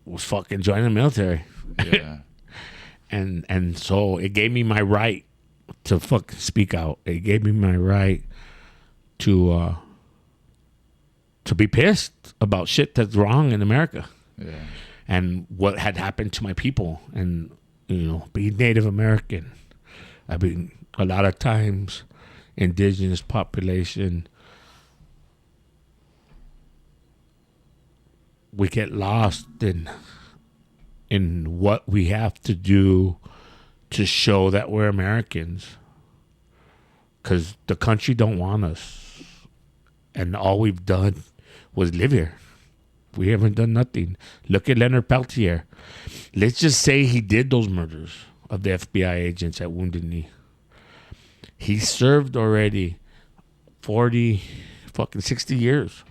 was fucking joining the military. Yeah. And so it gave me my right to fucking speak out. It gave me my right to be pissed about shit that's wrong in America. Yeah. And what had happened to my people. And, being Native American, I mean, a lot of times, indigenous population, we get lost in what we have to do to show that we're Americans. Because the country don't want us. And all we've done was live here. We haven't done nothing. Look at Leonard Peltier. Let's just say he did those murders of the FBI agents at Wounded Knee. He served already 60 years.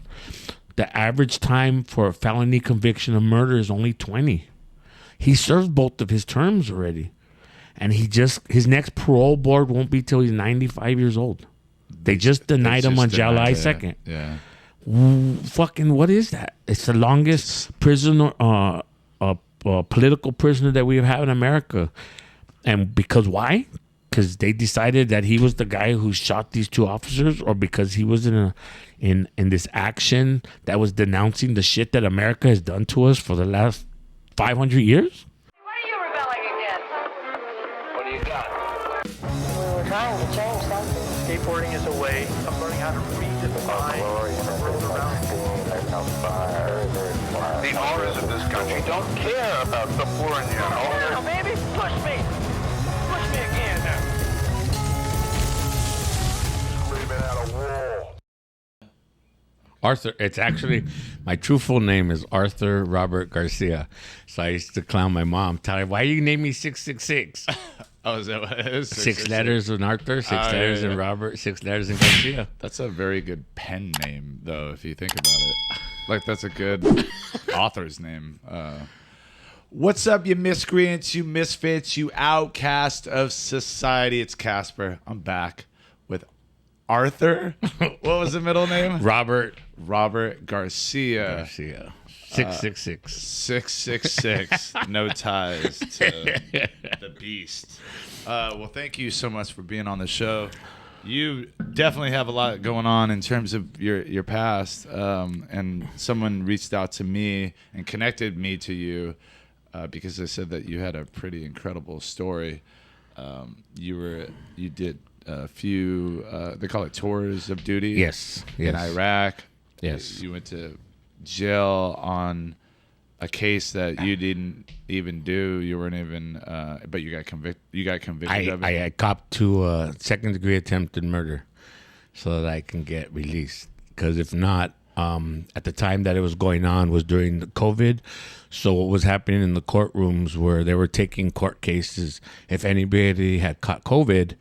The average time for a felony conviction of murder is only 20. He served both of his terms already. And his next parole board won't be till he's 95 years old. They just denied him on July 2nd. Yeah. Fucking what is that? It's the longest prisoner, political prisoner that we have in America. And because why? Because they decided that he was the guy who shot these two officers, or because he was in this action that was denouncing the shit that America has done to us for the last 500 years? What are you rebelling against? What do you got? We're trying to change something. Skateboarding is a way of learning how to redefine the world around you. The owners of this country don't care about the poor and the Now, baby, push me. Push me again now. screaming out a war. Arthur, it's actually, my true full name is Arthur Robert Garcia. So I used to clown my mom, tell her, why you name me 666? Oh, is that what it is? Six letters in Arthur, six letters in Robert, 6 letters in Garcia. That's a very good pen name, though, if you think about it. Like, that's a good author's name. What's up, you miscreants, you misfits, you outcast of society? It's Kasper. I'm back with Arthur. What was the middle name? Robert Garcia. Garcia. 666. 666. No ties to the beast. Well, thank you so much for being on the show. You definitely have a lot going on in terms of your past. And someone reached out to me and connected me to you because they said that you had a pretty incredible story. You did a few, they call it tours of duty. Yes. In Iraq. Yes. You went to jail on a case that you didn't even do. You weren't even, but you got convicted of it. I copped to a second-degree attempted murder so that I can get released. Because if not, at the time that it was going on was during the COVID. So what was happening in the courtrooms where they were taking court cases, if anybody had caught COVID,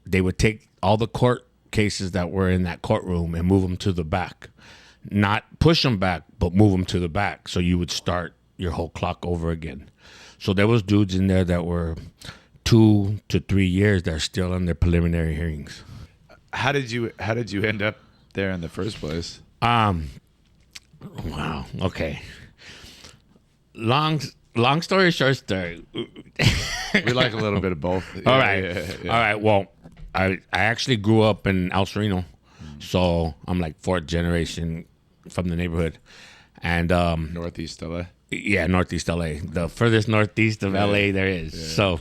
they would take all the court cases that were in that courtroom and move them to the back. Not push them back, but move them to the back. So you would start your whole clock over again. So there was dudes in there that were 2 to 3 years that are still in their preliminary hearings. How did you end up there in the first place? Wow. Okay. Long story, short story. We like a little bit of both. All right. Well, I actually grew up in El Sereno. So I'm like 4th generation from the neighborhood. And Northeast LA. Yeah, Northeast LA. The furthest northeast of LA there is. Yeah. So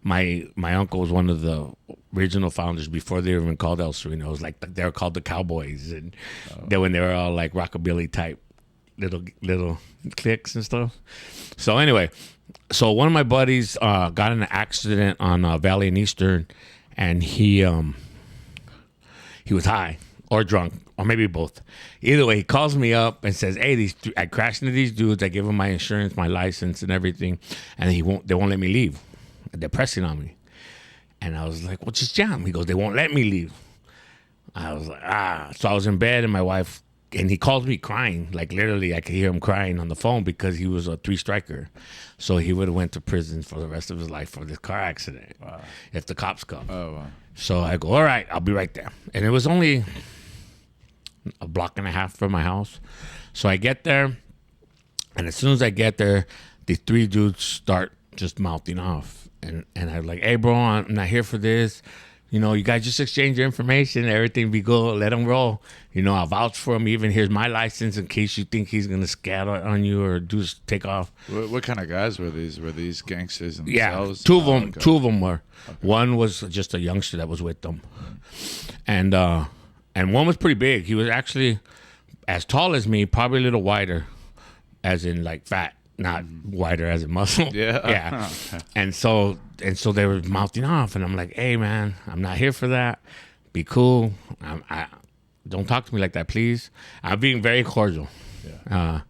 my uncle was one of the original founders before they were even called El Sereno. It was like they were called the Cowboys, and then when they were all like rockabilly type little cliques and stuff. So anyway, so one of my buddies got in an accident on Valley and Eastern, and he was high or drunk or maybe both. Either way, he calls me up and says, "Hey, I crashed into these dudes. I give them my insurance, my license, and everything, and they won't let me leave. They're pressing on me." And I was like, "Well, just jam." He goes, "They won't let me leave." I was like, So I was in bed, and my wife, and he called me crying. Like literally, I could hear him crying on the phone because he was a 3-striker. So he would have went to prison for the rest of his life for this car accident. Wow. If the cops come. Oh, wow. So I go, "All right, I'll be right there." And it was only a block and a half from my house. So I get there, And as soon as I get there, the 3 dudes start just mouthing off. And I'm like, hey, bro, I'm not here for this. You know, you guys just exchange your information. Everything be good. Let him roll. You know, I'll vouch for him. Even here's my license in case you think he's going to scat on you or take off. What kind of guys were these? Were these gangsters Yeah, themselves? two of them. Okay. 2 of them were. Okay. One was just a youngster that was with them. And one was pretty big. He was actually as tall as me, probably a little wider, as in like fat. Not wider as in muscle. Yeah. Yeah. And so they were mouthing off, and I'm like, hey man, I'm not here for that. Be cool. I don't talk to me like that, please. I'm being very cordial. Yeah.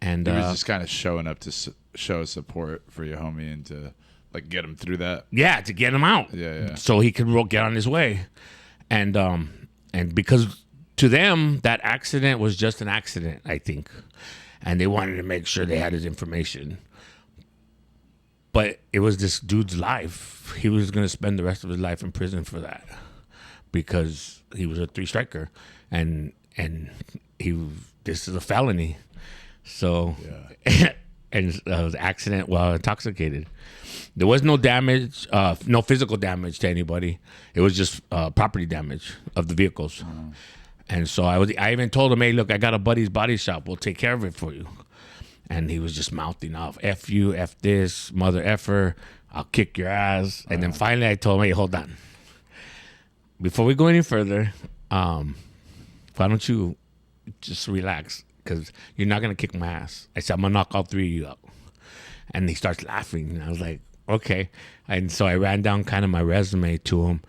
And he was just kind of showing up to show support for your homie and to like get him through that. Yeah, to get him out. Yeah. So he could get on his way. And because to them that accident was just an accident, I think. And they wanted to make sure they had his information. But it was this dude's life. He was going to spend the rest of his life in prison for that because he was a 3-striker, and this is a felony. So, and it was an accident while intoxicated. There was no damage, no physical damage to anybody. It was just property damage of the vehicles. And so I even told him, hey, look, I got a buddy's body shop. We'll take care of it for you. And he was just mouthing off, F you, F this, mother effer, I'll kick your ass. And then finally I told him, hey, hold on. Before we go any further, why don't you just relax? Because you're not going to kick my ass. I said, I'm going to knock all 3 of you out. And he starts laughing. And I was like, okay. And so I ran down kind of my resume to him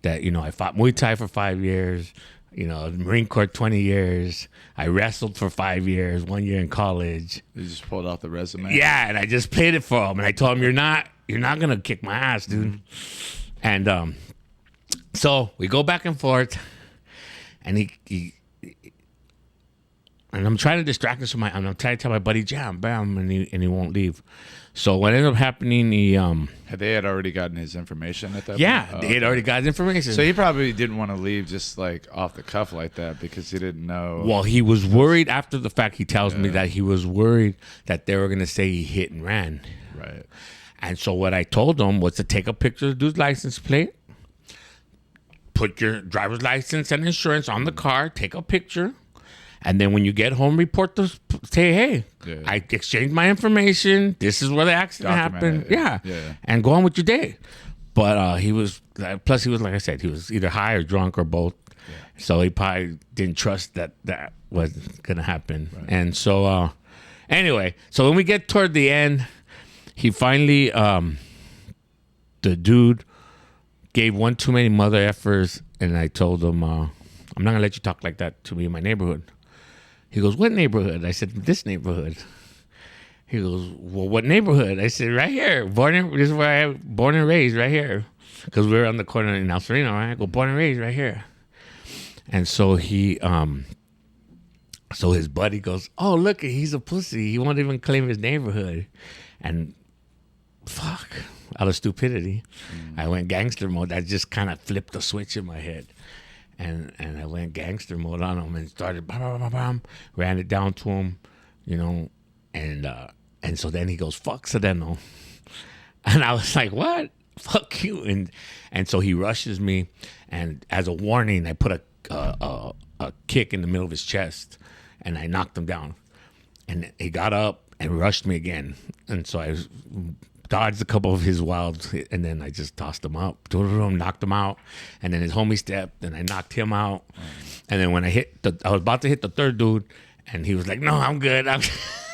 that, you know, I fought Muay Thai for 5 years. You know, Marine Corps 20 years. I wrestled for 5 years, 1 year in college. You just pulled out the resume. Yeah, and I just played it for him, and I told him, "You're not gonna kick my ass, dude." And so we go back and forth, and he and I'm trying to distract him. I'm trying to tell my buddy, "Jam, bam," and he won't leave. So what ended up happening? They had already gotten his information at that yeah, point? they had already got his information. So he probably didn't want to leave just like off the cuff like that because he didn't know. Well, he was worried after the fact. He tells me that he was worried that they were going to say he hit and ran. Right. And so what I told him was to take a picture of the dude's license plate, put your driver's license and insurance on the car, take a picture, and then when you get home, say, hey, I exchanged my information. This is where the accident happened. Yeah. And go on with your day. But he was, plus he was, like I said, he was either high or drunk or both. Yeah. So he probably didn't trust that was going to happen. Right. And so, anyway, so when we get toward the end, he finally, the dude gave one too many mother effers. And I told him, I'm not going to let you talk like that to me in my neighborhood. He goes, what neighborhood? I said, this neighborhood. He goes, well, what neighborhood? I said, right here. This is where I born and raised, right here. Because we were on the corner in Sereno, right? I go, born and raised right here. And so so his buddy goes, oh, look, he's a pussy. He won't even claim his neighborhood. And fuck, out of stupidity, I went gangster mode. I just kind of flipped the switch in my head. And I went gangster mode on him and started ran it down to him, you know, and so then he goes, fuck Sereno. And I was like, what? Fuck you. And so he rushes me, and as a warning, I put a kick in the middle of his chest, and I knocked him down. And he got up and rushed me again. And so I dodged a couple of his wilds, and then I just tossed him up, knocked him out, and then his homie stepped, and I knocked him out. And then when I was about to hit the third dude, and he was like, no, I'm good.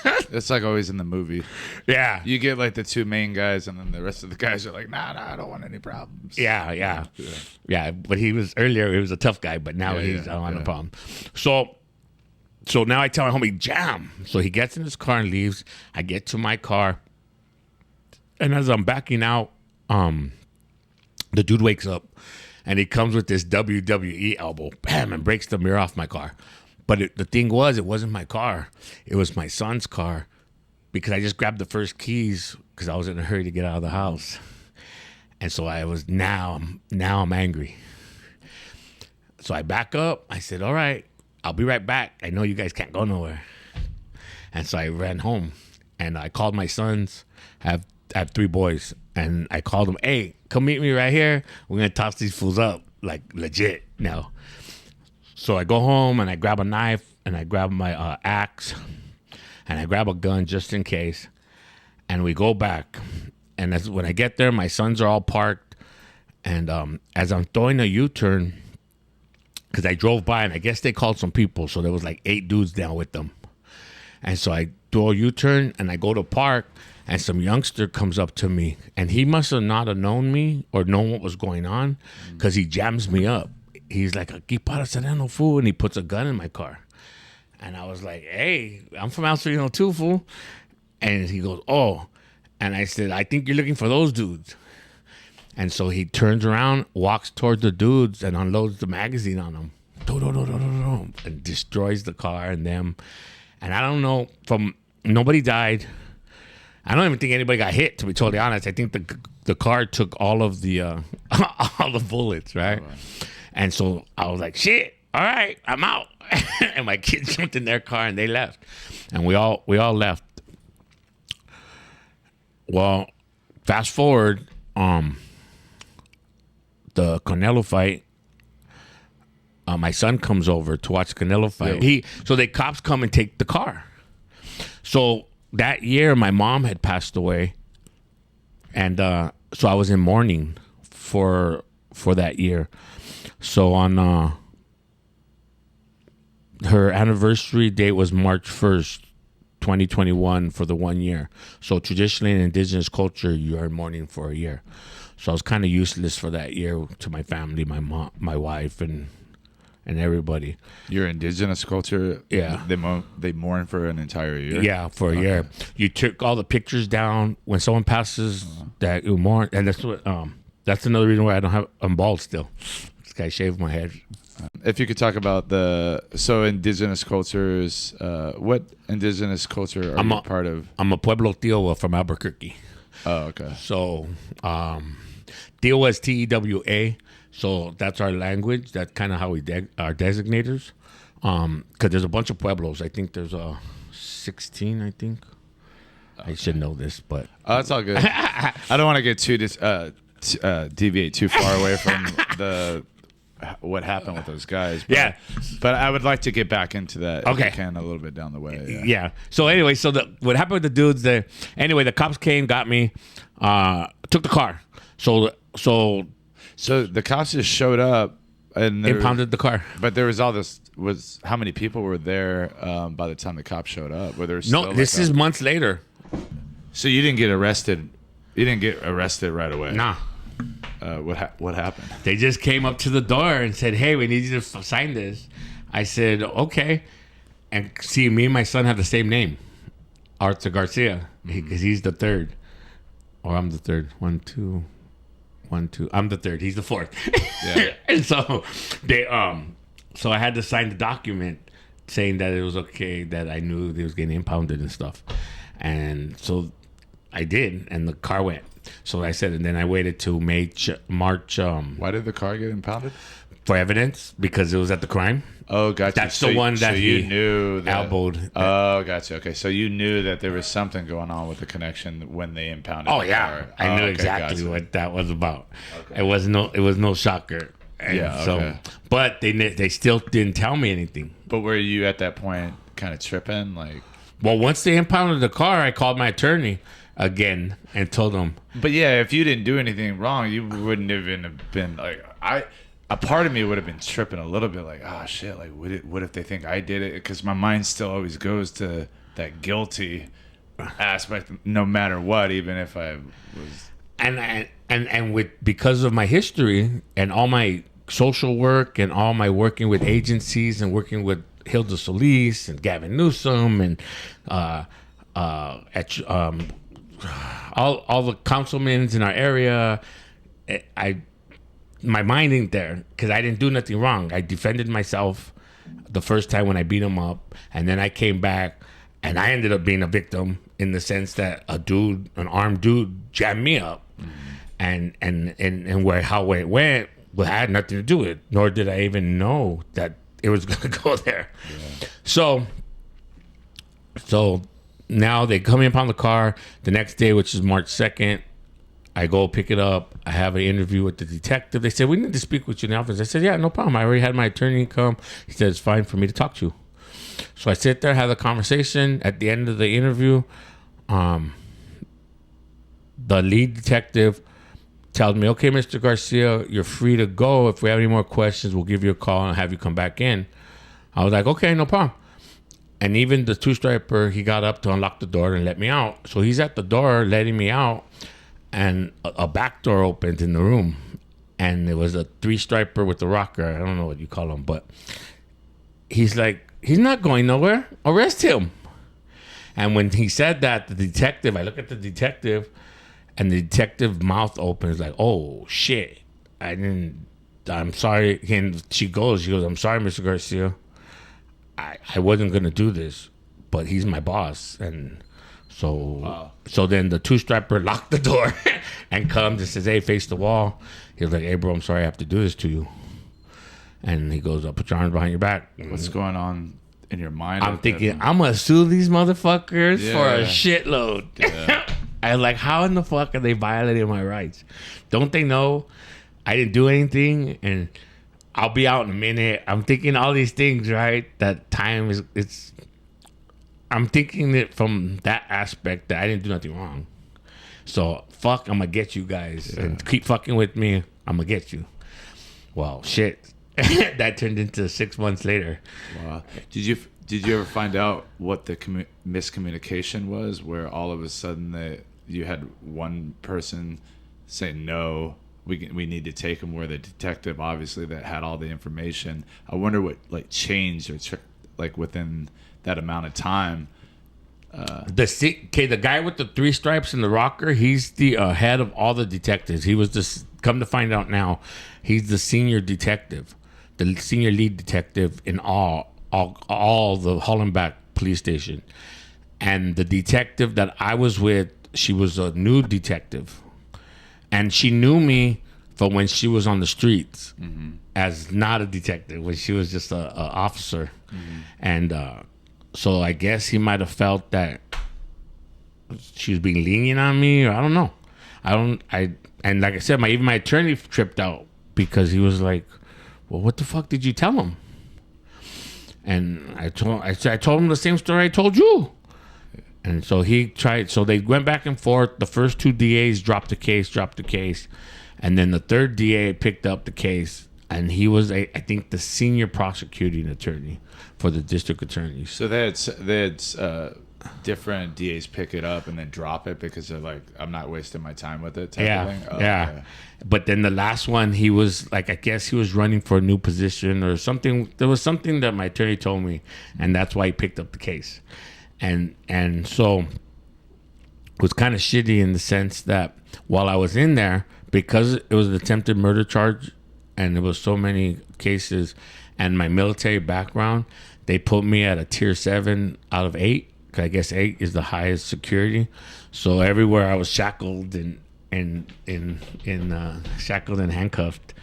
It's like always in the movie. Yeah. You get like the 2 main guys, and then the rest of the guys are like, nah, I don't want any problems. Yeah. But he was a tough guy, but now he's on a problem. So now I tell my homie, jam. So he gets in his car and leaves. I get to my car. And as I'm backing out, the dude wakes up, and he comes with this WWE elbow, bam, and breaks the mirror off my car. But the thing was, it wasn't my car. It was my son's car, because I just grabbed the first keys because I was in a hurry to get out of the house. And so now I'm angry. So I back up. I said, all right, I'll be right back. I know you guys can't go nowhere. And so I ran home, and I called my sons. I have 3 boys, and I called them, hey, come meet me right here. We're going to toss these fools up, like legit now. So I go home, and I grab a knife, and I grab my axe, and I grab a gun just in case. And we go back. And when I get there, my sons are all parked. And as I'm throwing a U-turn, because I drove by, and I guess they called some people. So there was like 8 dudes down with them. And so I do a U-turn, and I go to park, and some youngster comes up to me. And he must have not have known me or known what was going on, because he jams me up. He's like, "Aquí para Sereno, fool," and he puts a gun in my car. And I was like, "Hey, I'm from El Sereno too, fool." And he goes, "Oh." And I said, "I think you're looking for those dudes." And so he turns around, walks towards the dudes, and unloads the magazine on them. And destroys the car and them. And I don't know, nobody died. I don't even think anybody got hit, to be totally honest. I think the car took all of the all the bullets, right? Oh, wow. And so I was like, shit, all right, I'm out. And my kids jumped in their car and they left. And we all left. Well, fast forward, the Canelo fight, my son comes over to watch the Canelo fight. Yeah. So the cops come and take the car. So that year, my mom had passed away. And so I was in mourning for that year. So on her anniversary date was March 1st, 2021 for the 1 year. So traditionally in indigenous culture, you are mourning for a year. So I was kind of useless for that year to my family, my mom, my wife, and everybody. Your indigenous culture, yeah, they mourn for an entire year. Yeah, for a year. You took all the pictures down when someone passes. That you mourn, and that's what. That's another reason why I'm bald still. This guy shaved my head. If you could talk about indigenous cultures, what indigenous culture are you part of? I'm a Pueblo Tewa from Albuquerque. Oh, okay. So, Tewa is Tewa. So that's our language. That's kind of how we our designators. Because there's a bunch of Pueblos. I think there's 16, I think. Okay. I should know this, but... Oh, that's all good. I don't want to get deviate too far away from what happened with those guys. But, yeah. But I would like to get back into that okay. if you can a little bit down the way. Yeah. So anyway, what happened with the dudes there... Anyway, the cops came, got me, took the car. So the cops just showed up and impounded the car. But there was all this. How many people were there by the time the cops showed up? Were there no? This is months later. So you didn't get arrested. You didn't get arrested right away. Nah. What happened? They just came up to the door and said, "Hey, we need you to sign this." I said, "Okay." And see, me and my son have the same name, Arthur Garcia, because he's the third, or I'm the third. 1, 2. I'm the third. He's the fourth. Yeah. And so so I had to sign the document saying that it was okay, that I knew they was getting impounded and stuff. And so I did, and the car went. So I said, and then I waited till March. Why did the car get impounded? For evidence, because it was at the crime. Oh, gotcha. That's the one that you knew elbowed. Oh, gotcha. Okay, so you knew that there was something going on with the connection when they impounded the car. I knew exactly what that was about. Okay. It was no shocker. And okay. But they still didn't tell me anything. But were you at that point kind of tripping? Well, once they impounded the car, I called my attorney again and told him. But yeah, if you didn't do anything wrong, you wouldn't even have been a part of me would have been tripping a little bit, like, oh shit, like what if they think I did it? Because my mind still always goes to that guilty aspect, no matter what, even if I was. And because of my history and all my social work and all my working with agencies and working with Hilda Solis and Gavin Newsom and all the councilmen in our area, my mind ain't there because I didn't do nothing wrong. I defended myself the first time when I beat him up, and then I came back and I ended up being a victim in the sense that an armed dude jammed me up, and how it went, I had nothing to do with it, nor did I even know that it was gonna go there. Yeah. So So now they come in upon the car the next day, which is March 2nd. I go pick it up. I have an interview with the detective. They said, we need to speak with you in the office. I said, yeah, no problem. I already had my attorney come. He said, it's fine for me to talk to you. So I sit there, have a conversation. At the end of the interview, the lead detective tells me, okay, Mr. Garcia, you're free to go. If we have any more questions, we'll give you a call and have you come back in. I was like, okay, no problem. And even the two-striper, he got up to unlock the door and let me out. So he's at the door letting me out. And a back door opened in the room, and it was a three-striper with the rocker. I don't know what you call him, but he's like, he's not going nowhere. Arrest him. And when he said that, the detective, I look at the detective, and the detective mouth opens like, oh, shit. I'm sorry. And she goes, I'm sorry, Mr. Garcia. I wasn't going to do this, but he's my boss. And so then the two-striper locked the door and comes and says, hey, face the wall. He was like, hey, bro, I'm sorry I have to do this to you. And he goes, put your arms behind your back. What's going on in your mind? I'm thinking, I'm going to sue these motherfuckers for a shitload. Yeah. I was like, how in the fuck are they violating my rights? Don't they know I didn't do anything? And I'll be out in a minute. I'm thinking all these things, right? That time I'm thinking it from that aspect that I didn't do nothing wrong. So, fuck, I'm going to get you guys. Yeah. And keep fucking with me, I'm going to get you. Well, shit. That turned into 6 months later. Wow. Did you ever find out what the miscommunication was, where all of a sudden you had one person say, no, we need to take him, where the detective, obviously, that had all the information. I wonder what changed or within that amount of time. The guy with the three stripes and the rocker, he's the head of all the detectives. He was just, come to find out now, he's the senior detective, the senior lead detective in all the Hollenbach police station. And the detective that I was with, she was a new detective. And she knew me from when she was on the streets as not a detective, when she was just a officer. And so I guess he might have felt that she was being lenient on me, or I don't know. And like I said, even my attorney tripped out because he was like, well, what the fuck did you tell him? And I told him the same story I told you. And so they went back and forth. The first two DAs dropped the case. And then the third DA picked up the case. And he was, I think, the senior prosecuting attorney for the district attorneys. So they had different DAs pick it up and then drop it because they're like, I'm not wasting my time with it type of thing? Oh, yeah. Okay. But then the last one, he was like, I guess he was running for a new position or something. There was something that my attorney told me, and that's why he picked up the case. And so it was kind of shitty in the sense that while I was in there, because it was an attempted murder charge and there was so many cases and my military background, they put me at a tier 7 out of 8. 'Cause I guess 8 is the highest security. So everywhere I was shackled and shackled and handcuffed,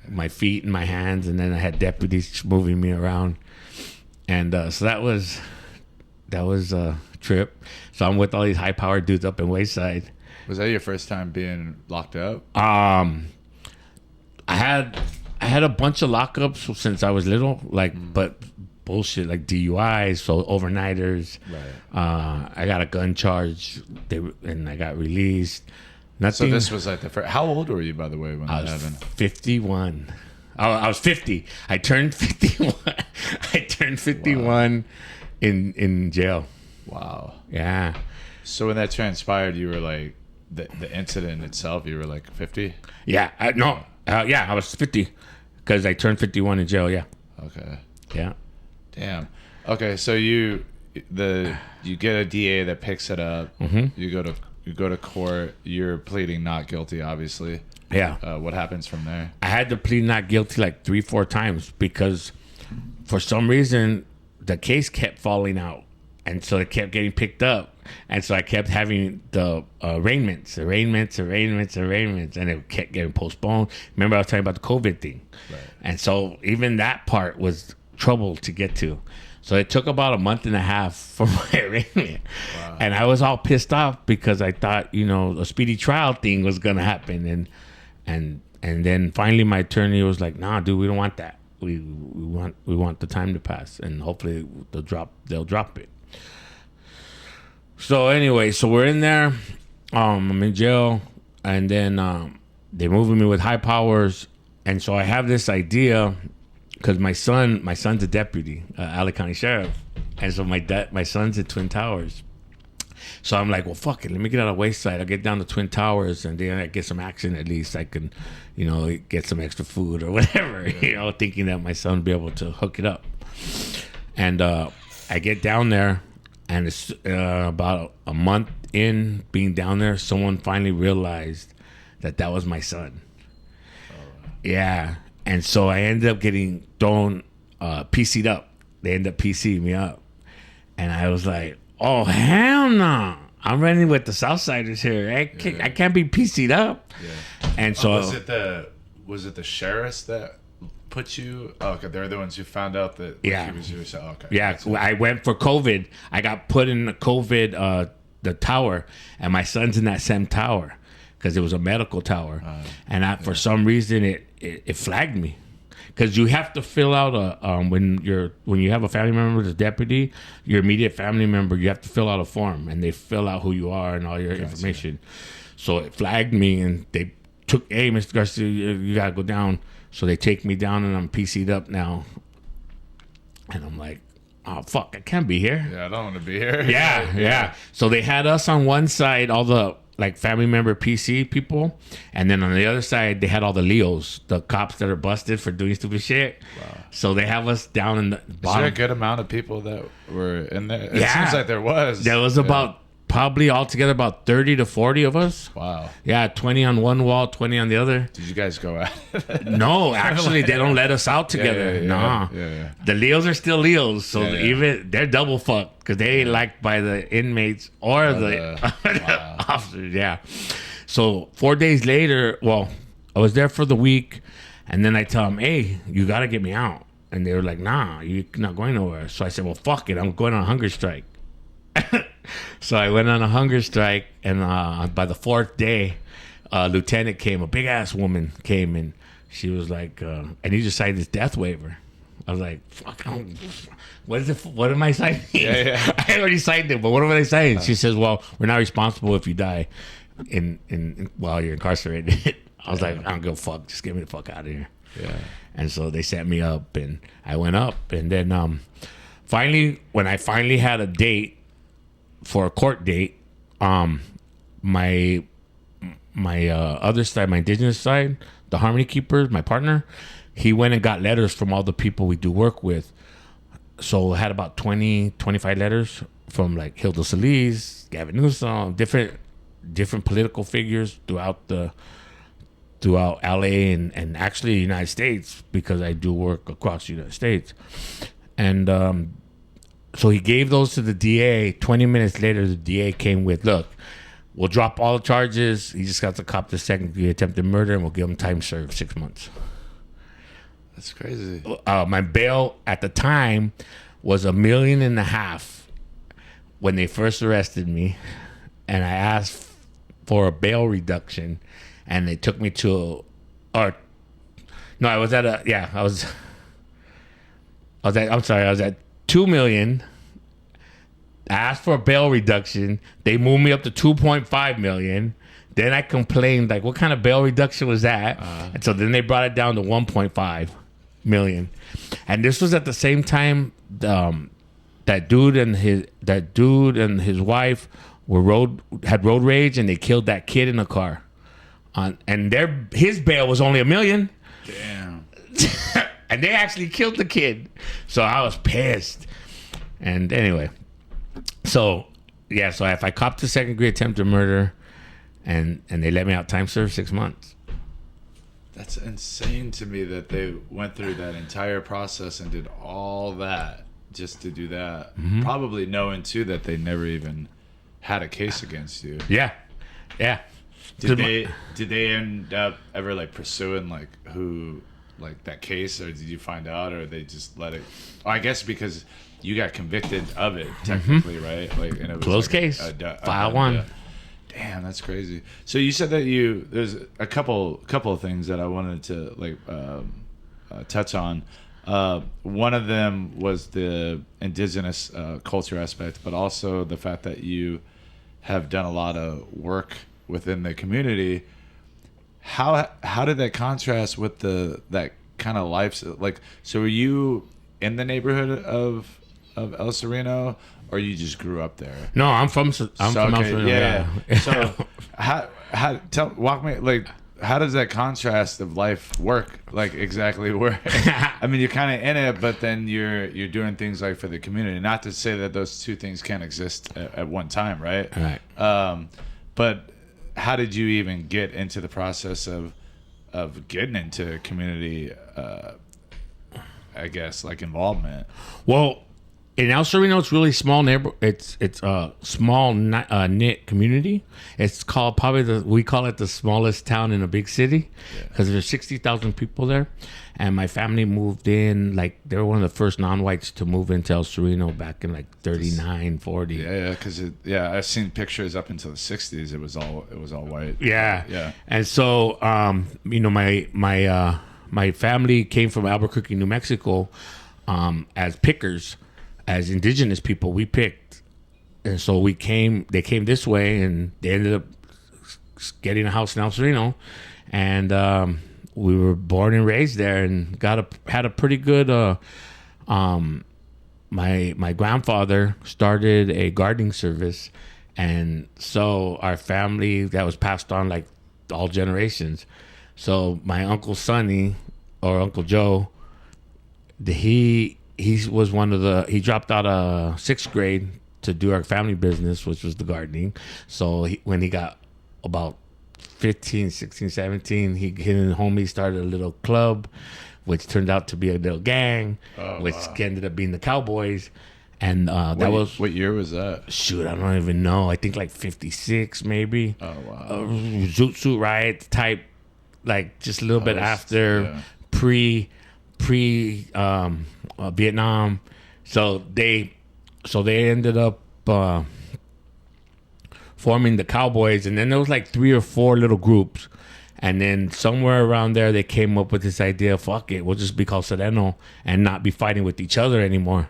my feet and my hands, and then I had deputies moving me around. And so that was a trip. So I'm with all these high-powered dudes up in Wayside. Was that your first time being locked up? I had a bunch of lockups since I was little, but bullshit like DUIs, so overnighters. Right. I got a gun charge, and I got released. Nothing. So this was like the first. How old were you, by the way, when that happened? 51. I was 50. I turned 51. Wow. in jail. Wow. Yeah. So when that transpired, you were like the incident itself. You were like 50. Yeah. I was 50 because I turned 51 in jail. Yeah. Okay. Yeah. Damn. Okay. So you get a DA that picks it up. Mm-hmm. You go to court. You're pleading not guilty, obviously. Yeah. What happens from there? I had to plead not guilty like 3-4 times because for some reason the case kept falling out, and so it kept getting picked up, and so I kept having the arraignments, and it kept getting postponed. Remember I was talking about the COVID thing, right? And so even that part was trouble to get to. So it took about a month and a half for my arraignment. Wow. And I was all pissed off because I thought, a speedy trial thing was going to happen. And then finally my attorney was like, nah, dude, we don't want that. We want the time to pass, and hopefully they'll drop it. So anyway, we're in there. I'm in jail, and then they're moving me with high powers. And so I have this idea because my son's a deputy, Allen County Sheriff, and so my son's at Twin Towers. So I'm like, well, fuck it, let me get out of Wayside. I'll get down to Twin Towers, and then I get some action at least. I can, get some extra food or whatever, thinking that my son will be able to hook it up. And I get down there, and it's about a month in being down there, someone finally realized that was my son. Yeah, and so I ended up getting thrown, PC'd up. They ended up PC'ing me up, and I was like, "Oh hell no! I'm running with the Southsiders here. I can't be PC'd up." Yeah. And so was it the sheriffs that put you? Oh, okay, they're the ones who found out that he was your son. Okay. Yeah, I went for COVID. I got put in the COVID the tower, and my son's in that same tower because it was a medical tower, and for some reason it flagged me. Because you have to fill out when you have a family member that's a deputy, your immediate family member, you have to fill out a form, and they fill out who you are and all your information. So it flagged me, and they took, hey, Mr. Garcia, you gotta go down. So they take me down, and I'm PC'd up now, and I'm like, oh fuck, I can't be here. Yeah, I don't want to be here. Yeah. So they had us on one side, all the family member PC people, and then on the other side they had all the Leos, the cops that are busted for doing stupid shit. Wow. So they have us down in the bottom. Is there a good amount of people that were in there? It seems like there was. There was about probably altogether about 30 to 40 of us. Wow. Yeah, 20 on one wall, 20 on the other. Did you guys go out? No, actually they don't let us out together. Nah. Yeah. The Leos are still Leos, so even they're double fucked because they ain't liked by the inmates or the officers. Yeah. So 4 days later, I was there for the week, and then I tell them, hey, you got to get me out. And they were like, nah, you're not going nowhere. So I said, well, fuck it, I'm going on a hunger strike. So I went on a hunger strike, and by the fourth day, a lieutenant came, a big ass woman came, and she was like, I need you to sign this death waiver. I was like, fuck, what is it? What am I signing? Yeah. I already signed it, but what am I signing? She says, well, we're not responsible if you die while you're incarcerated. I was like, I don't give a fuck. Just get me the fuck out of here. Yeah. And so they sent me up, and I went up, and then finally, when I finally had a date for a court date, my other side, my Indigenous side, the Harmony Keepers, my partner, he went and got letters from all the people we do work with. So I had about 20, 25 letters from like Hilda Solis, Gavin Newsom, different political figures throughout LA and actually the United States, because I do work across the United States. And so he gave those to the DA. 20 minutes later, the DA came with, look, we'll drop all the charges. He just got to cop the second-degree attempted murder, and we'll give him time served 6 months. That's crazy. My bail at the time was $1.5 million when they first arrested me, and I asked for a bail reduction, and they took me to, I was at $2 million. I asked for a bail reduction. They moved me up to $2.5 million. Then I complained, like, what kind of bail reduction was that? And so then they brought it down to $1.5 million. And this was at the same time that dude and his wife had road rage, and they killed that kid in a car. And his bail was only $1 million. Damn. And they actually killed the kid. So I was pissed. And anyway, so if I copped the second-degree attempted murder and they let me out time served 6 months. That's insane to me that they went through that entire process and did all that just to do that. Mm-hmm. Probably knowing, too, that they never even had a case against you. Yeah. Did they end up ever, like, pursuing, like, who... like that case, or did you find out, or they just let it? Oh, I guess because you got convicted of it technically, right? Like, and it was Close like case. a File one. Damn, that's crazy. So you said that there's a couple of things that I wanted to like touch on. One of them was the indigenous culture aspect, but also the fact that you have done a lot of work within the community. How did that contrast with that kind of life? Like, so were you in the neighborhood of El Sereno, or you just grew up there? No, I'm from El Sereno. Yeah. So walk me, like, how does that contrast of life work? Like, exactly where? I mean, you're kind of in it, but then you're doing things like for the community. Not to say that those two things can't exist at one time, right? Right. But how did you even get into the process of getting into community? I guess like involvement. Well, in El Sereno, it's really small neighbor. It's a small knit community. It's called we call it the smallest town in a big city because there's 60,000 people there. And my family moved in, like, they were one of the first non-whites to move into El Sereno back in like 39, 40. Yeah, because I've seen pictures up until the 60s. It was all white. Yeah. And so, my family came from Albuquerque, New Mexico, as pickers. As indigenous people, we picked, and so they came this way, and they ended up getting a house in El Sereno, and we were born and raised there, and had a pretty good. My grandfather started a gardening service, and so our family, that was passed on like all generations. So my Uncle Sonny or Uncle Joe, he was he dropped out of 6th grade to do our family business, which was the gardening. So when he got about 15, 16, 17, he and homie started a little club, which turned out to be a little gang, which ended up being the Cowboys. And what year was that? Shoot, I don't even know. I think like 56 maybe. Oh, wow. Zoot Suit Riot type, like just a little bit after pre Vietnam. So they ended up forming the Cowboys, and then there was like 3 or 4 little groups, and then somewhere around there they came up with this idea, fuck it, we'll just be called Sereno and not be fighting with each other anymore.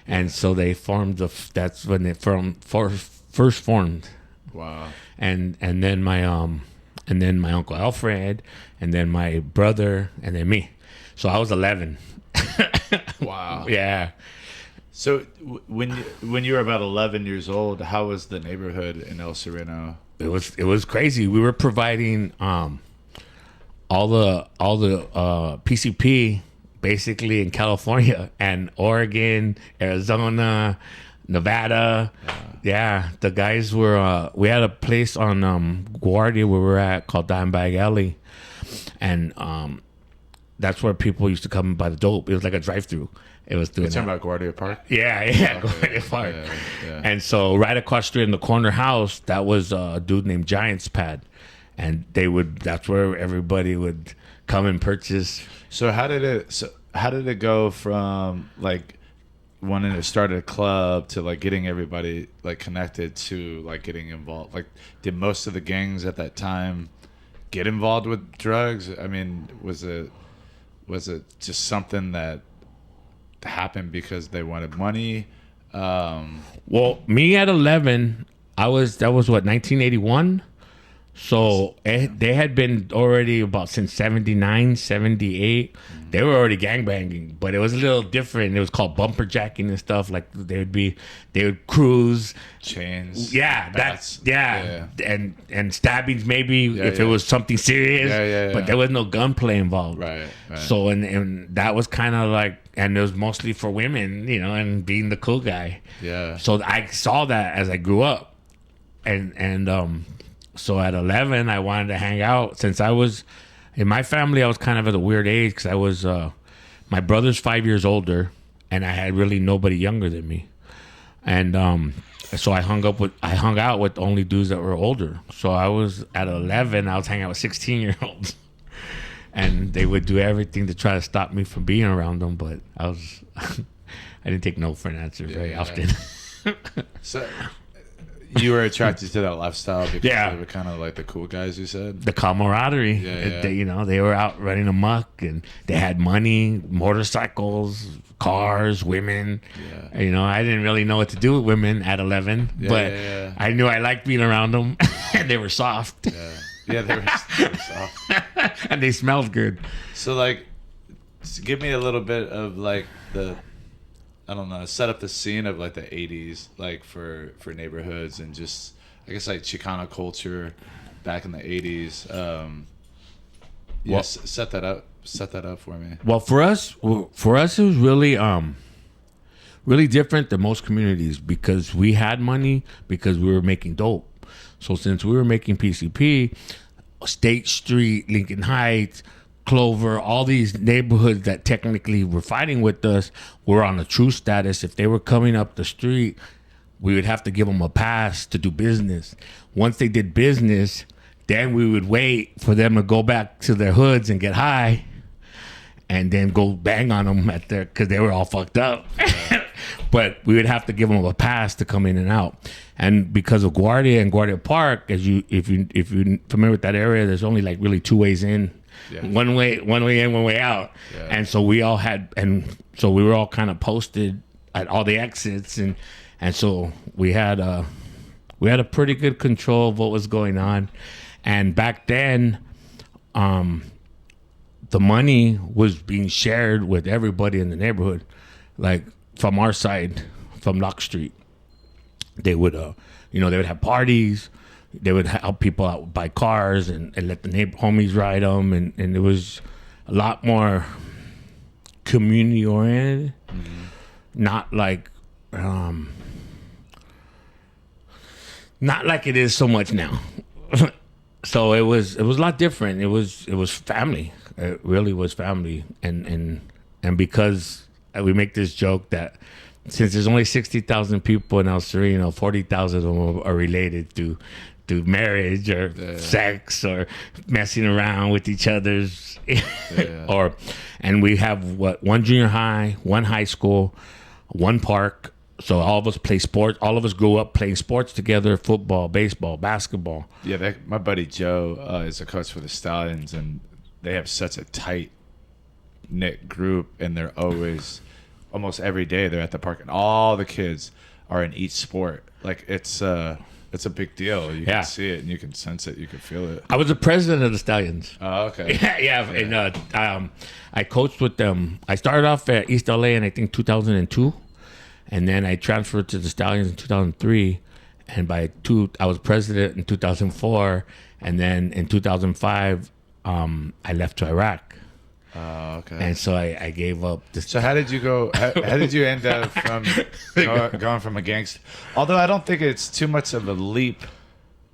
And so they formed that's when it first formed. Wow. And then my Uncle Alfred, and then my brother, and then me. So I was 11. Wow. Yeah. So when you were about 11 years old, how was the neighborhood in El Sereno? It was crazy. We were providing all the PCP basically in California and Oregon, Arizona, Nevada. Yeah, the guys were. We had a place on Guardia where we were at called Dimebag Alley, and that's where people used to come and buy the dope. It was like a drive-through. It was doing. You're talking about Guardia Park? Yeah, Guardia Park. Yeah. And so right across the street in the corner house, that was a dude named Giant's Pad, and that's where everybody would come and purchase. So how did it go from like wanting to start a club to like getting everybody like connected to like getting involved? Like, did most of the gangs at that time get involved with drugs? I mean, was it just something that happened because they wanted money? Well, me at 11, that was what, 1981? So they had been already about since 79, 78. They were already gangbanging, but it was a little different. It was called bumper jacking and stuff. Like they would cruise, chains, bats, and stabbings maybe if it was something serious. But there was no gunplay involved. Right. So and that was kind of like, and it was mostly for women, and being the cool guy. Yeah. So I saw that as I grew up, and so at 11, I wanted to hang out. Since I was in my family, I was kind of at a weird age because I was my brother's 5 years older, and I had really nobody younger than me. And so I hung out with only dudes that were older. So I was at 11, I was hanging out with 16-year-olds, and they would do everything to try to stop me from being around them. But I was I didn't take no for an answer very often. So you were attracted to that lifestyle because Yeah. they were kind of like the cool guys, you said? The camaraderie. Yeah. They, they were out running amok, and they had money, motorcycles, cars, women. Yeah. I didn't really know what to do with women at 11, but yeah. I knew I liked being around them. They were soft. Yeah, they were soft. And they smelled good. So, like, give me a little bit of, like, I don't know, set up the scene of, like, the 80s, like, for neighborhoods and just, I guess, like, Chicano culture back in the 80s. Set that up for me. Well, for us, it was really, really different than most communities because we had money because we were making dope. So since we were making PCP, State Street, Lincoln Heights, Clover, all these neighborhoods that technically were fighting with us were on a true status. If they were coming up the street, we would have to give them a pass to do business. Once they did business, then we would wait for them to go back to their hoods and get high and then go bang on them because they were all fucked up. But we would have to give them a pass to come in and out. And because of Guardia and Guardia Park, if you're familiar with that area, there's only like really two ways in. Yeah. One way in, one way out. Yeah. And so we were all kind of posted at all the exits, and so we had a pretty good control of what was going on. And back then, the money was being shared with everybody in the neighborhood. Like from our side, from Lock Street, they would they would have parties. They would help people out buy cars and let the homies ride them, and it was a lot more community oriented, not like it is so much now. So it was a lot different. It was family. It really was family, and because we make this joke that since there's only 60,000 people in El Sereno, 40,000 of them are related to marriage or sex or messing around with each other's and we have one junior high, one high school, one park. So all of us play sports. All of us grew up playing sports together: football, baseball, basketball. Yeah, my buddy Joe is a coach for the Stallions, and they have such a tight knit group, and they're always, almost every day, they're at the park, and all the kids are in each sport. Like it's a big deal. You can see it, and you can sense it, you can feel it. I was the president of the Stallions. Oh, okay. Yeah. And I coached with them. I started off at East LA in I think 2002, and then I transferred to the Stallions in 2003. And I was president in 2004, and then in 2005, I left to Iraq. Oh, okay. And so I gave up. So how did you go? How did you end up from going from a gangster? Although I don't think it's too much of a leap.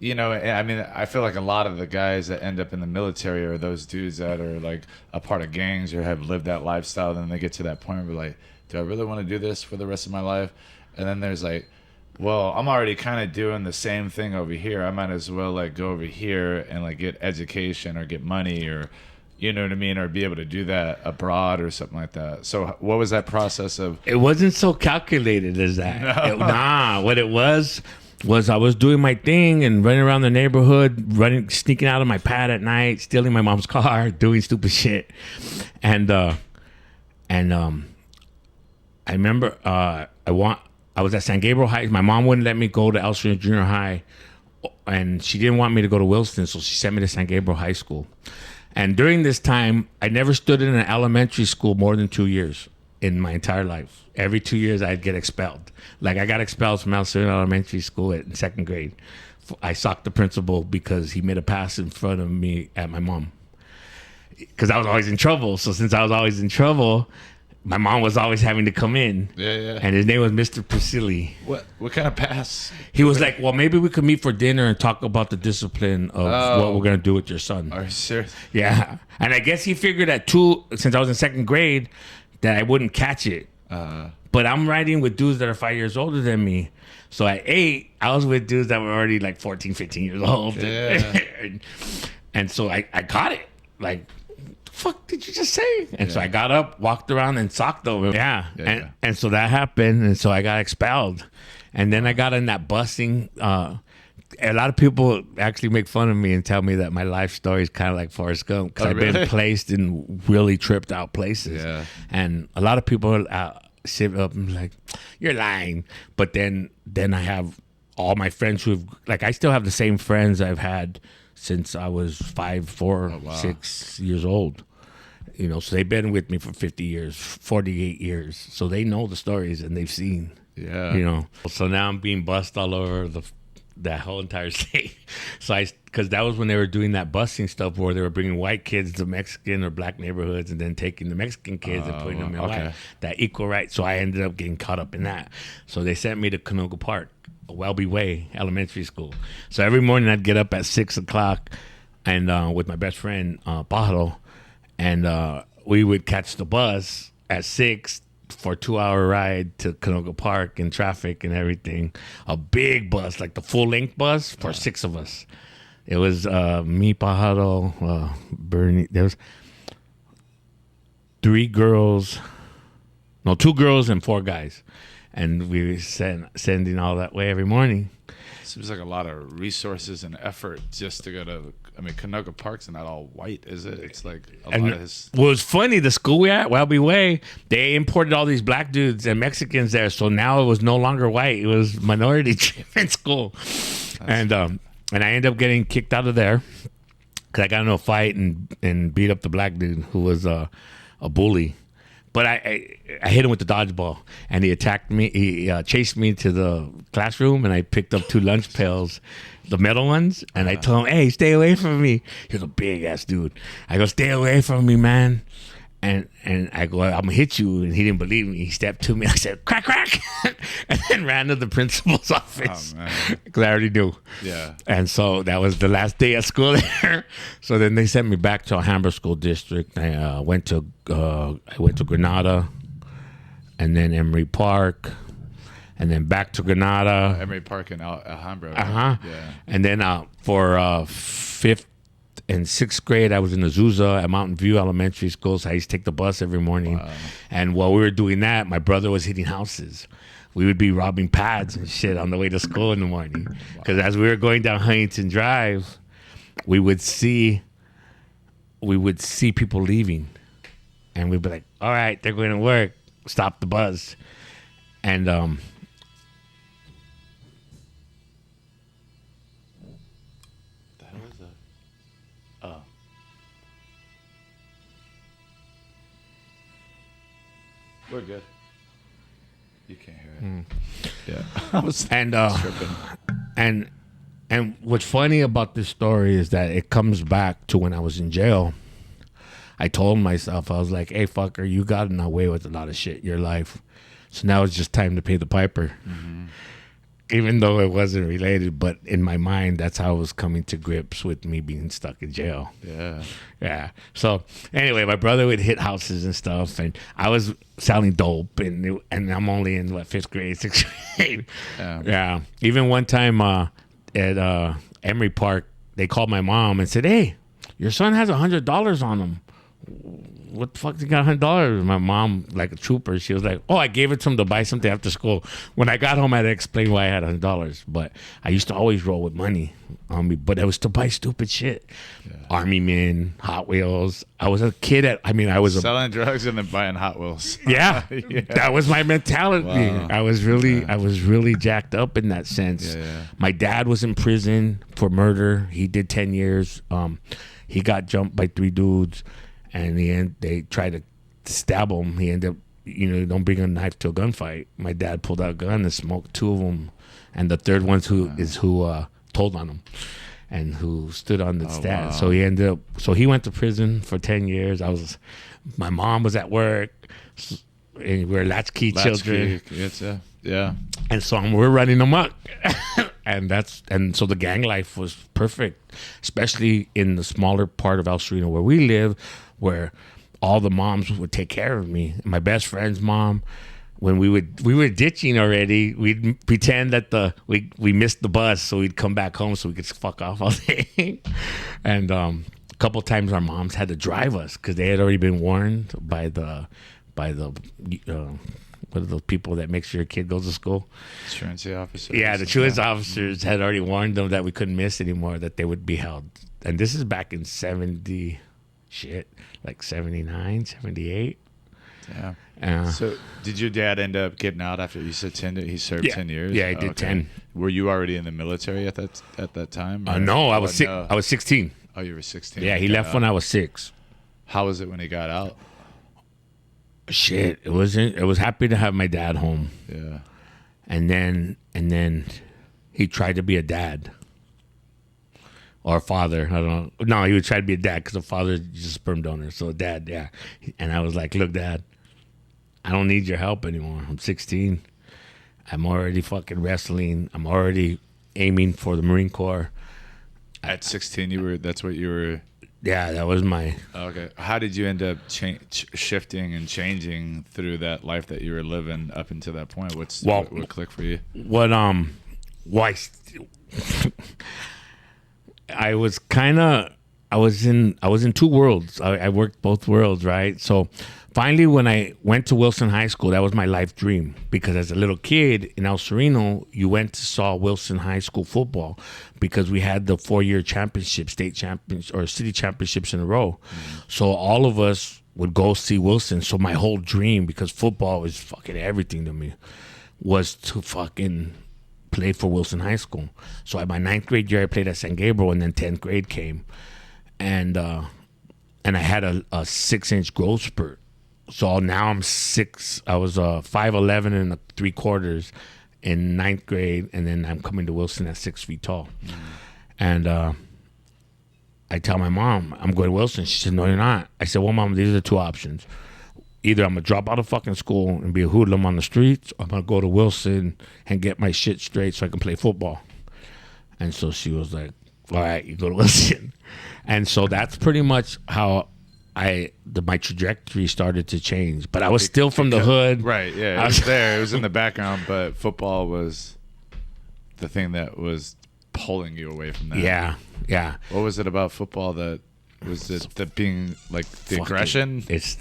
I mean, I feel like a lot of the guys that end up in the military are those dudes that are like a part of gangs or have lived that lifestyle. Then they get to that point where like, do I really want to do this for the rest of my life? And then there's like, well, I'm already kind of doing the same thing over here. I might as well like go over here and like get education or get money or, you know what I mean, or be able to do that abroad or something like that. So what was that process of? It wasn't so calculated as that. No. What it was I was doing my thing and running around the neighborhood, sneaking out of my pad at night, stealing my mom's car, doing stupid shit. And I remember I was at San Gabriel Heights. My mom wouldn't let me go to El Sereno Junior High, and she didn't want me to go to Wilson, so she sent me to San Gabriel High School. And during this time, I never stood in an elementary school more than 2 years in my entire life. Every 2 years, I'd get expelled. Like, I got expelled from El Sereno Elementary School in second grade. I socked the principal because he made a pass in front of me at my mom. Because I was always in trouble. So since I was always in trouble, my mom was always having to come in. Yeah. And his name was Mr. Priscilli. What kind of pass? He was like, well, maybe we could meet for dinner and talk about the discipline of what we're going to do with your son. Are you serious? Yeah. And I guess he figured since I was in second grade, that I wouldn't catch it. But I'm riding with dudes that are 5 years older than me. So at 8, I was with dudes that were already like 14, 15 years old. Yeah. And so I caught it. Like, fuck did you just say? And so I got up, walked around, and socked them. Yeah. And so that happened, and so I got expelled. And then I got in that busing. A lot of people actually make fun of me and tell me that my life story is kind of like Forrest Gump because I've been placed in really tripped out places. Yeah. And a lot of people sit up and like, you're lying. But then I have all my friends who've, like, I still have the same friends I've had since I was 6 years old. You know, so they've been with me for 50 years, 48 years. So they know the stories and they've seen. Yeah. You know, so now I'm being bussed all over that whole entire state. So because that was when they were doing that busing stuff where they were bringing white kids to Mexican or black neighborhoods and then taking the Mexican kids and putting them in white. That equal right. So I ended up getting caught up in that. So they sent me to Canoga Park, Welby Way Elementary School. So every morning I'd get up at 6 o'clock and with my best friend, Pajaro, and we would catch the bus at 6 for a 2-hour ride to Canoga Park in traffic and everything. A big bus, like the full-length bus for 6 of us. It was me, Pajaro, Bernie. There was 2 girls and 4 guys. And we were sending all that way every morning. Seems like a lot of resources and effort just to go to. I mean, Canoga Park's not all white, is it? It's like a lot of his. Well, it's funny. The school we at, Welby Way, they imported all these black dudes and Mexicans there, so now it was no longer white. It was minority-driven school, and I ended up getting kicked out of there because I got into a fight and beat up the black dude who was a bully. But I hit him with the dodgeball, and he attacked me. He chased me to the classroom, and I picked up 2 lunch pails, the metal ones, and I told him, hey, stay away from me. He was a big-ass dude. I go, stay away from me, man. And I go, I'm going to hit you. And he didn't believe me. He stepped to me. I said, crack, crack. And then ran to the principal's office. Because I already knew. Yeah. And so that was the last day at school there. So then they sent me back to Alhambra School District. I went to Granada and then Emory Park. And then back to Granada. Emory Park in Alhambra. Right? Yeah. And then for 5th and 6th grade, I was in Azusa at Mountain View Elementary School. So I used to take the bus every morning. Wow. And while we were doing that, my brother was hitting houses. We would be robbing pads and shit on the way to school in the morning. Because as we were going down Huntington Drive, we would see people leaving. And we'd be like, all right, they're going to work. Stop the bus. And we're good. You can't hear it. Yeah. I was tripping. And what's funny about this story is that it comes back to when I was in jail. I told myself, I was like, hey, fucker, you gotten away with a lot of shit in your life. So now it's just time to pay the piper. Mm-hmm. Even though it wasn't related, but in my mind, that's how I was coming to grips with me being stuck in jail. Yeah. Yeah. So anyway, my brother would hit houses and stuff, and I was selling dope, and I'm only in, 5th grade, 6th grade. Yeah. Even one time at Emory Park, they called my mom and said, hey, your son has $100 on him. What the fuck you got $100? My mom, like a trooper, she was like, oh, I gave it to him to buy something after school. When I got home, I had to explain why I had $100. But I used to always roll with money on me, but it was to buy stupid shit. Yeah. Army Men, Hot Wheels. I was a kid I was selling drugs and then buying Hot Wheels. Yeah, yeah. That was my mentality. Wow. I was really jacked up in that sense. Yeah. My dad was in prison for murder. He did 10 years. He got jumped by 3 dudes. And in the end, they tried to stab him. He ended up, don't bring a knife to a gunfight. My dad pulled out a gun and smoked 2 of them. And the third one who told on him and who stood on the stand. Wow. So he went to prison for 10 years. My mom was at work. And we're latchkey children. Yeah. And so we're running amok. And so the gang life was perfect, especially in the smaller part of El Sereno where we live, where all the moms would take care of me. My best friend's mom, when we were ditching already, we'd pretend that we missed the bus, so we'd come back home so we could fuck off all day. And a couple times our moms had to drive us because they had already been warned by the what are those people that make sure your kid goes to school? Truancy officers. Yeah, the truancy officers had already warned them that we couldn't miss anymore, that they would be held. And this is back in 70, like 79, 78. Yeah. So did your dad end up getting out after you said 10? He served 10 years? Yeah, he did 10. Were you already in the military at that time? No, I was I was 16. Oh, you were 16. Yeah, he left when I was 6. How was it when he got out? Shit, it was happy to have my dad home. Yeah. And then he tried to be a dad or a father. I don't know. No, he would try to be a dad because a father is just a sperm donor. So a dad, yeah. And I was like, look, Dad, I don't need your help anymore. I'm 16. I'm already fucking wrestling. I'm already aiming for the Marine Corps. At 16, that's what you were. Yeah, that was my. Okay. How did you end up shifting and changing through that life that you were living up until that point? What clicked for you? Why? I was in two worlds. I worked both worlds, right? So finally, when I went to Wilson High School, that was my life dream, because as a little kid in El Sereno, you went to saw Wilson High School football because we had the 4-year championship, state champions or city championships in a row. So all of us would go see Wilson. So my whole dream, because football is fucking everything to me, was to fucking play for Wilson High School. So at my 9th grade year, I played at San Gabriel, and then 10th grade came, and I had a 6-inch growth spurt. So now I'm 6. I was 5'11" and 3/4 in 9th grade, and then I'm coming to Wilson at 6 feet tall. And I tell my mom, I'm going to Wilson. She said, no, you're not. I said, well, Mom, these are the two options. Either I'm going to drop out of fucking school and be a hoodlum on the streets, or I'm going to go to Wilson and get my shit straight so I can play football. And so she was like, all right, you go to Wilson. And so that's pretty much how my trajectory started to change. But I was still from the hood. Right, yeah. It was there. It was in the background, but football was the thing that was pulling you away from that. Yeah, yeah. What was it about football that was it the being like the aggression? It's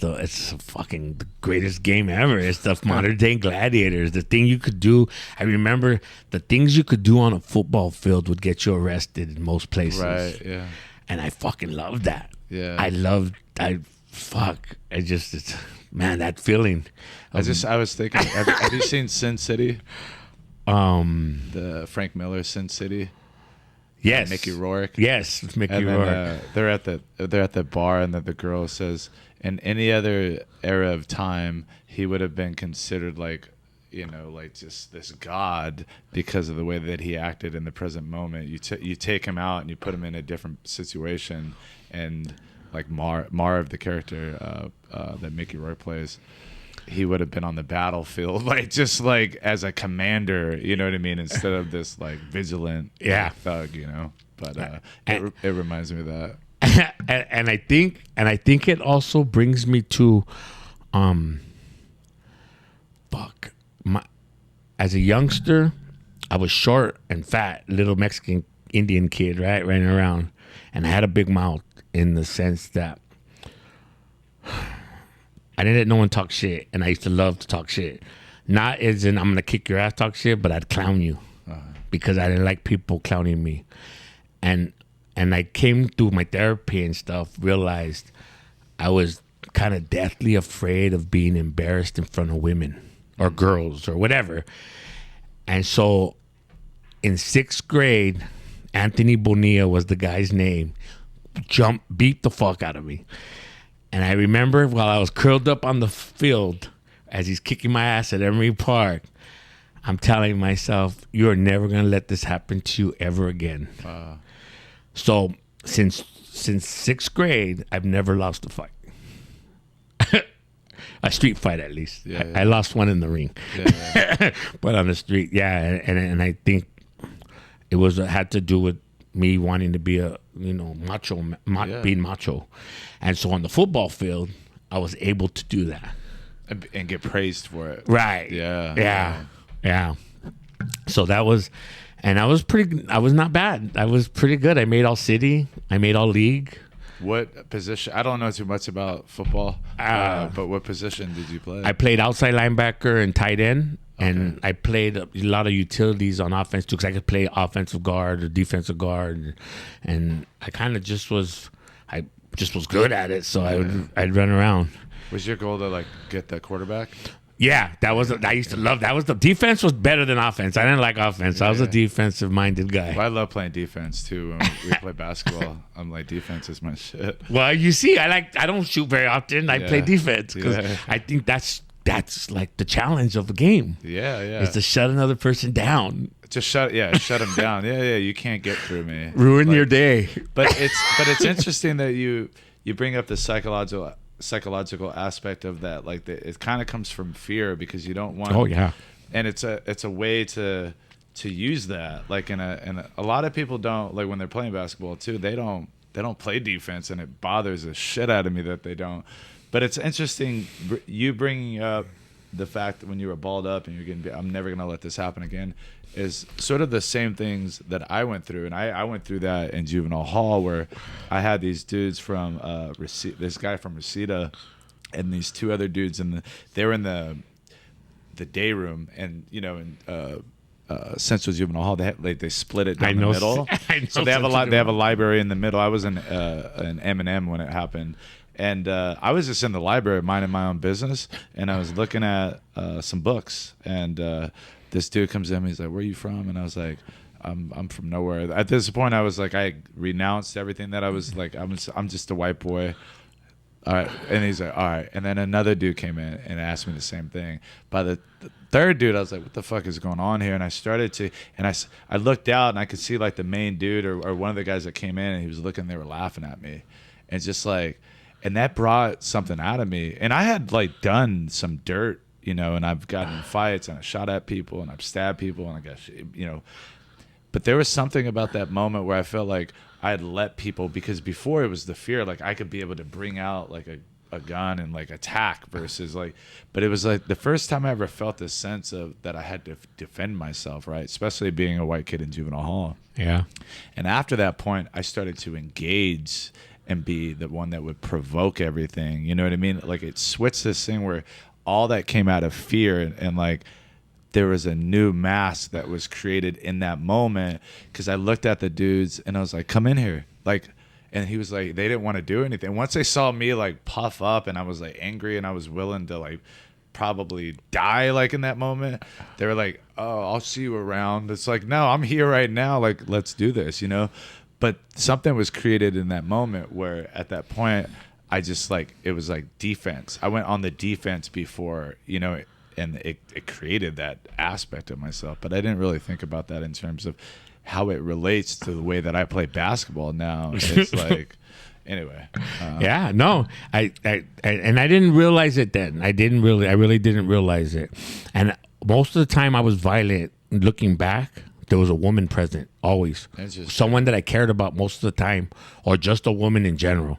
fucking the greatest game ever. It's the modern day gladiators. The thing you could do. I remember the things you could do on a football field would get you arrested in most places. Right, yeah. And I fucking loved that. Yeah. Man, that feeling. I was thinking, have you seen Sin City? The Frank Miller Sin City. Yes. Mickey Rourke. Yes, it's Mickey and then, Rourke. They're at the bar, and then the girl says, in any other era of time, he would have been considered like just this god because of the way that he acted in the present moment. You take him out and you put him in a different situation, and like Marv, the character that Mickey Rourke plays, he would have been on the battlefield, like as a commander, you know what I mean, instead of this like vigilant thug, But it reminds me of that. and I think it also brings me to, as a youngster, I was short and fat, little Mexican Indian kid, right, running around, and I had a big mouth in the sense that I didn't let no one talk shit, and I used to love to talk shit. Not as in I'm gonna kick your ass, talk shit, but I'd clown you because I didn't like people clowning me, and I came through my therapy and stuff, realized I was kind of deathly afraid of being embarrassed in front of women or girls or whatever. And so in 6th grade, Anthony Bonilla was the guy's name, beat the fuck out of me. And I remember while I was curled up on the field as he's kicking my ass at Emery Park, I'm telling myself, you're never going to let this happen to you ever again. So since 6th grade, I've never lost a fight. A street fight, at least. Yeah. I lost one in the ring. Yeah. But on the street, yeah. And I think it had to do with me wanting to be a, macho, being macho. And so on the football field, I was able to do that. And get praised for it. Right. Yeah. So that was, and I was not bad. I was pretty good. I made all city. I made all league. What position? I don't know too much about football, but what position did you play? I played outside linebacker and tight end, and I played a lot of utilities on offense too, because I could play offensive guard or defensive guard, and I kind of just was good at it, so I'd run around. Was your goal to like get the quarterback? Yeah, I used to love that. Was the defense was better than offense. I didn't like offense. I was a defensive minded guy. Well, I love playing defense too. When we play basketball, I'm like, defense is my shit. Well, you see, I don't shoot very often. I play defense because I think that's like the challenge of the game. Yeah. Is to shut another person down. Just shut them down. Yeah. You can't get through me. Ruin your day. But it's interesting that you bring up the psychological aspect of that. Like it kind of comes from fear because you don't want. Oh yeah. And it's a way to use that. Like in a lot of people don't, like when they're playing basketball too. They don't play defense, and it bothers the shit out of me that they don't. But it's interesting you bringing up the fact that when you were balled up and you're getting, I'm never gonna let this happen again, is sort of the same things that I went through, and I went through that in juvenile hall where I had these dudes from this guy from Reseda, and these two other dudes, and they were in the day room, and in Central Juvenile Hall they split it down the middle. So they have a library in the middle. I was in M&M when it happened. And I was just in the library minding my own business, and I was looking at some books, and this dude comes in, he's like, "Where are you from?" And I was like, I'm from nowhere. At this point, I was like, I renounced everything that I was like, I'm just a white boy. All right. And he's like, all right. And then another dude came in and asked me the same thing. By the third dude, I was like, what the fuck is going on here? And I started to, and I looked out, and I could see like the main dude or one of the guys that came in, and he was looking, they were laughing at me. And it's just like, and that brought something out of me. And I had like done some dirt, and I've gotten in fights, and I shot at people, and I've stabbed people, and I got, but there was something about that moment where I felt like I had let people, because before it was the fear, like I could be able to bring out like a gun and like attack versus like, but it was like the first time I ever felt this sense of that I had to defend myself, right? Especially being a white kid in juvenile hall. Yeah. And after that point, I started to engage and be the one that would provoke everything. You know what I mean? Like it switched this thing where all that came out of fear, and like there was a new mask that was created in that moment, because I looked at the dudes and I was like, come in here. Like, and he was like, they didn't want to do anything. Once they saw me like puff up and I was like angry and I was willing to like probably die like in that moment, they were like, oh, I'll see you around. It's like, no, I'm here right now. Like, let's do this, But something was created in that moment where at that point, I just like, it was like defense. I went on the defense before, and it created that aspect of myself. But I didn't really think about that in terms of how it relates to the way that I play basketball now. It's like, anyway. Yeah, no, I didn't realize it then. I really didn't realize it. And most of the time I was violent. Looking back, there was a woman present always. Someone that I cared about most of the time, or just a woman in general.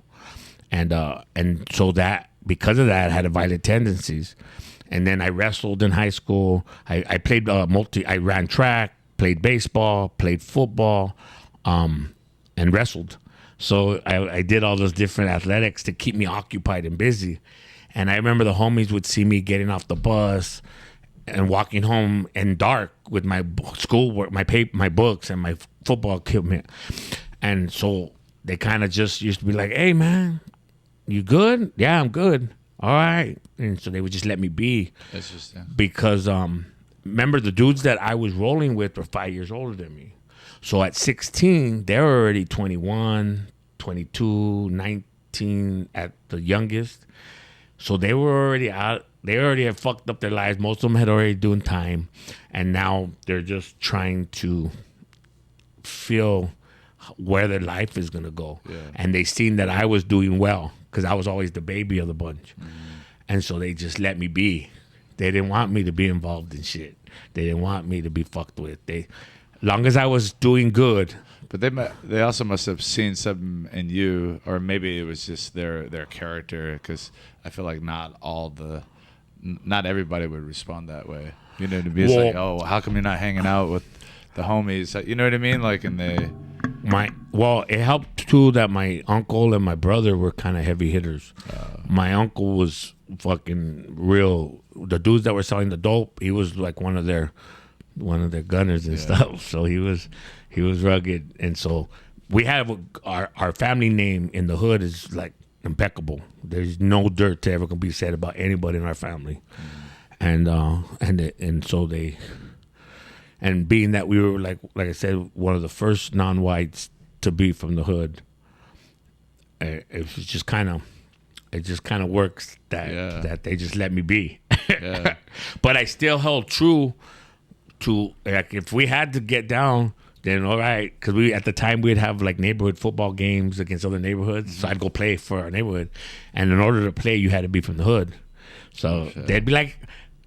And so that because of that, I had violent tendencies. And then I wrestled in high school. I played I ran track, played baseball, played football, and wrestled. So I did all those different athletics to keep me occupied and busy. And I remember the homies would see me getting off the bus and walking home in dark with my schoolwork, my books, and my football equipment. And so they kind of just used to be like, "Hey, man, you good?" "Yeah, I'm good." "All right." And so they would just let me be. That's just because remember, the dudes that I was rolling with were 5 years older than me. So at 16, they were already 21, 22, 19 at the youngest. So they were already out. They already had fucked up their lives. Most of them had already doing time. And now they're just trying to feel where their life is going to go. Yeah. And they seen that I was doing well because I was always the baby of the bunch. Mm-hmm. And so they just let me be. They didn't want me to be involved in shit. They didn't want me to be fucked with. Long as I was doing good. But they also must have seen something in you, or maybe it was just their character, because I feel like not everybody would respond that way. To be like, oh, how come you're not hanging out with the homies? You know what I mean? Like, and It helped too that my uncle and my brother were kind of heavy hitters. My uncle was fucking real. The dudes that were selling the dope, he was like one of their gunners and stuff. So he was rugged, and so we have our family name in the hood is like impeccable. There's no dirt to ever gonna be said about anybody in our family, and so they. And being that we were like I said, one of the first non-whites to be from the hood, it just kind of works that they just let me be. Yeah. But I still held true to, like, if we had to get down, then all right, because at the time we'd have like neighborhood football games against other neighborhoods, so I'd go play for our neighborhood, and in order to play, you had to be from the hood. So they'd be like,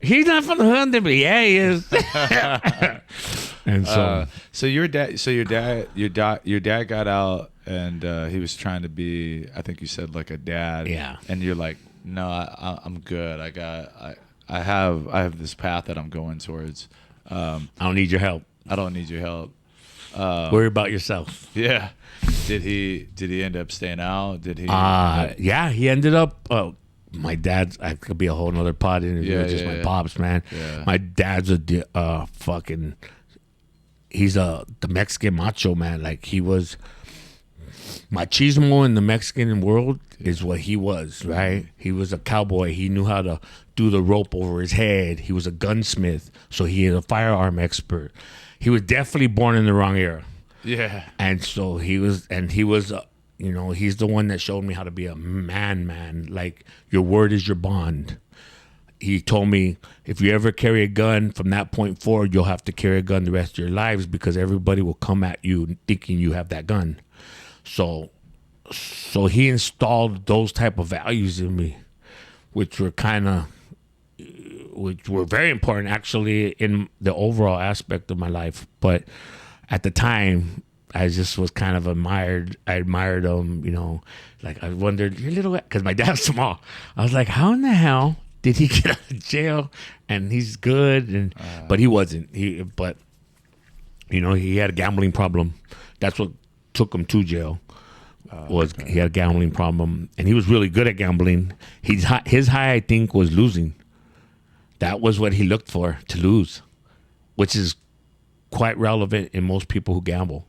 he's not from the hood. They'd be, yeah, he is. And so your dad got out, and he was trying to be, I think you said, like a dad. Yeah. And you're like, no, I'm good. I have this path that I'm going towards. I don't need your help. I don't need your help. Worry about yourself. Yeah. Did he end up staying out? Did he? Yeah, he ended up. My dad's. I could be a whole nother pod interview. My pops, man. Yeah. My dad's a fucking. He's the Mexican macho, man. Like, he was. Machismo in the Mexican world is what he was, right? He was a cowboy. He knew how to do the rope over his head. He was a gunsmith, so he is a firearm expert. He was definitely born in the wrong era. Yeah. And so he was, he's the one that showed me how to be a man. Like, your word is your bond. He told me, if you ever carry a gun from that point forward, you'll have to carry a gun the rest of your lives, because everybody will come at you thinking you have that gun. So he installed those type of values in me, which were very important actually in the overall aspect of my life. But at the time, I just was kind of I admired him, like I wondered, you're little, because my dad's small. I was like, how in the hell did he get out of jail? And he's good, but he wasn't. He had a gambling problem. That's what took him to jail. He had a gambling problem, and he was really good at gambling. His high, I think, was losing. That was what he looked for, to lose, which is quite relevant in most people who gamble.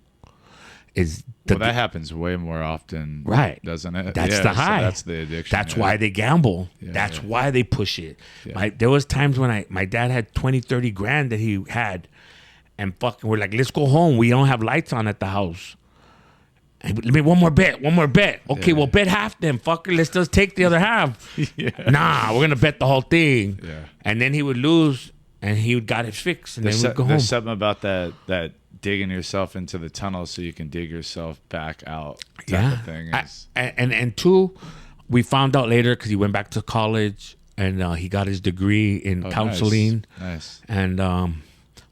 That happens way more often, right? Doesn't it? That's the high. So that's the addiction. That's why they gamble. That's why they push it. Yeah. There was times when my dad had 20, 30 grand that he had, and fucking we're like, let's go home. We don't have lights on at the house. Let me one more bet. Okay, well, bet half then, fucker. Let's just take the other half. Nah, we're gonna bet the whole thing. Yeah. And then he would lose, and he got it fixed, and then we'd go home. There's something about that digging yourself into the tunnel so you can dig yourself back out. Type of thing. And two, we found out later, because he went back to college, and he got his degree in counseling. Nice. And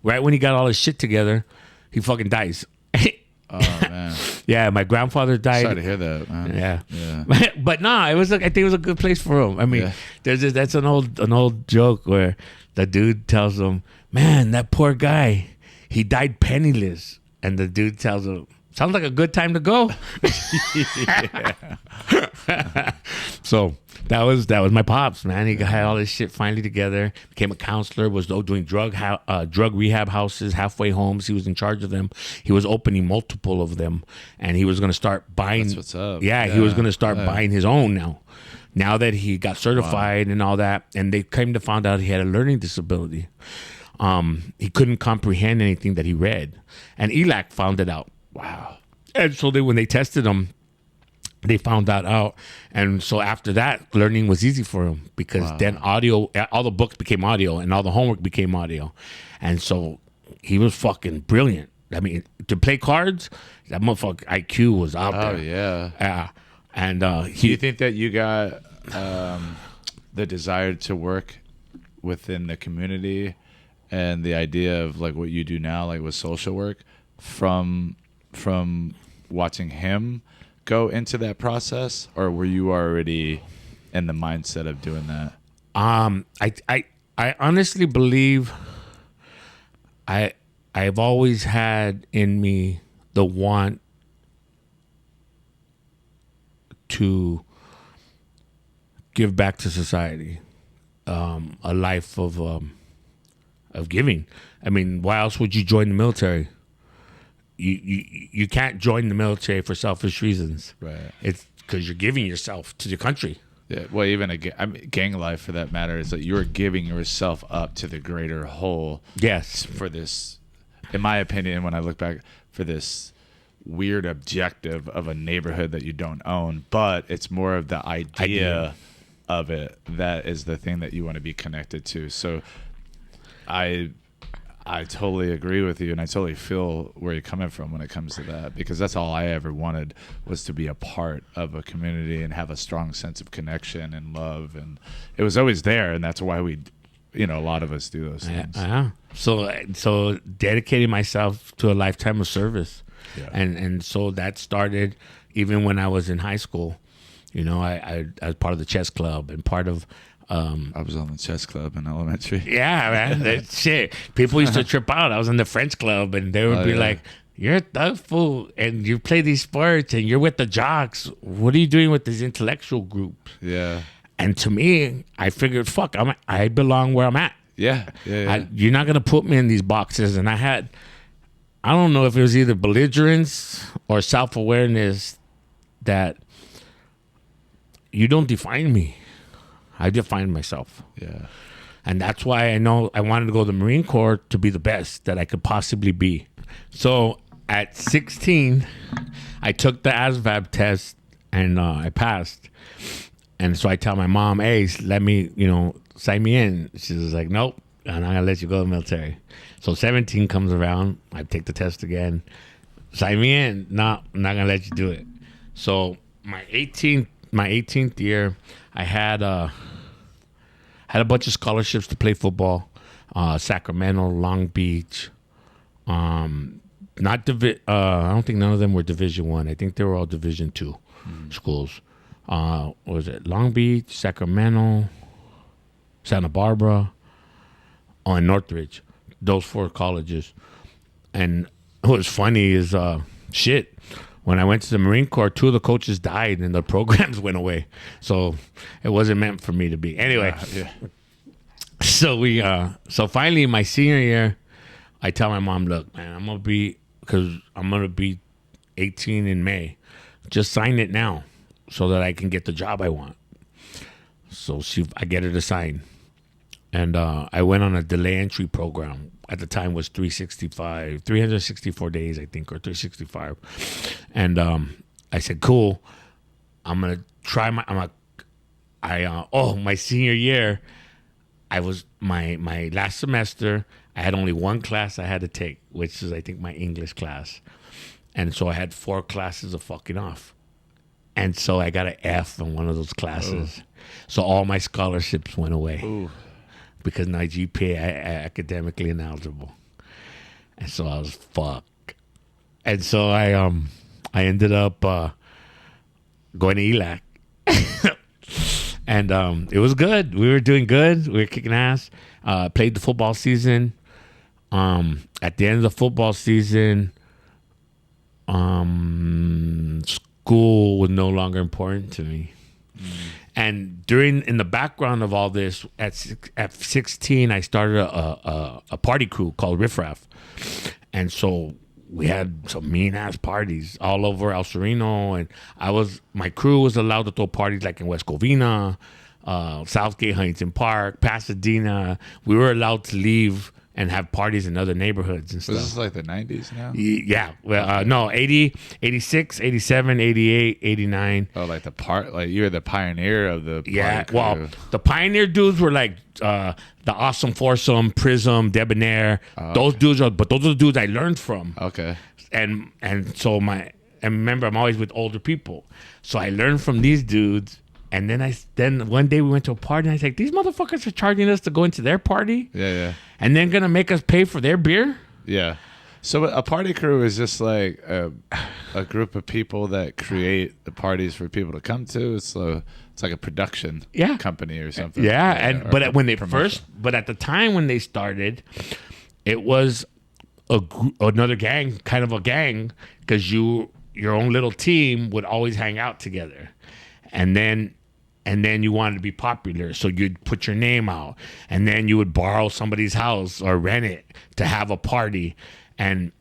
right when he got all his shit together, he fucking dies. Oh man. Yeah, my grandfather died. Sorry to hear that, man. Yeah. But nah, I think it was a good place for him. I mean, that's an old joke where the dude tells him, man, that poor guy, he died penniless. And the dude tells him, sounds like a good time to go. So that was my pops, man. He had all this shit finally together, became a counselor, was doing drug rehab houses, halfway homes. He was in charge of them. He was opening multiple of them, and he was going to start buying. That's what's up. Yeah, he was going to start buying his own now that he got certified and all that. And they came to find out he had a learning disability. He couldn't comprehend anything that he read, and ELAC found it out. Wow. And so when they tested him, they found that out. And so after that, learning was easy for him, because then audio, all the books became audio, and all the homework became audio. And so he was fucking brilliant. I mean, to play cards, that motherfucker IQ was out there. Oh, yeah. Yeah. And do you think that you got the desire to work within the community and the idea of like what you do now, like with social work, from watching him go into that process, or were you already in the mindset of doing that? I honestly believe I've always had in me the want to give back to society, a life of giving. I mean, why else would you join the military? You can't join the military for selfish reasons. Right. It's because you're giving yourself to the country. Yeah, well, even gang life, for that matter, is that you're giving yourself up to the greater whole. Yes. For this, in my opinion, when I look back, for this weird objective of a neighborhood that you don't own, but it's more of the idea of it that is the thing that you want to be connected to. So I totally agree with you, and I totally feel where you're coming from when it comes to that, because that's all I ever wanted, was to be a part of a community and have a strong sense of connection and love, and it was always there, and that's why we, a lot of us do those things. So dedicating myself to a lifetime of service, and so that started even when I was in high school. I was part of the chess club and part of. I was on the chess club in elementary. Yeah, man. That shit. People used to trip out. I was in the French club, and they would be like, "You're a thug fool, and you play these sports, and you're with the jocks. What are you doing with this intellectual group?" Yeah. And to me, I figured, fuck, I belong where I'm at. Yeah. You're not gonna put me in these boxes. And I don't know if it was either belligerence or self-awareness that you don't define me. I defined myself. Yeah. And that's why I know I wanted to go to the Marine Corps to be the best that I could possibly be. So at 16, I took the ASVAB test and I passed. And so I tell my mom, hey, let me, sign me in. She's like, nope, I'm not going to let you go to the military. So 17 comes around. I take the test again. Sign me in. No, I'm not going to let you do it. So my 18th year, I had a bunch of scholarships to play football. Sacramento, Long Beach. I don't think none of them were Division I. I think they were all Division II schools. What was it? Long Beach, Sacramento, Santa Barbara, and Northridge. Those 4 colleges. And what was funny is when I went to the Marine Corps, 2 of the coaches died and the programs went away. So it wasn't meant for me to be. Anyway, so finally my senior year, I tell my mom, look, man, I'm going to be 18 in May. Just sign it now so that I can get the job I want. So I get her to sign. And I went on a delay entry program. At the time was 364 days, I think, or 365. And I said, cool. I'm going to try my senior year, I was my last semester, I had only 1 class I had to take, which is, I think, my English class. And so I had 4 classes of fucking off. And so I got an F in one of those classes. So all my scholarships went away. Ooh. Because my GPA, I academically ineligible. And so I was fucked. And so I ended up going to ELAC. And it was good. We were doing good. We were kicking ass. Played the football season. At the end of the football season, school was no longer important to me. And in the background of all this, at 16, I started a party crew called Riff Raff. And so we had some mean ass parties all over El Sereno, and my crew was allowed to throw parties like in West Covina, Southgate, Huntington Park, Pasadena. We were allowed to leave and have parties in other neighborhoods and stuff. Was this like the 90s now? Yeah. Well, no, 80, 86, 87, 88, 89. Oh, like you were the pioneer of the party crew. Well, the pioneer dudes were like the Awesome Foursome, Prism, Debonair. Those dudes are the dudes I learned from. Okay. And so remember, I'm always with older people. So I learned from these dudes. And then one day we went to a party, and I was like, these motherfuckers are charging us to go into their party? Yeah. And then going to make us pay for their beer? Yeah. So a party crew is just like a group of people that create the parties for people to come to. So it's like a production company or something. Yeah. But at the time when they started, it was another gang, kind of a gang, because your own little team would always hang out together, and then you wanted to be popular, so you'd put your name out, and then you would borrow somebody's house or rent it to have a party, and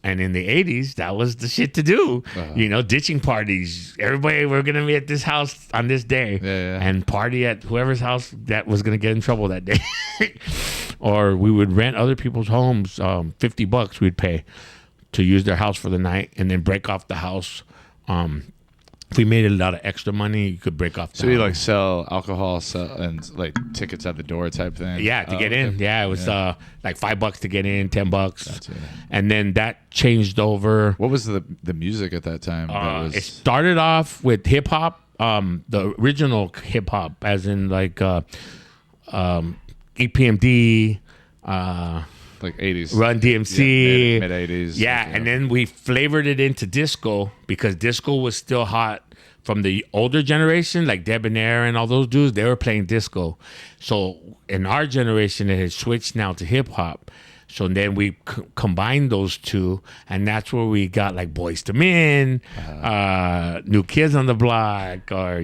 in the 80s, that was the shit to do. You know, ditching parties. Everybody, we're going to be at this house on this day. And party at whoever's house that was going to get in trouble that day. Or we would rent other people's homes. $50 we'd pay to use their house for the night and then break off the house. If we made a lot of extra money, you could break off the So you like sell alcohol and like tickets at the door type thing? Yeah, to get in. Yeah, it was like $5 to get in, $10. Gotcha. And then that changed over. What was the music at that time? It started off with hip hop, the original hip hop, as in like EPMD, like 80s, Run DMC, mid 80s. Yeah, and then we flavored it into disco because disco was still hot from the older generation, like Debonair and all those dudes. They were playing disco. So in our generation, it had switched now to hip hop. So then we combined those two, and that's where we got like Boys to Men, New Kids on the Block, or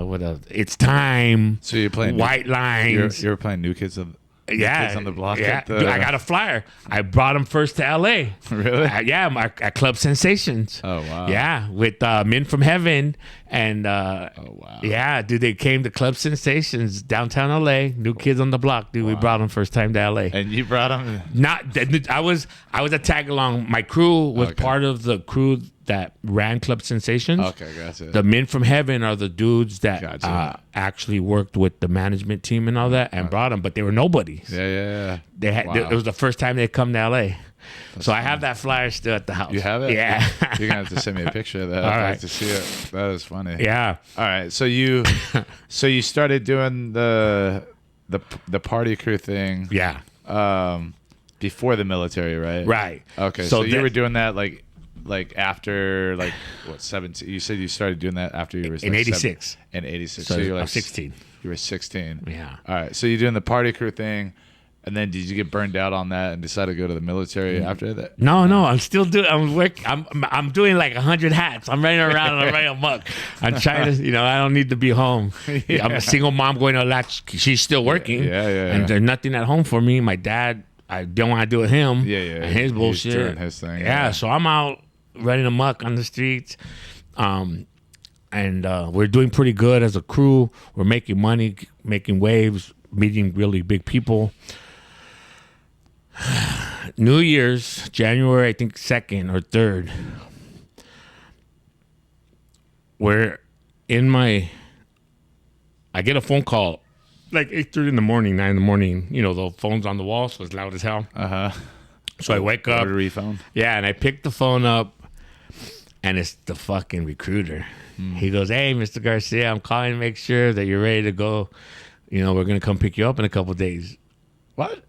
what else? It's Time. So you're playing White Lines. You're playing New Kids on Kids on the Block. Yeah, dude, I got a flyer. I brought them first to LA. Really? At Club Sensations. Oh wow. Yeah, with Men from Heaven and oh wow. Yeah, dude, they came to Club Sensations downtown LA. New Kids on the Block, dude. Wow. We brought them first time to LA. And you brought them? I was a tag along. My crew was part of the crew that ran Club Sensations. Okay, gotcha. The Men from Heaven are the dudes that actually worked with the management team and all that and brought them, but they were nobodies. Yeah. They had. It was the first time they come to LA. So I have that flyer still at the house. You have it? Yeah. You're gonna have to send me a picture of that. I'd like to see it. That is funny. Yeah. All right. So you started doing the party crew thing. Yeah. Before the military, right? Right. Okay. So you were doing that like after like what 17? You said you started doing that after you were in 86. In 86. So you're like 16. You were 16. Yeah. All right. So you're doing the party crew thing. And then did you get burned out on that and decide to go to the military after that? No, I'm still doing. I'm doing like 100 hats. I'm running around and I'm running amok. I'm trying to, I don't need to be home. Yeah. I'm a single mom going to latch. She's still working. Yeah. And there's nothing at home for me. My dad, I don't want to do with him. Yeah. And his bullshit. He's doing his thing. Yeah. So I'm out running amok on the streets. And we're doing pretty good as a crew. We're making money, making waves, meeting really big people. New Year's, January, I think 2nd or 3rd. I get a phone call like 8:30 in the morning, 9 in the morning. The phone's on the wall, so it's loud as hell. So I wake up. Rotary phone. Yeah, and I pick the phone up, and it's the fucking recruiter. He goes, "Hey, Mr. Garcia, I'm calling to make sure that you're ready to go. We're going to come pick you up in a couple days." What?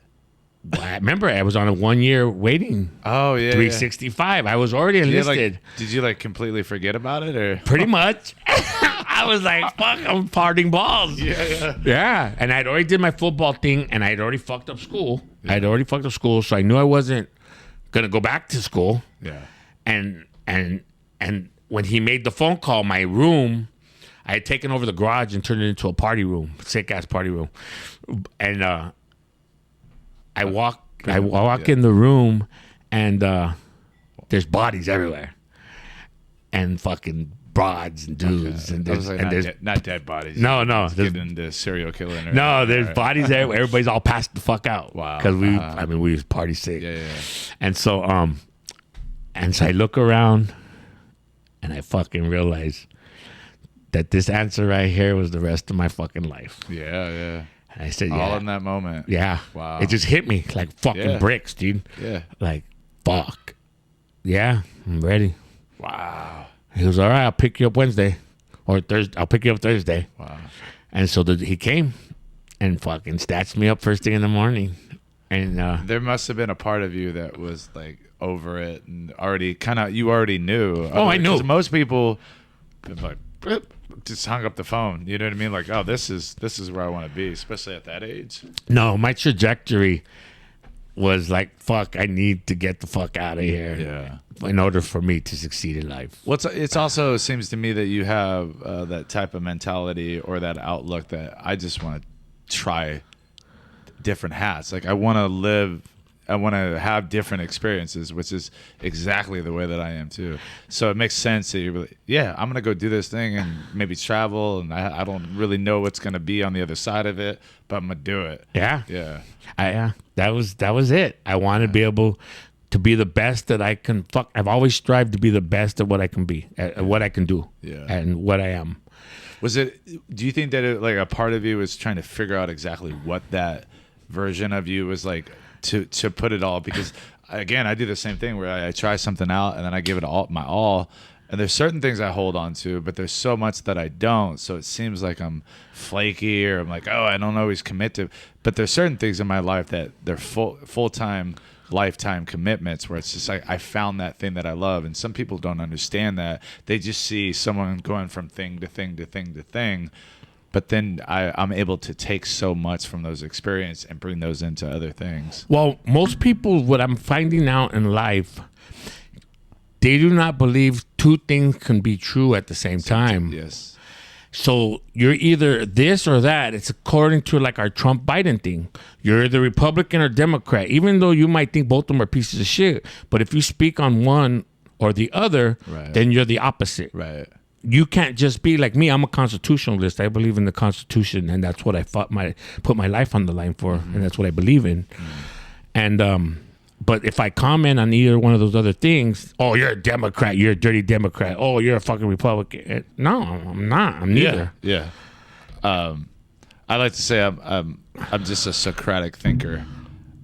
I remember I was on a 1-year waiting. Oh, yeah. 365. I was already enlisted. Did you completely forget about it or? Pretty much. I was like, fuck, I'm parting balls. Yeah. And I'd already did my football thing and I'd already fucked up school. So I knew I wasn't going to go back to school. Yeah. And when he made the phone call, my room, I had taken over the garage and turned it into a party room, sick ass party room. And I walk in the room and there's bodies everywhere and fucking broads and dudes and there's not dead bodies. No, get into serial killing. No, there's bodies everywhere. Everybody's all passed the fuck out. Wow. Because we was party sick. Yeah. And so I look around and I fucking realize that this answer right here was the rest of my fucking life. Yeah. And I said, all in that moment. Yeah. Wow. It just hit me like fucking bricks, dude. Yeah. Like, fuck. Yeah, I'm ready. Wow. He goes, all right, I'll pick you up Wednesday. Or Thursday. I'll pick you up Thursday. Wow. And so he came and fucking stats me up first thing in the morning. And there must have been a part of you that was like over it and already you already knew. Oh, I knew. Because most people like just hung up the phone. You know what I mean? Like, oh, this is where I want to be, especially at that age. No, my trajectory was like, fuck, I need to get the fuck out of here. Yeah. In order for me to succeed in life. It's also seems to me that you have that type of mentality or that outlook that I just want to try different hats. Like I want to have different experiences, which is exactly the way that I am too. So it makes sense that you're really, I'm going to go do this thing and maybe travel. And I don't really know what's going to be on the other side of it, but I'm going to do it. Yeah. Yeah. That was it. I want to be able to be the best that I can. I've always strived to be the best at what I can be, at what I can do, and what I am. Do you think that like a part of you was trying to figure out exactly what that version of you was like to put it all? Because again, I do the same thing where I try something out and then I give it my all. And there's certain things I hold on to, but there's so much that I don't. So it seems like I'm flaky or I'm like, oh, I don't always commit to. But there's certain things in my life that they're full-time, lifetime commitments where it's just like I found that thing that I love. And some people don't understand that. They just see someone going from thing to thing to thing to thing. But then I'm able to take so much from those experiences and bring those into other things. Well, most people, what I'm finding out in life, they do not believe two things can be true at the same time. Yes. So you're either this or that. It's according to like our Trump Biden thing. You're either Republican or Democrat, even though you might think both of them are pieces of shit. But if you speak on one or the other, then you're the opposite. Right. You can't just be like me. I'm a constitutionalist. I believe in the Constitution, and that's what I put my life on the line for, and that's what I believe in. And but if I comment on either one of those other things, oh, you're a Democrat, you're a dirty Democrat, oh, you're a fucking Republican. No, I'm not. I'm neither. Yeah. I like to say I'm just a Socratic thinker.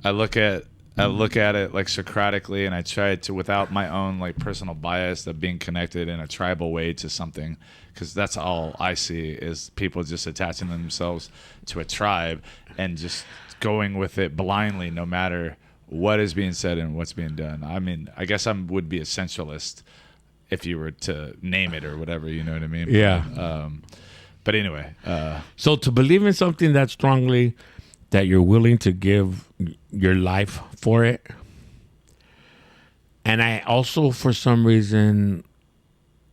I look at it like Socratically, and I try to, without my own like personal bias of being connected in a tribal way to something, because that's all I see is people just attaching themselves to a tribe and just going with it blindly, no matter what is being said and what's being done. I mean, I guess I would be a centralist if you were to name it or whatever, you know what I mean? Yeah. But anyway. So to believe in something that strongly, that you're willing to give your life for it. And I also, for some reason,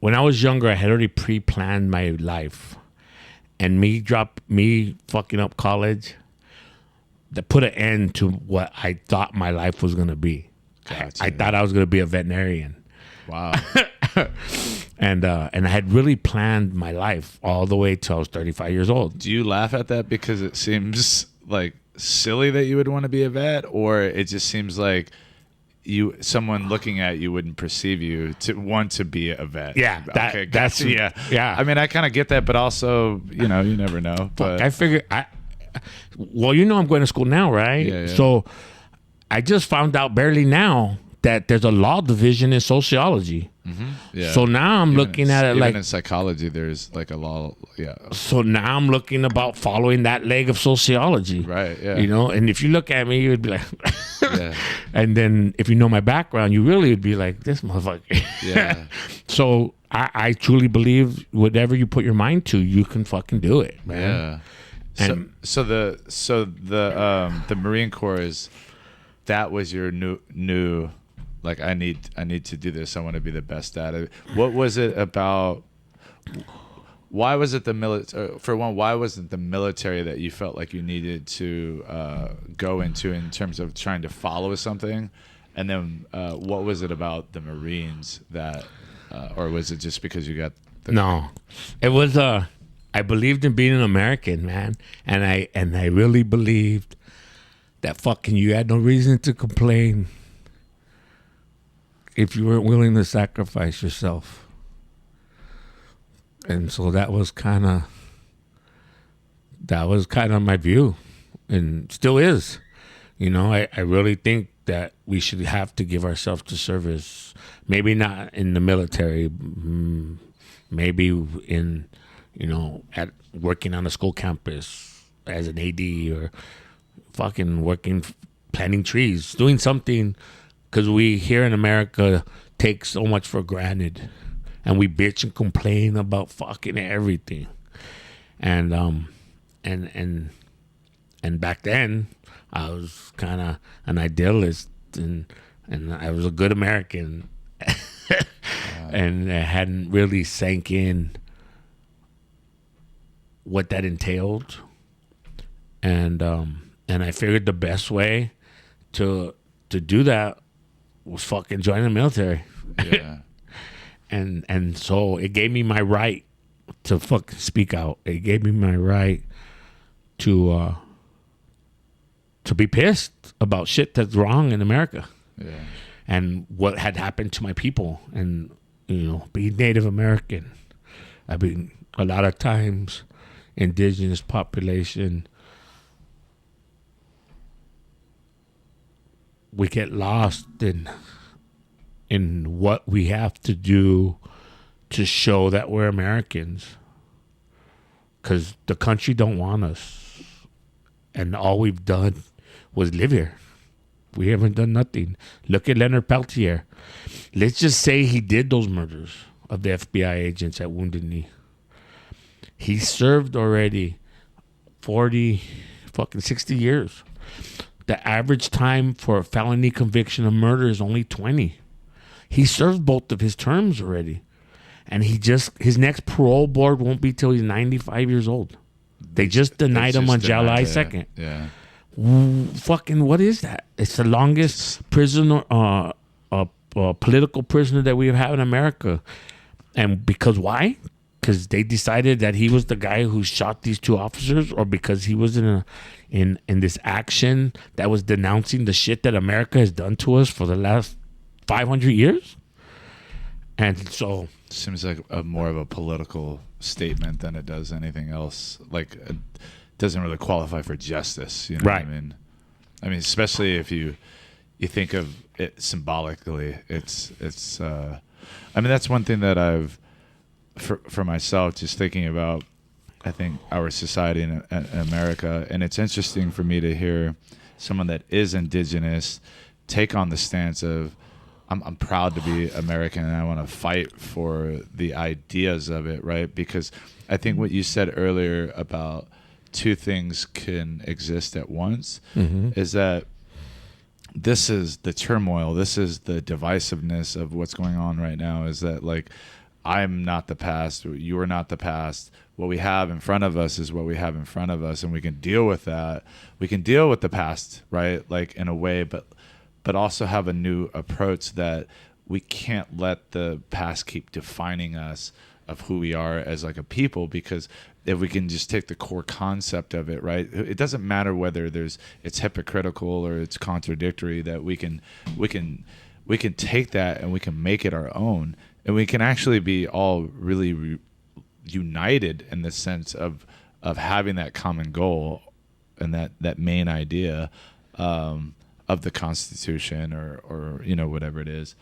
when I was younger, I had already pre-planned my life. And me fucking up college, that put an end to what I thought my life was going to be. Gotcha. I thought I was going to be a veterinarian. Wow. And I had really planned my life all the way till I was 35 years old. Do you laugh at that because it seems like silly that you would want to be a vet, or it just seems like someone looking at you wouldn't perceive you to want to be a vet? Yeah, that's yeah. I mean, I kind of get that, but also, you never know. But I figured I'm going to school now, right? Yeah. So I just found out barely now that there's a law division in sociology. Mm-hmm. Yeah. So now I'm looking at it like in psychology, there's like a law. Yeah. So now I'm looking about following that leg of sociology. Right. Yeah. And if you look at me, you would be like, yeah. And then if you know my background, you really would be like, this motherfucker. Yeah. So I truly believe whatever you put your mind to, you can fucking do it, man. Yeah. And so the Marine Corps that was your new like I need to do this. I want to be the best at it. What was it about? Why was it the military? For one, why wasn't the military that you felt like you needed to go into in terms of trying to follow something? And then what was it about the Marines that, or was it just because you got the... No, it was I believed in being an American, man, and I really believed that fucking you had no reason to complain if you weren't willing to sacrifice yourself. And so that was kind of my view, and still is. I really think that we should have to give ourselves to service. Maybe not in the military, maybe in, at working on a school campus as an AD, or fucking working, planting trees, doing something. Because we here in America take so much for granted, and we bitch and complain about fucking everything. And back then, I was kind of an idealist, and I was a good American, and it hadn't really sank in what that entailed, and I figured the best way to do that was fucking join the military. Yeah. and so it gave me my right to fucking speak out. It gave me my right to be pissed about shit that's wrong in America. Yeah. And what had happened to my people. And, being Native American, I mean, a lot of times indigenous population, we get lost in what we have to do to show that we're Americans, because the country don't want us, and all we've done was live here. We haven't done nothing. Look at Leonard Peltier. Let's just say he did those murders of the FBI agents at Wounded Knee. He served already 60 years. The average time for a felony conviction of murder is only 20. He served both of his terms already. And his next parole board won't be till he's 95 years old. They just denied him on July 2nd. Yeah. Fucking, what is that? It's the longest prisoner, political prisoner that we have had in America. And because why? Because they decided that he was the guy who shot these two officers, or because he was in this action that was denouncing the shit that America has done to us for the last 500 years. And so seems like more of a political statement than it does anything else. Like, it doesn't really qualify for justice. You know right. what I mean? I mean, especially if you think of it symbolically. It's. I mean, that's one thing that I've, for myself, just thinking about, I think, our society in America. And it's interesting for me to hear someone that is indigenous take on the stance of, I'm proud to be American and I want to fight for the ideas of it, right? Because I think what you said earlier about two things can exist at once is that this is the turmoil, this is the divisiveness of what's going on right now, is that, like, I'm not the past, you are not the past. What we have in front of us is what we have in front of us, and we can deal with that. We can deal with the past, right? Like, in a way, but also have a new approach that we can't let the past keep defining us of who we are as, like, a people, because if we can just take the core concept of it, right? It doesn't matter whether it's hypocritical or it's contradictory, that we can take that and we can make it our own, and we can actually be all really united in the sense of having that common goal and that main idea of the Constitution or whatever it is.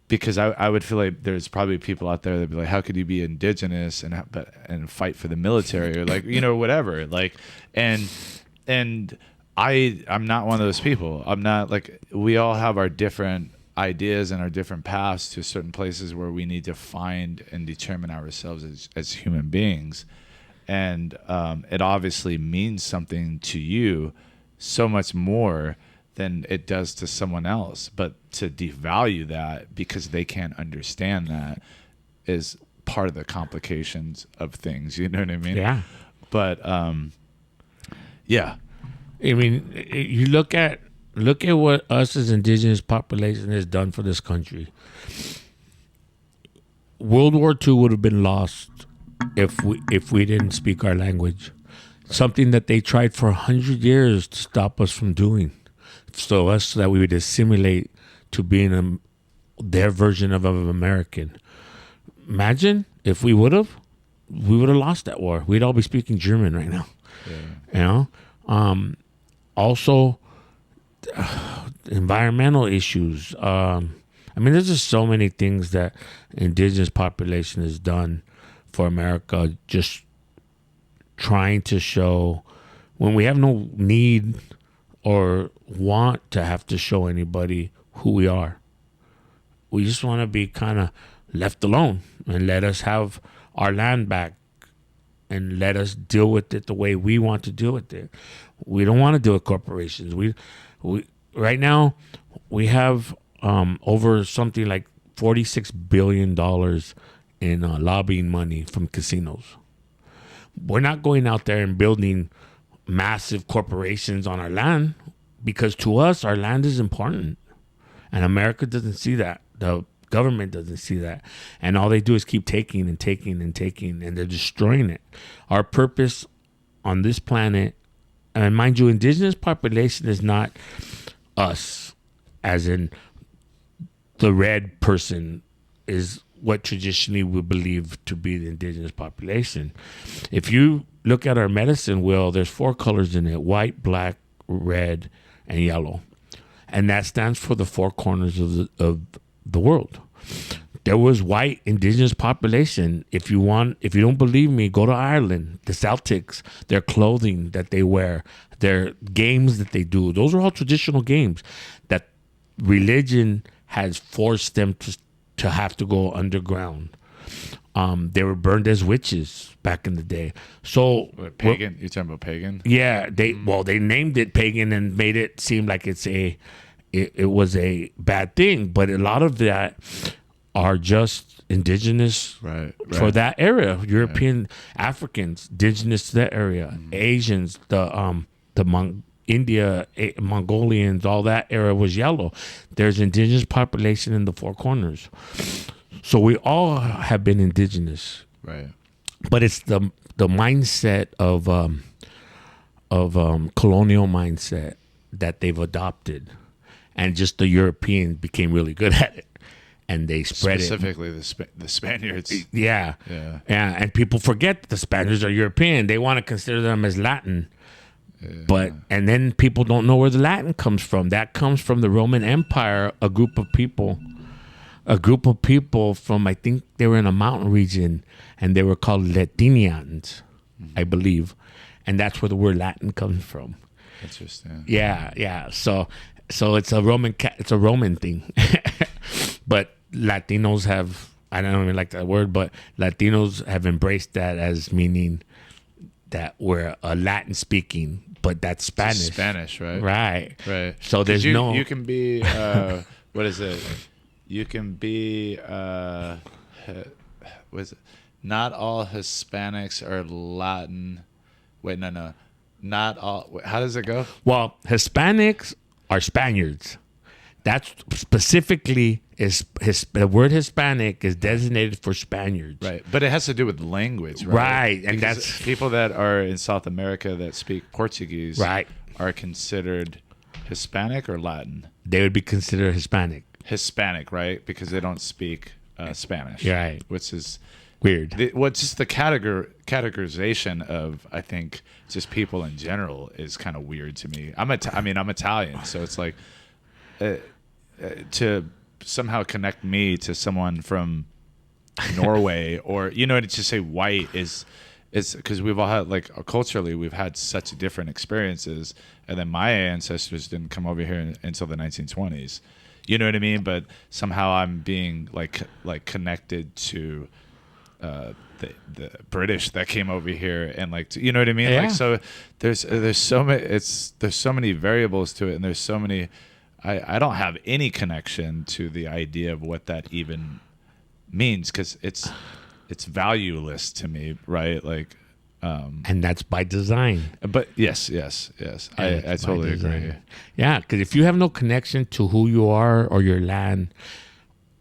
Because I would feel like there's probably people out there that be like, how could you be indigenous and fight for the military, or, like, whatever, like, and I'm not one of those people. I'm not, like, we all have our different ideas and our different paths to certain places where we need to find and determine ourselves as human beings. And it obviously means something to you so much more than it does to someone else. But to devalue that because they can't understand that is part of the complications of things. You know what I mean? Yeah. But yeah. I mean, you look at what us as indigenous population has done for this country. World War II would have been lost if we didn't speak our language. Something that they tried for 100 years to stop us from doing. So that we would assimilate to being their version of an American. Imagine if we would have lost that war. We'd all be speaking German right now. Yeah. Also, environmental issues. I mean, there's just so many things that indigenous population has done for America, just trying to show when we have no need or want to have to show anybody who we are. We just want to be kind of left alone and let us have our land back and let us deal with it the way we want to deal with it. We don't want to deal with corporations. We right now we have over something like $46 billion in lobbying money from casinos. We're not going out there and building massive corporations on our land, because to us, our land is important. And America doesn't see that. The government doesn't see that. And all they do is keep taking and taking and taking, and they're destroying it. Our purpose on this planet, and mind you, indigenous population is not us, as in the red person is what traditionally we believe to be the indigenous population. If you look at our medicine wheel, there's 4 colors in it: white, black, red, and yellow. And that stands for the 4 corners of the world. There was white indigenous population. If you don't believe me, go to Ireland. The Celtics, their clothing that they wear, their games that they do, those are all traditional games that religion has forced them to have to go underground. They were burned as witches back in the day. So pagan? You're talking about pagan? Yeah, they named it pagan and made it seem like it was a bad thing, but a lot of that are just indigenous for that area. European, Africans, indigenous to that area, Asians, India, Mongolians, all that area was yellow. There's indigenous population in the 4 corners. So we all have been indigenous. Right. But it's the mindset of colonial mindset that they've adopted. And just the Europeans became really good at it. And they spread Specifically the Spaniards. Yeah. And people forget that the Spaniards are European. They want to consider them as Latin. And then people don't know where the Latin comes from. That comes from the Roman Empire, a group of people from, I think they were in a mountain region, and they were called Latinians, I believe. And that's where the word Latin comes from. Interesting. Yeah. So it's a Roman thing. But Latinos have, I don't even like that word, but Latinos have embraced that as meaning that we're a Latin speaking, but that's Spanish. It's Spanish, right? Right. So there's you can be what is it? You can be what is it? Not all Hispanics are Latin. Wait, no. Not all. How does it go? Well, Hispanics are Spaniards. That's specifically the word Hispanic is designated for Spaniards. Right. But it has to do with language, right? Right. And because that's people that are in South America that speak Portuguese are considered Hispanic or Latin? They would be considered Hispanic. Hispanic, right? Because they don't speak Spanish. Right. Which is weird. Just the categorization of, I think, just people in general is kind of weird to me. I'm Italian, so it's like to somehow connect me to someone from Norway or to just say white is because we've all had, like, culturally we've had such different experiences, and then my ancestors didn't come over here until the 1920s. You know what I mean? But somehow I'm being like connected to the British that came over here, and like, you know what I mean? Yeah. Like, so there's so many there's so many variables to it, and there's so many. I don't have any connection to the idea of what that even means, because it's valueless to me, right? Like, and that's by design. But yes, I totally agree. Yeah, because if you have no connection to who you are or your land,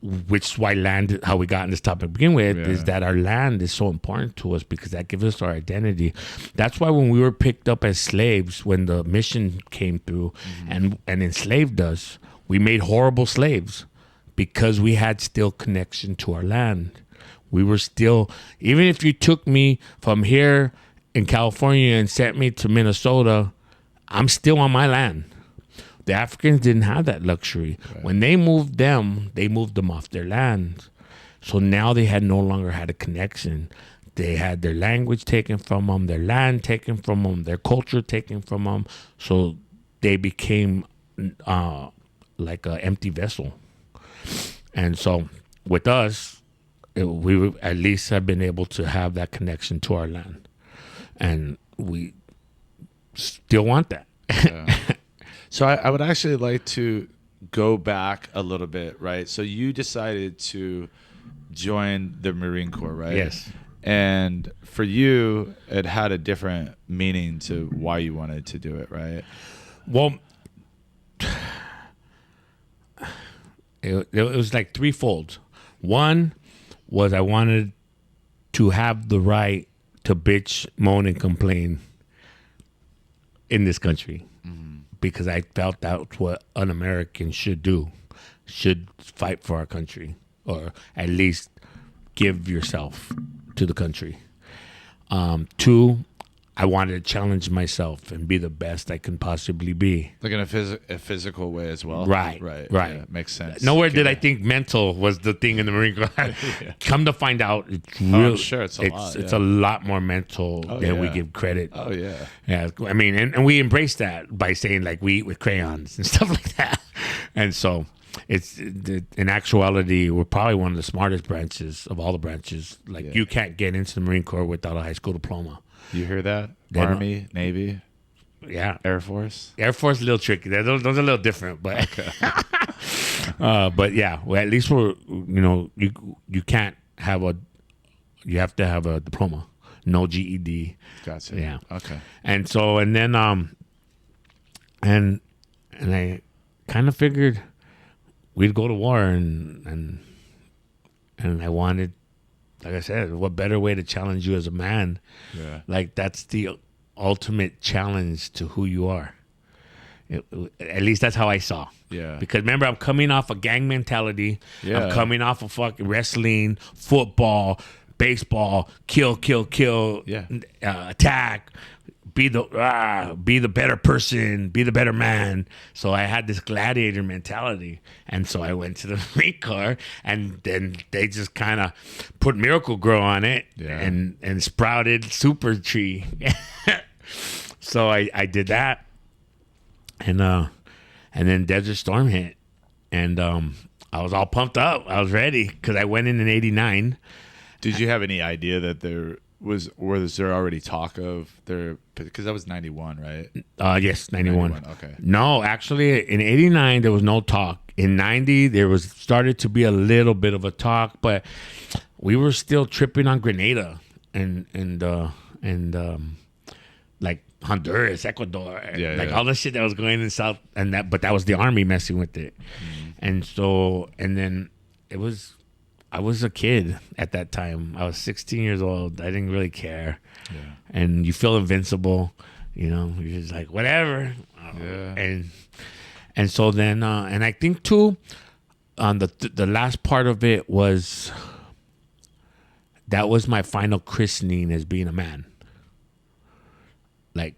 which is why land, how we got in this topic to begin with, is that our land is so important to us because that gives us our identity. That's why when we were picked up as slaves, when the mission came through and enslaved us, we made horrible slaves because we had still connection to our land. We were still, even if you took me from here in California and sent me to Minnesota, I'm still on my land. The Africans didn't have that luxury. Right. When they moved them off their land. So now they no longer had a connection. They had their language taken from them, their land taken from them, their culture taken from them. So they became like an empty vessel. And so with us, we at least have been able to have that connection to our land. and we still want that. So I would actually like to go back a little bit, right? So you decided to join the Marine Corps, right? Yes. And for you, it had a different meaning to why you wanted to do it, right? Well, it was like threefold. One was I wanted to have the right to bitch, moan, and complain in this country, because I felt that's what an American should do, should fight for our country, or at least give yourself to the country. Two, I wanted to challenge myself and be the best I can possibly be. Like in a physical way as well? Right. Yeah, makes sense. Nowhere did I think mental was the thing in the Marine Corps. Come to find out, it's real. I'm sure it's a lot. It's a lot more mental than we give credit. Oh, yeah. Yeah, I mean, and we embrace that by saying, like, we eat with crayons and stuff like that. And so it's, in actuality, we're probably one of the smartest branches of all the branches. Like, you can't get into the Marine Corps without a high school diploma. You hear that? They don't- Army, Navy, Yeah. Air Force? Air Force is a little tricky. Those are a little different, but but yeah, well, at least we're, you can't have you have to have a diploma, no GED. Gotcha. Yeah. Okay. And so, and then and I kind of figured we'd go to war, and I wanted, like I said, what better way to challenge you as a man? Yeah. Like, that's the ultimate challenge to who you are. At least that's how I saw. Yeah. Because remember, I'm coming off a gang mentality. Yeah. I'm coming off of fucking wrestling, football, baseball, kill, Yeah. Attack, be the better person, be the better man. So I had this gladiator mentality, and so I went to the Marine Corps, and then they just kind of put Miracle Grow on it, and sprouted Super Tree. So I did that, and then Desert Storm hit, and I was all pumped up. I was ready because I went in '89. Did you have any idea that was there already talk of there? Because that was 91, right? Yes, 91. Okay. No, actually, in '89 there was no talk. In '90 there was started to be a little bit of a talk, but we were still tripping on Grenada and like Honduras, Ecuador, all the shit that was going in South, but that was the Army messing with it, and then it was. I was a kid at that time. I was 16 years old. I didn't really care. Yeah. And you feel invincible, you're just like, whatever. Yeah. And so then, and I think too, on the last part of it was, that was my final christening as being a man. Like,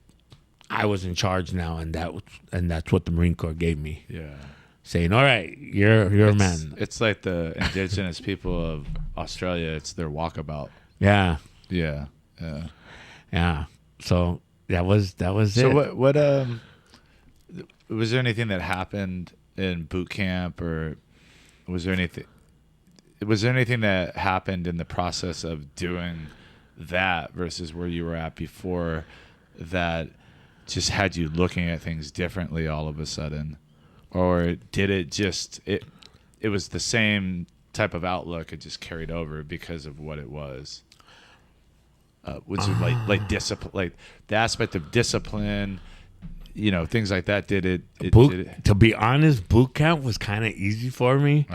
I was in charge now, and that's what the Marine Corps gave me. Yeah. Saying, all right, you're a man. It's like the indigenous people of Australia. It's their walkabout. Yeah. Yeah. So that was it. So what was there anything that happened in boot camp, or was there anything that happened in the process of doing that versus where you were at before that just had you looking at things differently all of a sudden? Or did it just it was the same type of outlook, it just carried over because of what it was? Was it like discipline, like the aspect of discipline, things like that? To be honest, boot camp was kind of easy for me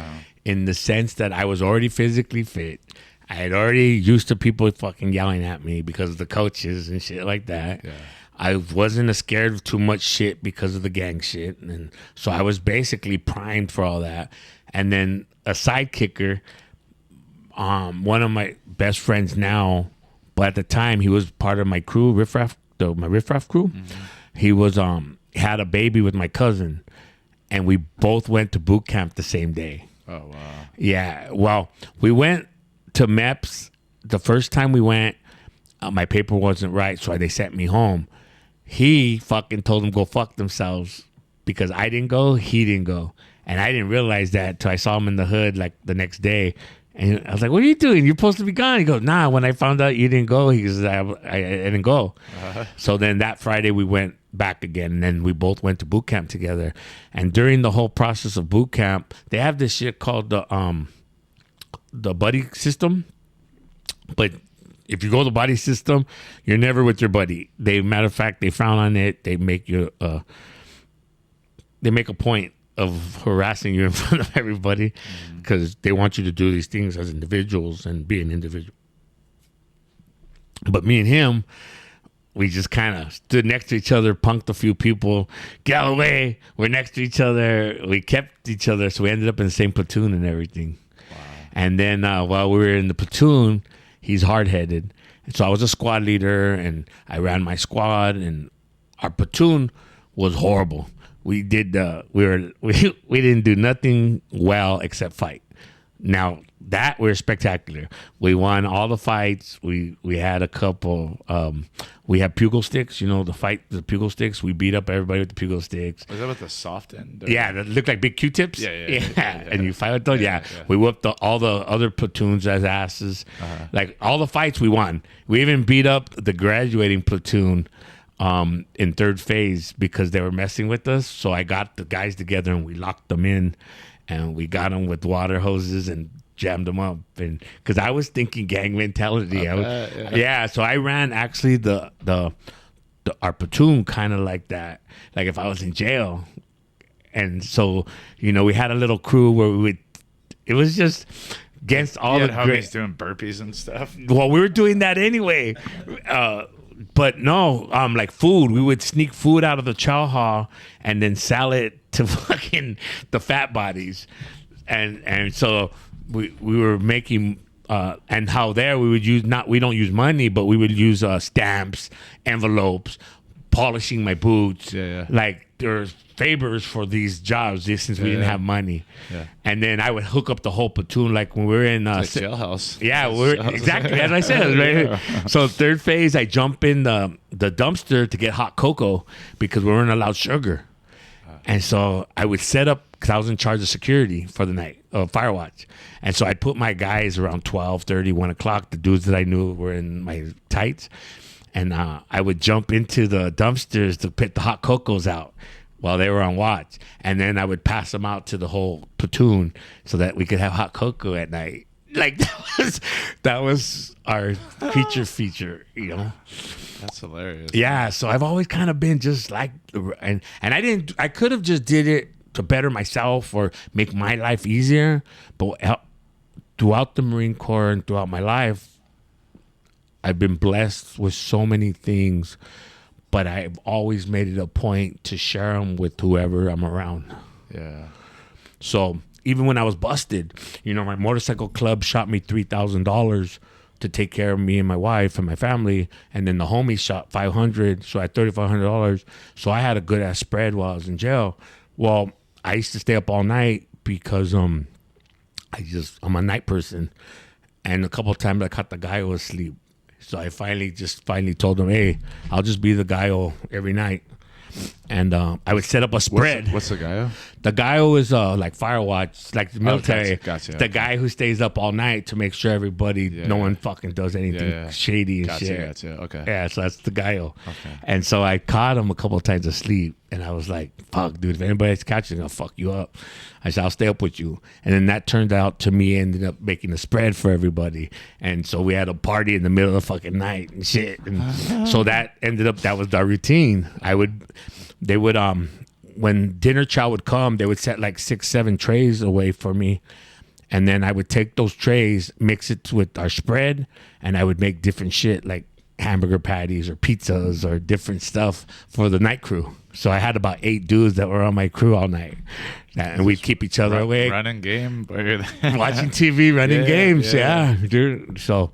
in the sense that I was already physically fit. I had already used to people fucking yelling at me because of the coaches and shit like that. Yeah. I wasn't scared of too much shit because of the gang shit. And so I was basically primed for all that. And then a sidekicker, one of my best friends now, but at the time he was part of my crew, my Riff Raff crew. Mm-hmm. He was had a baby with my cousin, and we both went to boot camp the same day. Oh, wow. Yeah. Well, we went to MEPS. The first time we went, my paper wasn't right, so they sent me home. He fucking told them go fuck themselves because I didn't go, he didn't go. And I didn't realize that till I saw him in the hood like the next day, And I was like, what are you doing? You're supposed to be gone. He goes, nah, when I found out you didn't go, he goes, I didn't go. So then that Friday we went back again, and then we both went to boot camp together. And during the whole process of boot camp, they have this shit called the buddy system. But if you go to the buddy system, you're never with your buddy. Matter of fact, they frown on it. They make you they make a point of harassing you in front of everybody because they want you to do these things as individuals and be an individual. But me and him, we just kind of stood next to each other, punked a few people, get out of the way. We're next to each other. We kept each other, so we ended up in the same platoon and everything. Wow. And then while we were in the platoon, he's hard-headed. And so I was a squad leader, and I ran my squad, and our platoon was horrible. We did we didn't do nothing well except fight. Now that we're spectacular. We won all the fights. We had a couple. We had pugil sticks. You know the pugil sticks. We beat up everybody with the pugil sticks. Was that with the soft end? Or? Yeah, that looked like big Q-tips. Yeah. And you fight with those. Yeah. We whooped all the other platoons as asses. Like all the fights we won. We even beat up the graduating platoon in third phase because they were messing with us. So I got the guys together and we locked them in, and we got them with water hoses and jammed them up. And because I was thinking gang mentality, so I ran actually the our platoon kind of like that, like if I was in jail. And so we had a little crew where it was just against all the homies doing burpees and stuff. Well, we were doing that anyway. But no, like food, we would sneak food out of the chow hall and then sell it to fucking the fat bodies. And so we were making, and how there we would use, we don't use money, but we would use stamps, envelopes, polishing my boots. Like there's favors for these jobs since we didn't have money. And then I would hook up the whole platoon like when we were in like jailhouse. Yeah, exactly as I said. Right? So third phase, I jump in the dumpster to get hot cocoa because we weren't allowed sugar. And so I would set up, because I was in charge of security for the night, fire watch. And so I'd put my guys around 12:30, 1 o'clock, the dudes that I knew were in my tights. And I would jump into the dumpsters to put the hot cocos out while they were on watch. And then I would pass them out to the whole platoon so that we could have hot cocoa at night. Like that was our feature, That's hilarious. Yeah, so I've always kind of been just like, and I could have just did it to better myself or make my life easier. But throughout the Marine Corps and throughout my life, I've been blessed with so many things, but I've always made it a point to share them with whoever I'm around. Yeah. So even when I was busted, my motorcycle club shot me $3,000 to take care of me and my wife and my family, and then the homies shot $500, so I had $3,500. So I had a good ass spread while I was in jail. Well, I used to stay up all night because I'm a night person, and a couple of times I caught the guy who was asleep. So I finally told him, hey, I'll just be the guy every night. And I would set up a spread. What's the guy? The guy who is like fire watch, like the military. Gotcha. The guy who stays up all night to make sure everybody, no one fucking does anything shady and shit. Gotcha. Okay. Yeah, so that's the guy. Okay. And so I caught him a couple of times asleep, and I was like, fuck, dude, if anybody's catching, I'll fuck you up. I said, I'll stay up with you. And then that turned out to me ended up making a spread for everybody. And so we had a party in the middle of the fucking night and shit. And so that was our routine. They would, when dinner chow would come, they would set like 6-7 trays away for me. And then I would take those trays, mix it with our spread, and I would make different shit like hamburger patties or pizzas or different stuff for the night crew. So I had about 8 dudes that were on my crew all night. And we'd keep each other awake. Running game. Watching TV, running games. Yeah, dude. So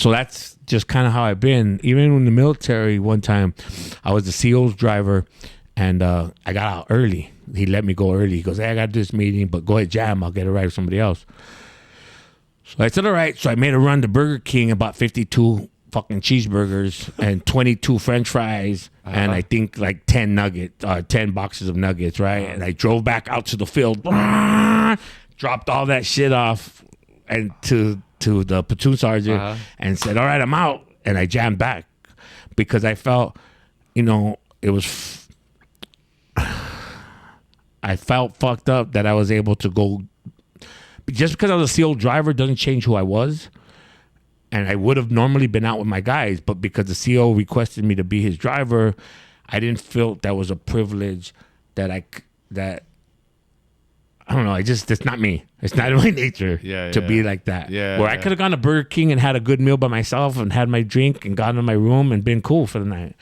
that's just kind of how I've been. Even in the military, one time, I was the SEALs driver, and I got out early. He let me go early. He goes, hey, I got this meeting, but go ahead, jam. I'll get a ride with somebody else. So I said, all right. So I made a run to Burger King, about 52 fucking cheeseburgers and 22 French fries, and I think like 10 boxes of nuggets, right? And I drove back out to the field, dropped all that shit off and to the platoon sergeant and said, "All right, I'm out," and I jammed back because I felt, it was. I felt fucked up that I was able to go. Just because I was a CO driver doesn't change who I was. And I would have normally been out with my guys, but because the CO requested me to be his driver, I didn't feel that was a privilege that I don't know. It's not me. It's not in my nature to be like that. Where I could have gone to Burger King and had a good meal by myself and had my drink and gone to my room and been cool for the night.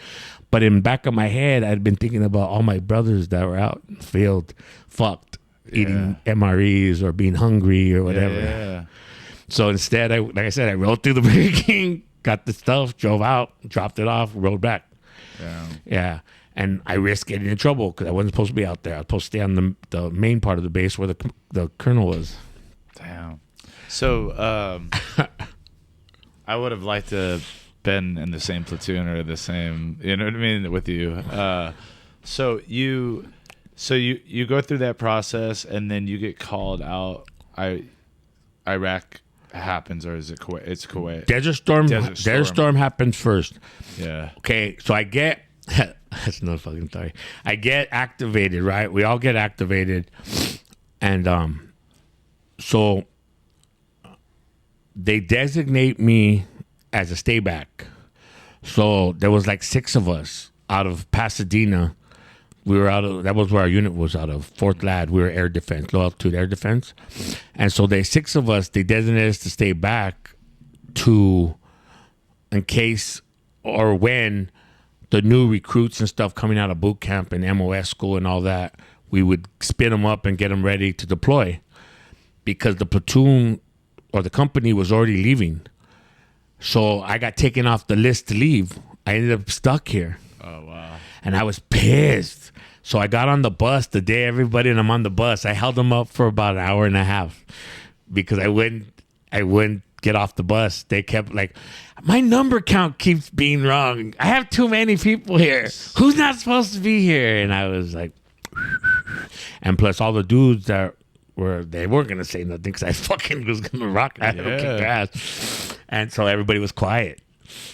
But in the back of my head, I'd been thinking about all my brothers that were out in the field, fucked, eating MREs or being hungry or whatever. Yeah. So instead, like I said, I rode through the Burger King, got the stuff, drove out, dropped it off, rode back. Yeah. And I risked getting in trouble because I wasn't supposed to be out there. I was supposed to stay on the main part of the base where the colonel was. Damn. So I would have liked to been in the same platoon or the same, you know what I mean, with you. So you go through that process and then you get called out. Iraq happens, or is it Kuwait? It's Kuwait. Desert Storm happens first. Yeah. Okay, so I get that's no fucking story. I get activated, right? We all get activated, and so they designate me as a stay back. So there was like 6 of us out of Pasadena. We were that was where our unit was out of, 4th Lad. We were air defense, low altitude air defense. And so they 6 of us, they designated us to stay back in case or when the new recruits and stuff coming out of boot camp and MOS school and all that, we would spin them up and get them ready to deploy because the platoon or the company was already leaving. So I got taken off the list to leave. I ended up stuck here. Oh, wow. And I was pissed. So I got on the bus the day everybody and I'm on the bus. I held them up for about an hour and a half because I wouldn't get off the bus. They kept like, my number count keeps being wrong. I have too many people here. Who's not supposed to be here? And I was like, and plus all the dudes that they weren't going to say nothing because I fucking was going to rock. I don't kick their ass. And so everybody was quiet.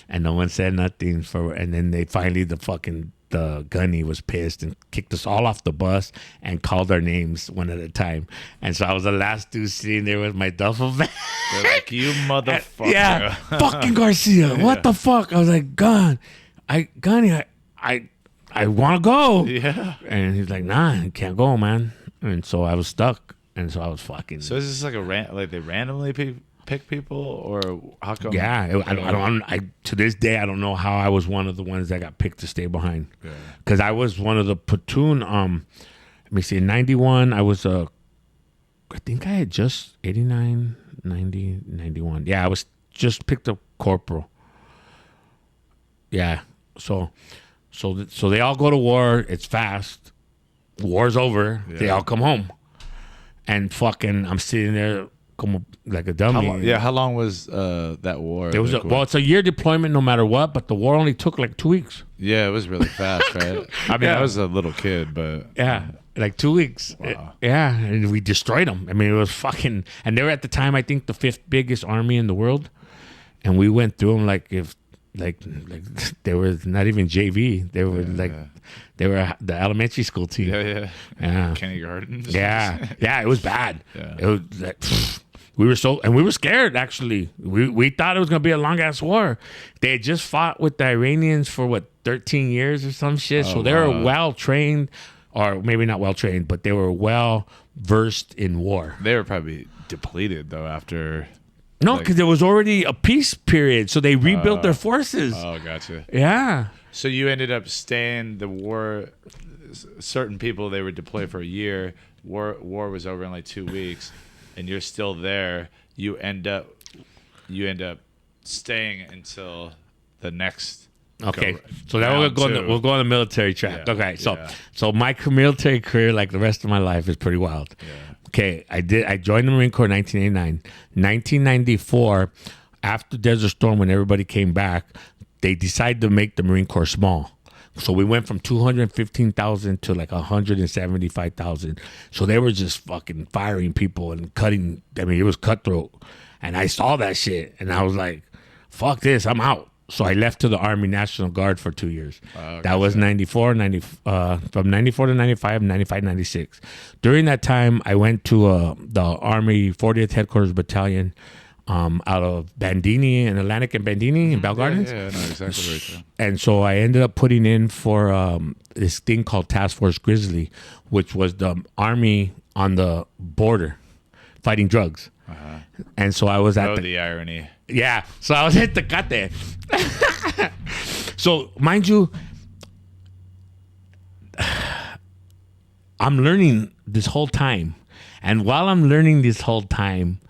And no one said nothing and then they finally the gunny was pissed and kicked us all off the bus and called our names one at a time. And so I was the last dude sitting there with my duffel bag. They're like, you motherfucker. Yeah, fucking Garcia. What the fuck? I was like, Gunny, I want to go. Yeah. And he's like, nah, you can't go, man. And so I was stuck. And so I was fucking. So is this like they randomly pick people, or how come? Yeah, I to this day I don't know how I was one of the ones that got picked to stay behind. Because I was one of the platoon. Let me see. In 91, I think I had just 89, 90, 91. Yeah, I was just picked up corporal. Yeah, so they all go to war. It's fast. War's over. Yeah. They all come home, and fucking I'm sitting there. Like a dummy. How long was that war? It was it's a year deployment no matter what, but the war only took like 2 weeks. Yeah, it was really fast, right? I mean, I was a little kid, but like 2 weeks. Wow. And we destroyed them. I mean, it was fucking, and they were at the time I think the 5th biggest army in the world, and we went through them like they were not even JV. They were they were the elementary school team. Yeah. Kindergarten. Yeah, it was bad. Yeah. It was like, we were scared actually. We thought it was gonna be a long ass war. They had just fought with the Iranians for 13 years or some shit. So they were well trained, or maybe not well trained, but they were well versed in war. They were probably depleted though after. No, because there was already a peace period, so they rebuilt their forces. Oh, gotcha. Yeah. So you ended up staying the war. Certain people, they would deploy for a year. War was over in like 2 weeks, and you're still there. You end up staying until the next. Okay, so now we'll go on the military track. Yeah, okay, so my military career, like the rest of my life, is pretty wild. Yeah. Okay, I joined the Marine Corps in 1989. 1994, after Desert Storm, when everybody came back, they decided to make the Marine Corps small So we went from 215,000 to like 175,000. So they were just fucking firing people and cutting. I mean, it was cutthroat. And I saw that shit, and I was like, fuck this, I'm out. So I left to the Army National Guard for 2 years. That was 94, from 94 to 95, 95, 96. During that time, I went to the Army 40th Headquarters Battalion out of Bandini and Atlantic and Bandini in Bell Gardens. Yeah, I know exactly right there. And so I ended up putting in for this thing called Task Force Grizzly, which was the Army on the border fighting drugs. And so I was at the irony. Yeah, so I was at Tecate. So, mind you, I'm learning this whole time. And while I'm learning this whole time,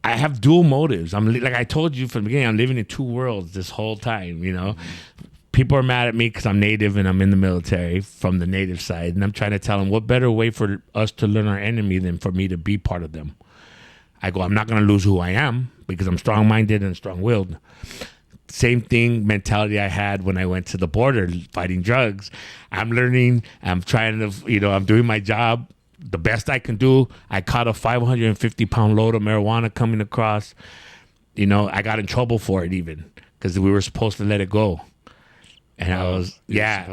I have dual motives. Like I told you from the beginning, I'm living in two worlds this whole time, you know. People are mad at me because I'm native and I'm in the military from the native side. And I'm trying to tell them what better way for us to learn our enemy than for me to be part of them. I go, I'm not going to lose who I am because I'm strong-minded and strong-willed. Same thing mentality I had when I went to the border fighting drugs. I'm learning. I'm trying to, you know, I'm doing my job the best I can do. I caught a 550-pound load of marijuana coming across. You know, I got in trouble for it even because we were supposed to let it go. And I was,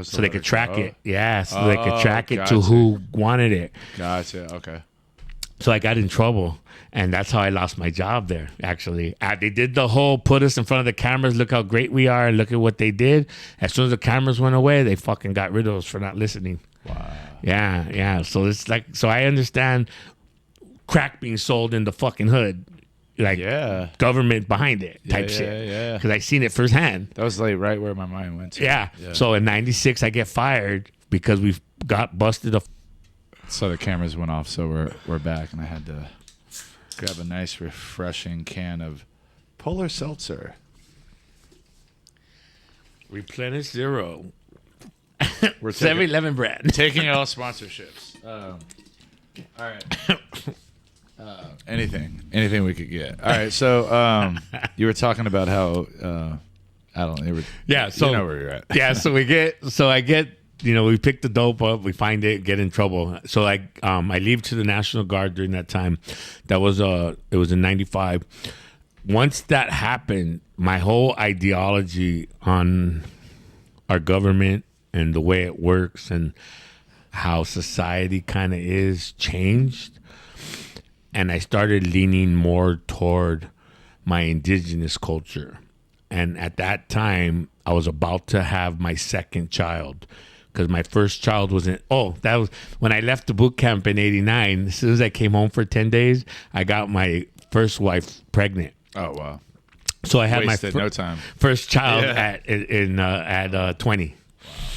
so they could track it. Yeah, so they could track it to who wanted it. Gotcha, okay. So I got in trouble, and that's how I lost my job there, actually. They did the whole put us in front of the cameras, look how great we are, look at what they did. As soon as the cameras went away, they fucking got rid of us for not listening. Wow. Yeah. So it's like, so I understand crack being sold in the fucking hood. Like government behind it type shit. Yeah. Because I seen it firsthand. That was like right where my mind went to. Yeah. So in 96, I get fired because we got busted. So the cameras went off, so we're back, and I had to grab a nice, refreshing can of Polar Seltzer. Replenish Zero. We're 7-Eleven brand. taking all sponsorships. All right. Anything we could get. All right. So you were talking about how I don't know. Yeah. So you know where you're at. Yeah. So I get. You know, we pick the dope up, we find it, get in trouble. So I leave to the National Guard during that time. That was it was in 95. Once that happened, my whole ideology on our government and the way it works and how society kind of is changed. And I started leaning more toward my indigenous culture. And at that time, I was about to have my second child. Because my first child wasn't. That was when I left the boot camp in '89. As soon as I came home for 10 days, I got my first wife pregnant. Oh wow! So I had Wasted no time. First child at 20.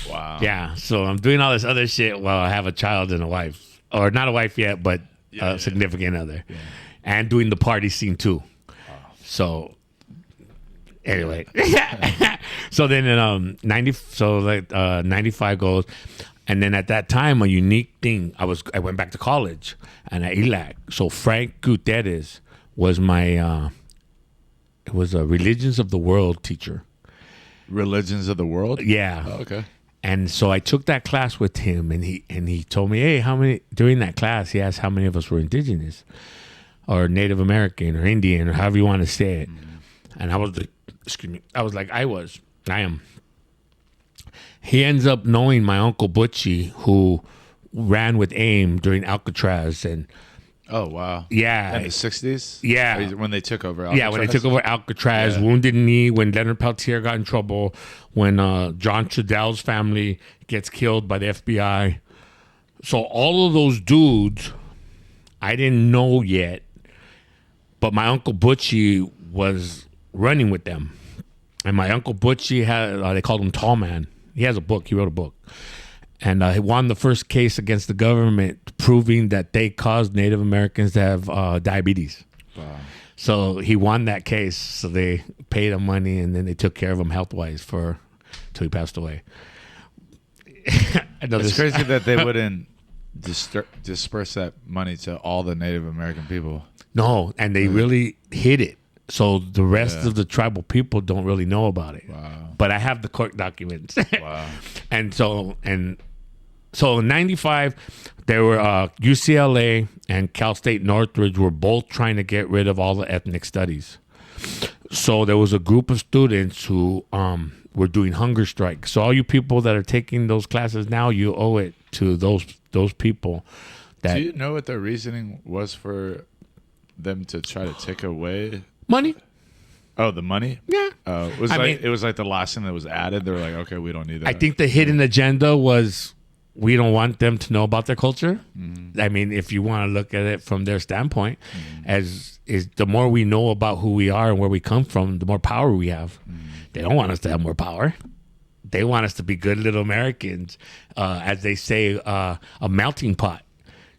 Wow. Yeah. So I'm doing all this other shit while I have a child and a wife, or not a wife yet, but a significant other, and doing the party scene too. Wow. So. Anyway, so then in 95 goes, and then at that time a unique thing. I went back to college and at ELAC. So Frank Gutierrez was my it was a Religions of the World teacher. Religions of the World. Yeah. Oh, okay. And so I took that class with him, and he told me, hey, how many during that class? He asked how many of us were indigenous, or Native American, or Indian, or however you want to say it. And I was like. Excuse me. I was like, I am. He ends up knowing my uncle Butchie, who ran with AIM during Alcatraz, and oh wow, yeah, in the 60s, yeah, when they took over. Alcatraz? Yeah, when they took over Alcatraz, Wounded Knee, when Leonard Peltier got in trouble, when John Trudell's family gets killed by the FBI. So all of those dudes, I didn't know yet, but my uncle Butchie was running with them. And my uncle Butchie had, they called him Tall Man. He has a book. He wrote a book. And he won the first case against the government proving that they caused Native Americans to have diabetes. Wow. So he won that case. So they paid him money, and then they took care of him health-wise till he passed away. It's crazy that they wouldn't disperse that money to all the Native American people. No, and they really hid it. So the rest of the tribal people don't really know about it. Wow. But I have the court documents. Wow. And so in 95, there were UCLA and Cal State Northridge were both trying to get rid of all the ethnic studies. So there was a group of students who were doing hunger strikes. So all you people that are taking those classes now, you owe it to those people. That Do you know what their reasoning was for them to try to take away money? Oh, the money? Yeah. It was like the last thing that was added. They were like, okay, we don't need that. I think the hidden agenda was we don't want them to know about their culture. I mean, if you want to look at it from their standpoint, as is the more we know about who we are and where we come from, the more power we have. They don't want us to have more power. They want us to be good little Americans, as they say, a melting pot.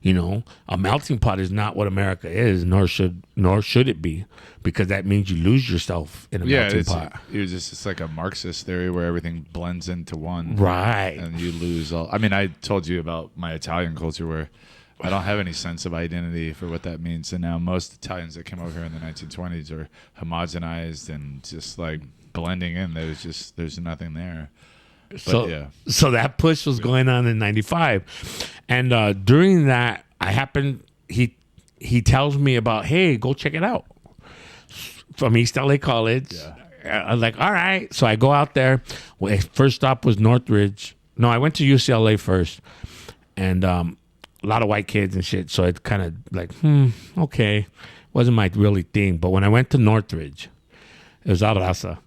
You know, a melting pot is not what America is, nor should it be, because that means you lose yourself in a melting pot. It's like a Marxist theory where everything blends into one, Right? And you lose all. I mean, I told you about my Italian culture where I don't have any sense of identity for what that means, and now most Italians that came over here in the 1920s are homogenized and just like blending in. There's nothing there. But, So that push was going on in 95. And during that, he tells me about, hey, go check it out from East LA College. Yeah. I'm like, all right. So I go out there. Well, first stop was Northridge. No, I went to UCLA first. And a lot of white kids and shit. So it's kind of like, okay. Wasn't my really thing. But when I went to Northridge, it was Raza.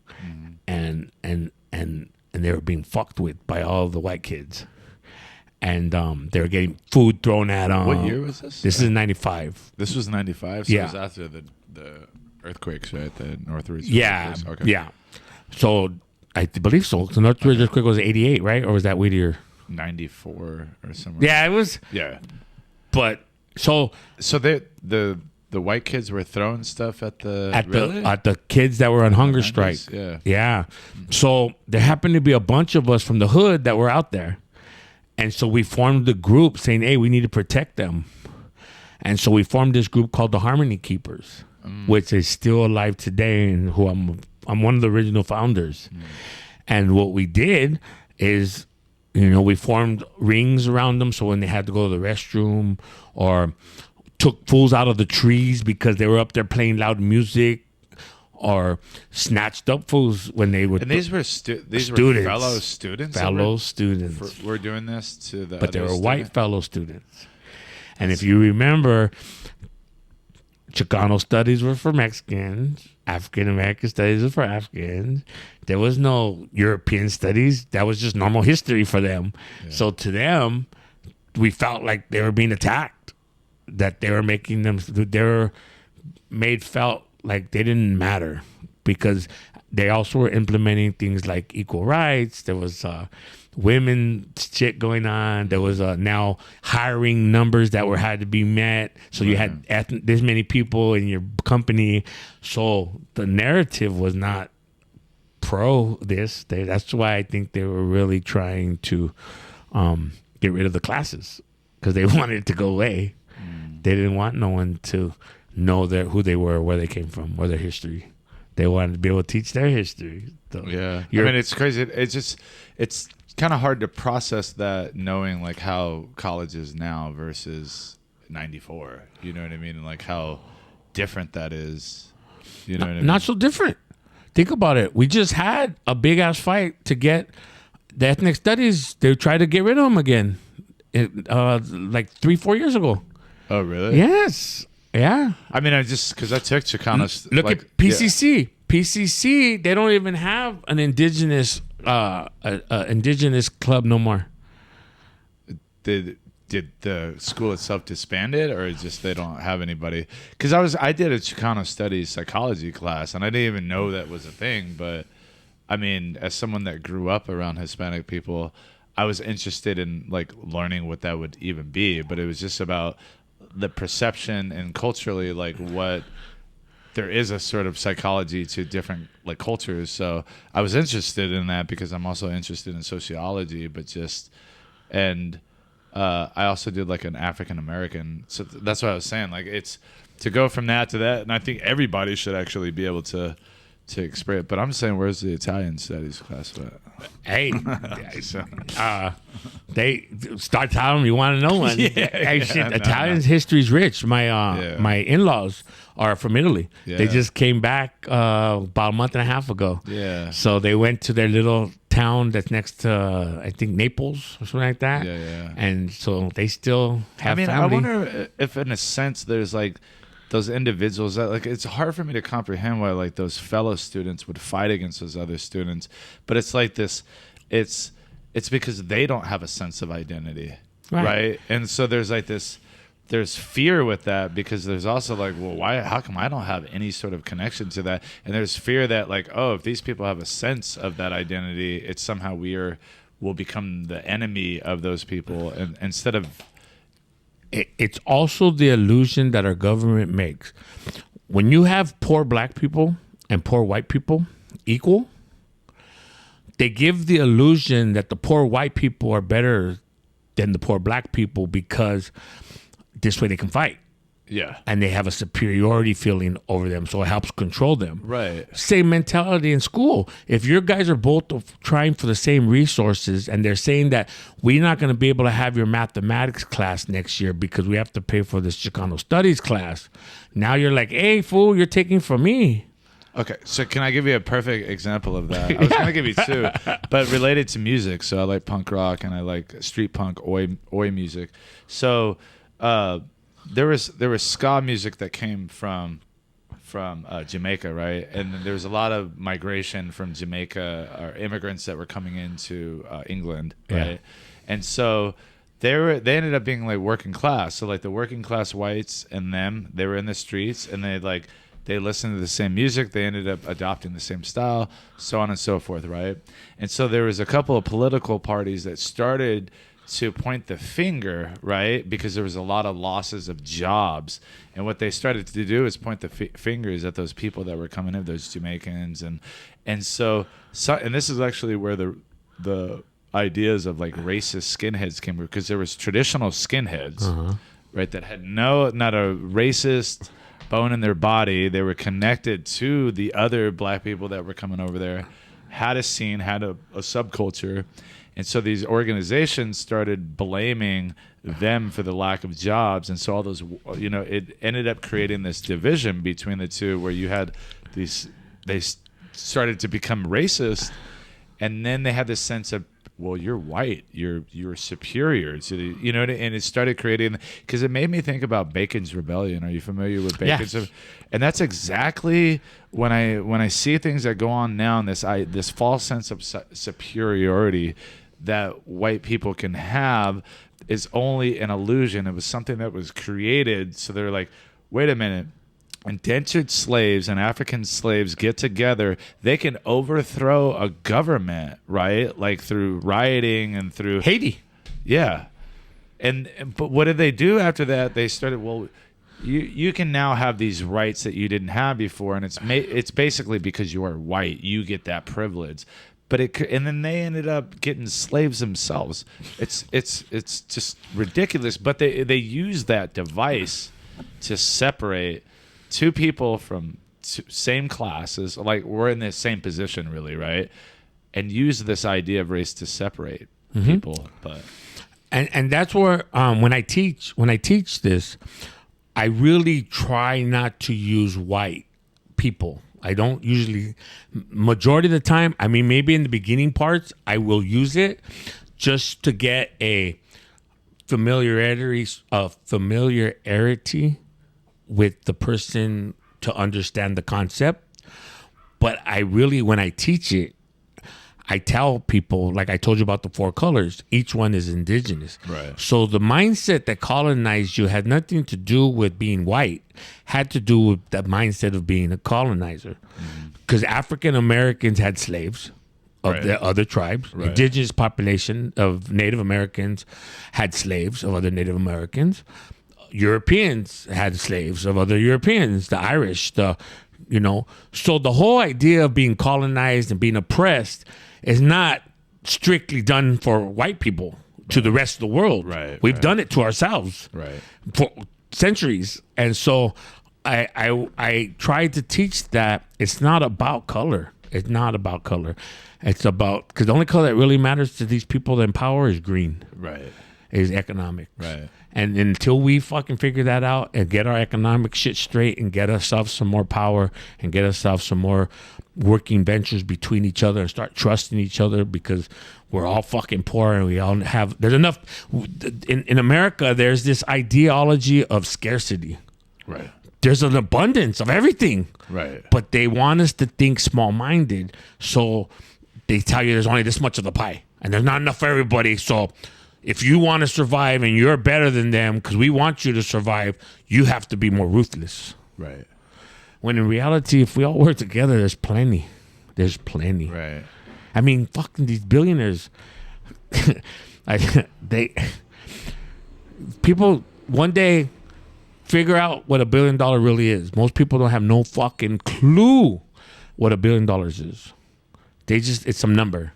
And they were being fucked with by all the white kids. And they were getting food thrown at them. What year was this? This is 95. This was 95? So Yeah. it was after the earthquakes, right? The Northridge Yeah. earthquakes? Okay. Yeah. So I believe so. The Northridge earthquake was 88, right? Or was that Whittier? 94 or somewhere. Yeah, it was. Yeah. But so the white kids were throwing stuff at the at the kids that were on hunger 90s? strike. Yeah. Yeah. So there happened to be a bunch of us from the hood that were out there. And so we formed a group saying, hey, we need to protect them. And so we formed this group called the Harmony Keepers, which is still alive today, and who I'm one of the original founders. And what we did is, we formed rings around them, so when they had to go to the restroom or took fools out of the trees because they were up there playing loud music, or snatched up fools when they were. And these were students. fellow students. Fellow students. We're doing this to the. But they other were white student? fellow students. And if you remember, Chicano studies were for Mexicans. African American studies were for Africans. There was no European studies. That was just normal history for them. Yeah. So to them, we felt like they were being attacked. That they were making them. They were felt like they didn't matter, because they also were implementing things like equal rights. There was women shit going on. There was now hiring numbers that had to be met. So you had this many people in your company. So the narrative was not pro this. That's why I think they were really trying to get rid of the classes, because they wanted it to go away. They didn't want no one to know who they were, where they came from, or their history. They wanted to be able to teach their history. So I mean, it's crazy. It's kind of hard to process that, knowing like how college is now versus 94. You know what I mean? And like how different that is. You know what I mean? Not so different. Think about it. We just had a big ass fight to get the ethnic studies. They tried to get rid of them again, like 3-4 years ago. Oh, really? Yes. Yeah. I mean, because I took Chicano. Look at PCC. Yeah. PCC, they don't even have an indigenous indigenous club no more. Did the school itself disband it, or just they don't have anybody? Because I did a Chicano studies psychology class, and I didn't even know that was a thing. But I mean, as someone that grew up around Hispanic people, I was interested in like learning what that would even be. But it was just about the perception and culturally, like what there is a sort of psychology to different like cultures. So I was interested in that because I'm also interested in sociology, I also did like an African American. So that's what I was saying. Like to go from that to that, and I think everybody should actually be able to express it. But I'm saying, where's the Italian studies class at? Hey, they start telling me you want to know one. Italian's history is rich. My in-laws are from Italy. Yeah. They just came back about a month and a half ago. Yeah. So they went to their little town that's next to, I think, Naples or something like that. Yeah. And so they still have family. I wonder if in a sense there's like those individuals that, like, it's hard for me to comprehend why like those fellow students would fight against those other students, but it's like this, it's because they don't have a sense of identity, right? And so there's like this, there's fear with that, because there's also like, well, how come I don't have any sort of connection to that? And there's fear that like, oh, if these people have a sense of that identity, it's somehow will become the enemy of those people, and instead of. It's also the illusion that our government makes. When you have poor black people and poor white people equal, they give the illusion that the poor white people are better than the poor black people because this way they can fight. Yeah. And they have a superiority feeling over them, so it helps control them. Right. Same mentality in school. If your guys are both trying for the same resources and they're saying that we're not going to be able to have your mathematics class next year because we have to pay for this Chicano studies class, now you're like, hey, fool, you're taking from me. Okay, so can I give you a perfect example of that? I was going to give you two, but related to music. So I like punk rock and I like street punk, oi music. So there was ska music that came from Jamaica, right? And then there was a lot of migration from Jamaica, or immigrants that were coming into England, right? Yeah. And so they ended up being like working class. So like the working class whites and them, they were in the streets, and they listened to the same music. They ended up adopting the same style, so on and so forth, right? And so there was a couple of political parties that started to point the finger, right? Because there was a lot of losses of jobs. And what they started to do is point the fingers at those people that were coming in, those Jamaicans. And so and this is actually where the ideas of like racist skinheads came from, because there was traditional skinheads, right, that had not a racist bone in their body. They were connected to the other black people that were coming over there, had a scene, had a subculture. And so these organizations started blaming them for the lack of jobs. And so all those, it ended up creating this division between the two, where you had they started to become racist. And then they had this sense of, well, you're white, you're superior to the, and it started creating, because it made me think about Bacon's Rebellion. Are you familiar with Bacon's? Yes. And that's exactly when I see things that go on now, in this false sense of superiority that white people can have is only an illusion. It was something that was created. So they're like, wait a minute. Indentured slaves and African slaves get together, they can overthrow a government, right? Like through rioting and through Haiti. Yeah. But what did they do after that? They started, well, you can now have these rights that you didn't have before, and it's basically because you are white, you get that privilege. And then they ended up getting slaves themselves. It's just ridiculous. But they use that device to separate two people from same classes, like we're in the same position, really, right? And use this idea of race to separate people. But and that's where when I teach this, I really try not to use white people. I don't usually, majority of the time, I mean, maybe in the beginning parts, I will use it just to get a familiarity with the person to understand the concept. But I really, when I teach it, I tell people, like I told you about the 4 colors, each one is indigenous. Right. So the mindset that colonized you had nothing to do with being white, had to do with the mindset of being a colonizer. Because African Americans had slaves of the other tribes. Right. Indigenous population of Native Americans had slaves of other Native Americans. Europeans had slaves of other Europeans, the Irish, so the whole idea of being colonized and being oppressed is not strictly done for white people to the rest of the world. Right. We've done it to ourselves right. for centuries. And so I tried to teach that it's not about color. It's not about color. It's about, because the only color that really matters to these people in power is green. Right. Is economics. Right. And until we fucking figure that out and get our economic shit straight and get ourselves some more power and get ourselves some more working ventures between each other and start trusting each other, because we're all fucking poor and we all have, there's enough in America. There's this ideology of scarcity. Right. There's an abundance of everything. Right. But they want us to think small-minded, so they tell you there's only this much of the pie and there's not enough for everybody. So if you want to survive and you're better than them because we want you to survive, you have to be more ruthless. Right. When in reality, if we all work together, there's plenty. There's plenty. Right. I mean, fucking these billionaires. People one day figure out what $1 billion really is. Most people don't have no fucking clue what $1 billion is. It's some number.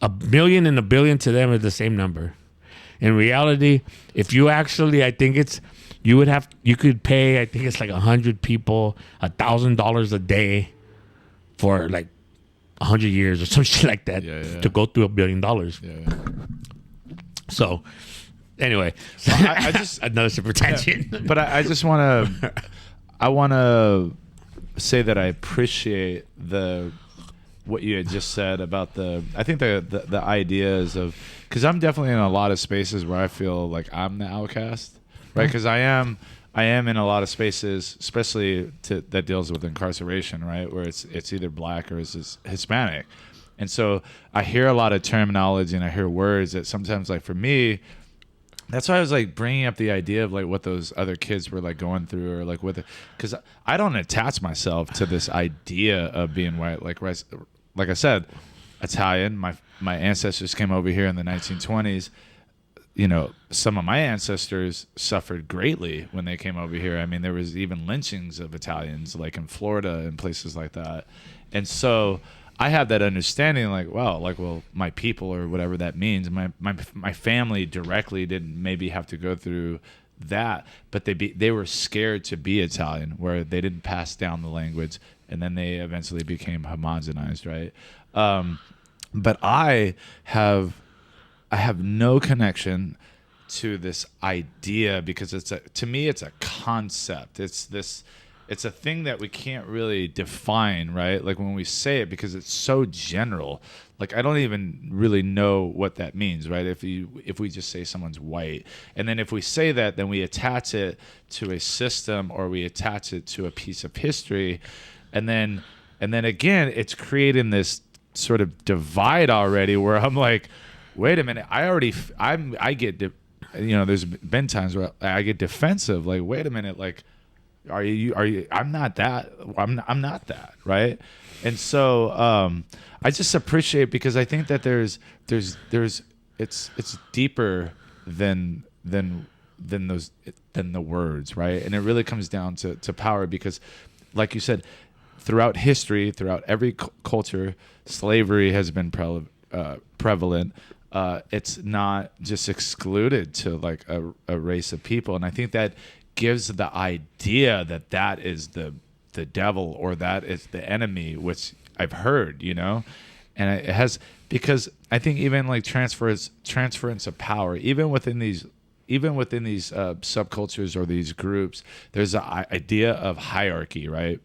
A million and a billion to them are the same number. In reality, if you actually, you could pay, I think it's like 100 people $1,000 a day for like 100 years or some shit like that to go through $1 billion. Yeah. So, anyway, I just another super tangent. But I just want to say that I appreciate what you had just said about the ideas of, because I'm definitely in a lot of spaces where I feel like I'm the outcast, right? Because I am in a lot of spaces, especially that deals with incarceration, right? Where it's either black or it's Hispanic. And so I hear a lot of terminology and I hear words that sometimes, like, for me, that's why I was like bringing up the idea of like what those other kids were like going through, or like because I don't attach myself to this idea of being white. Like I said, Italian. My ancestors came over here in the 1920s. You know, some of my ancestors suffered greatly when they came over here. I mean, there was even lynchings of Italians, like in Florida and places like that. And so I have that understanding, like, wow, like, well, my people, or whatever that means, my family directly didn't maybe have to go through that, but they were scared to be Italian, where they didn't pass down the language, and then they eventually became homogenized, right? But I have no connection to this idea, because to me it's a concept. It's a thing that we can't really define, right? Like when we say it, because it's so general. Like I don't even really know what that means, right? If we just say someone's white, and then if we say that, then we attach it to a system, or we attach it to a piece of history, and then again, it's creating this sort of divide already, where I'm like, wait a minute, I get, there's been times where I get defensive, like, wait a minute, like, are you I'm not that, I'm not that, right? And so I just appreciate, because I think that there's it's deeper than the words, right? And it really comes down to power, because like you said, throughout history, throughout every culture, slavery has been prevalent. It's not just excluded to like a race of people, and I think that gives the idea that is the devil, or that is the enemy, which I've heard, and it has, because I think even like transference of power, even within these subcultures or these groups, there's an idea of hierarchy, right?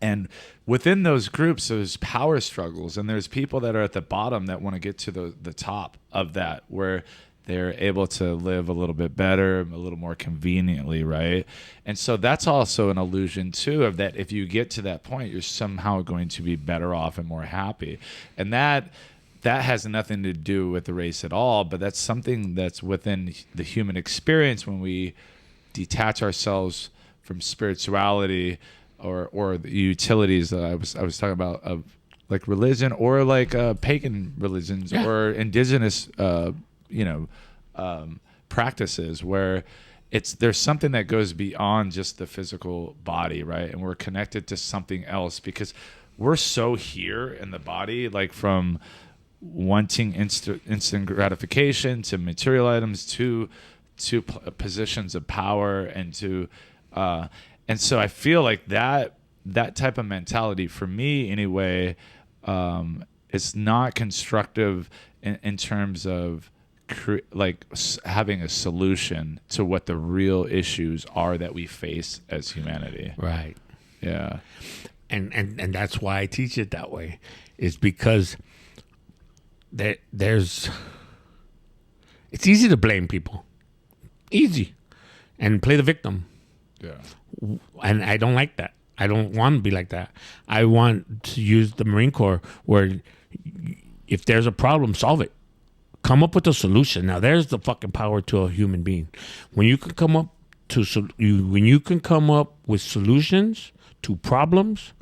And within those groups, there's power struggles, and there's people that are at the bottom that want to get to the top of that, where they're able to live a little bit better, a little more conveniently, right? And so that's also an illusion too, of that if you get to that point, you're somehow going to be better off and more happy. And that has nothing to do with the race at all, but that's something that's within the human experience when we detach ourselves from spirituality or the utilities that I was talking about, of like religion, or like pagan religions, or indigenous practices, where there's something that goes beyond just the physical body, right? And we're connected to something else, because we're so here in the body, like from wanting instant gratification to material items to positions of power, and to And so I feel like that type of mentality, for me anyway, it's not constructive in terms of having a solution to what the real issues are that we face as humanity. Right. Yeah. And that's why I teach it that way. Is because there's it's easy to blame people. Easy. And play the victim. Yeah. And I don't like that. I don't want to be like that. I want to use the Marine Corps where if there's a problem, solve it. Come up with a solution. Now there's the fucking power to a human being. When you can come up with solutions to problems,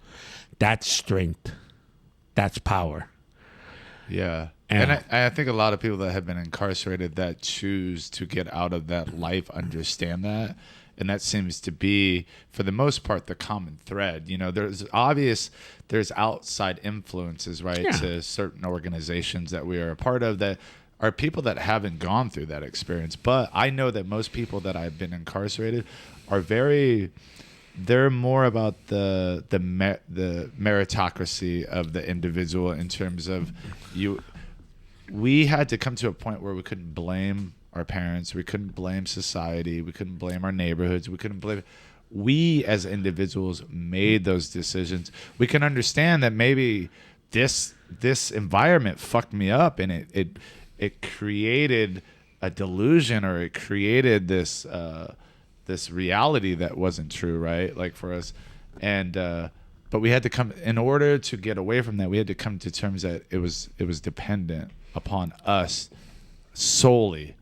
that's strength. That's power. Yeah. And I think a lot of people that have been incarcerated that choose to get out of that life understand that. And that seems to be, for the most part, the common thread. You know, there's outside influences, right, to certain organizations that we are a part of that are people that haven't gone through that experience. But I know that most people that I've been incarcerated are they're more about the meritocracy of the individual in terms of we had to come to a point where we couldn't blame our parents, we couldn't blame society, we couldn't blame our neighborhoods, we as individuals made those decisions. We can understand that maybe this environment fucked me up, and it created a delusion, or it created this reality that wasn't true, right? Like for us, and but we had to come, in order to get away from that, we had to come to terms that it was dependent upon us solely.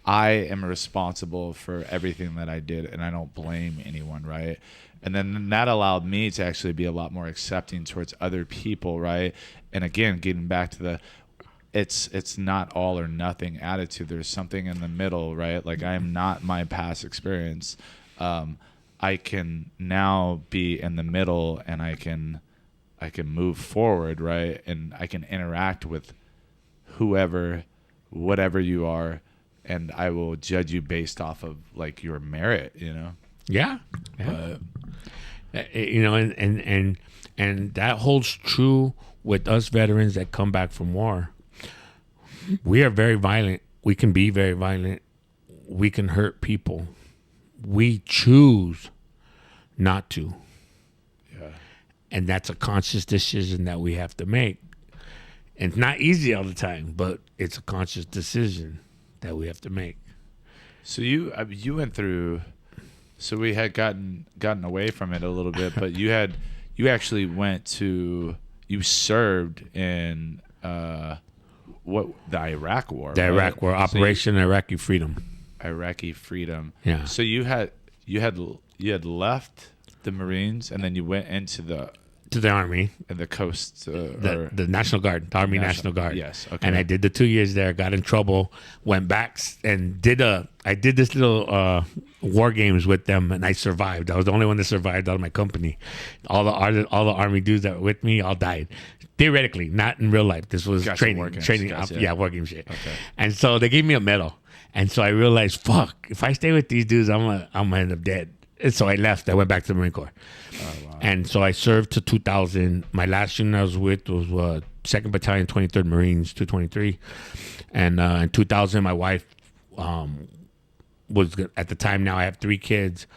I am responsible for everything that I did, and I don't blame anyone, right? And then that allowed me to actually be a lot more accepting towards other people, right? And again, getting back to it's not all or nothing attitude. There's something in the middle, right? Like, I am not my past experience. I can now be in the middle, and I can move forward, right? And I can interact with whoever, whatever you are, and I will judge you based off of like your merit, you know? Yeah. You know, and that holds true with us veterans that come back from war. We are very violent. We can be very violent. We can hurt people. We choose not to. Yeah. And that's a conscious decision that we have to make. And it's not easy all the time, but it's a conscious decision that we have to make. So you went through. So we had gotten away from it a little bit, but you actually went to. You served in the Iraq War. The Iraq War, Operation Iraqi Freedom. Iraqi Freedom. Yeah. So you had left the Marines, and then you went into the Army. And the coast. The National Guard, the Army National Guard. Yes. Okay. And I did the 2 years there, got in trouble, went back and I did this little war games with them, and I survived. I was the only one that survived out of my company. All the Army dudes that were with me all died. Theoretically, not in real life. This was training. War game shit. Okay. And so they gave me a medal. And so I realized, fuck, if I stay with these dudes, I'm gonna end up dead. And so I left. I went back to the Marine Corps. Oh, wow. And so I served to 2000. My last unit I was with was 2nd Battalion, 23rd Marines, 223. And in 2000, my wife was, at the time now I have 3 kids,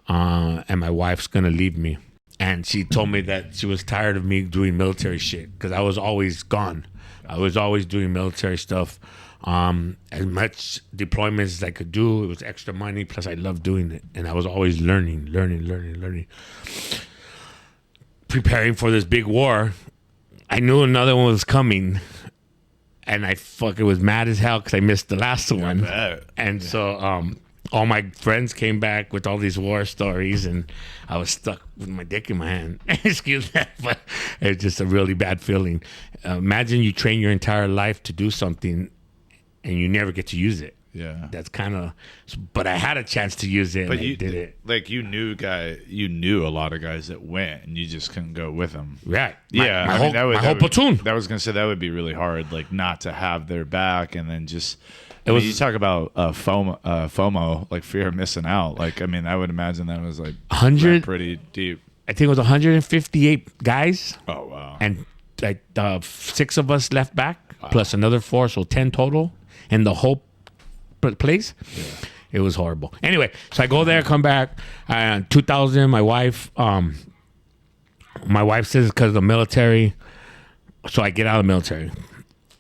and my wife's going to leave me. And she told me that she was tired of me doing military shit because I was always gone. I was always doing military stuff. As much deployments as I could do. It was extra money, plus I loved doing it. And I was always learning. Preparing for this big war. I knew another one was coming. And I fucking was mad as hell because I missed the last one. And so all my friends came back with all these war stories, and I was stuck with my dick in my hand. Excuse that, but it's just a really bad feeling. Imagine you train your entire life to do something and you never get to use it. Yeah. That's kind of, but I had a chance to use it, but and I did it. Like you knew a lot of guys that went, and you just couldn't go with them. Right. My whole platoon. That was going to say that would be really hard, like not to have their back, and then just, It was you talk about FOMO, like fear of missing out. Like, I mean, I would imagine that was like 100. pretty deep. I think it was 158 guys, Oh wow. and like 6 of us left back, plus another 4, so 10 total in the whole place. Yeah. It was horrible. Anyway, so I go there, come back. 2000, my wife says because of the military, so I get out of the military.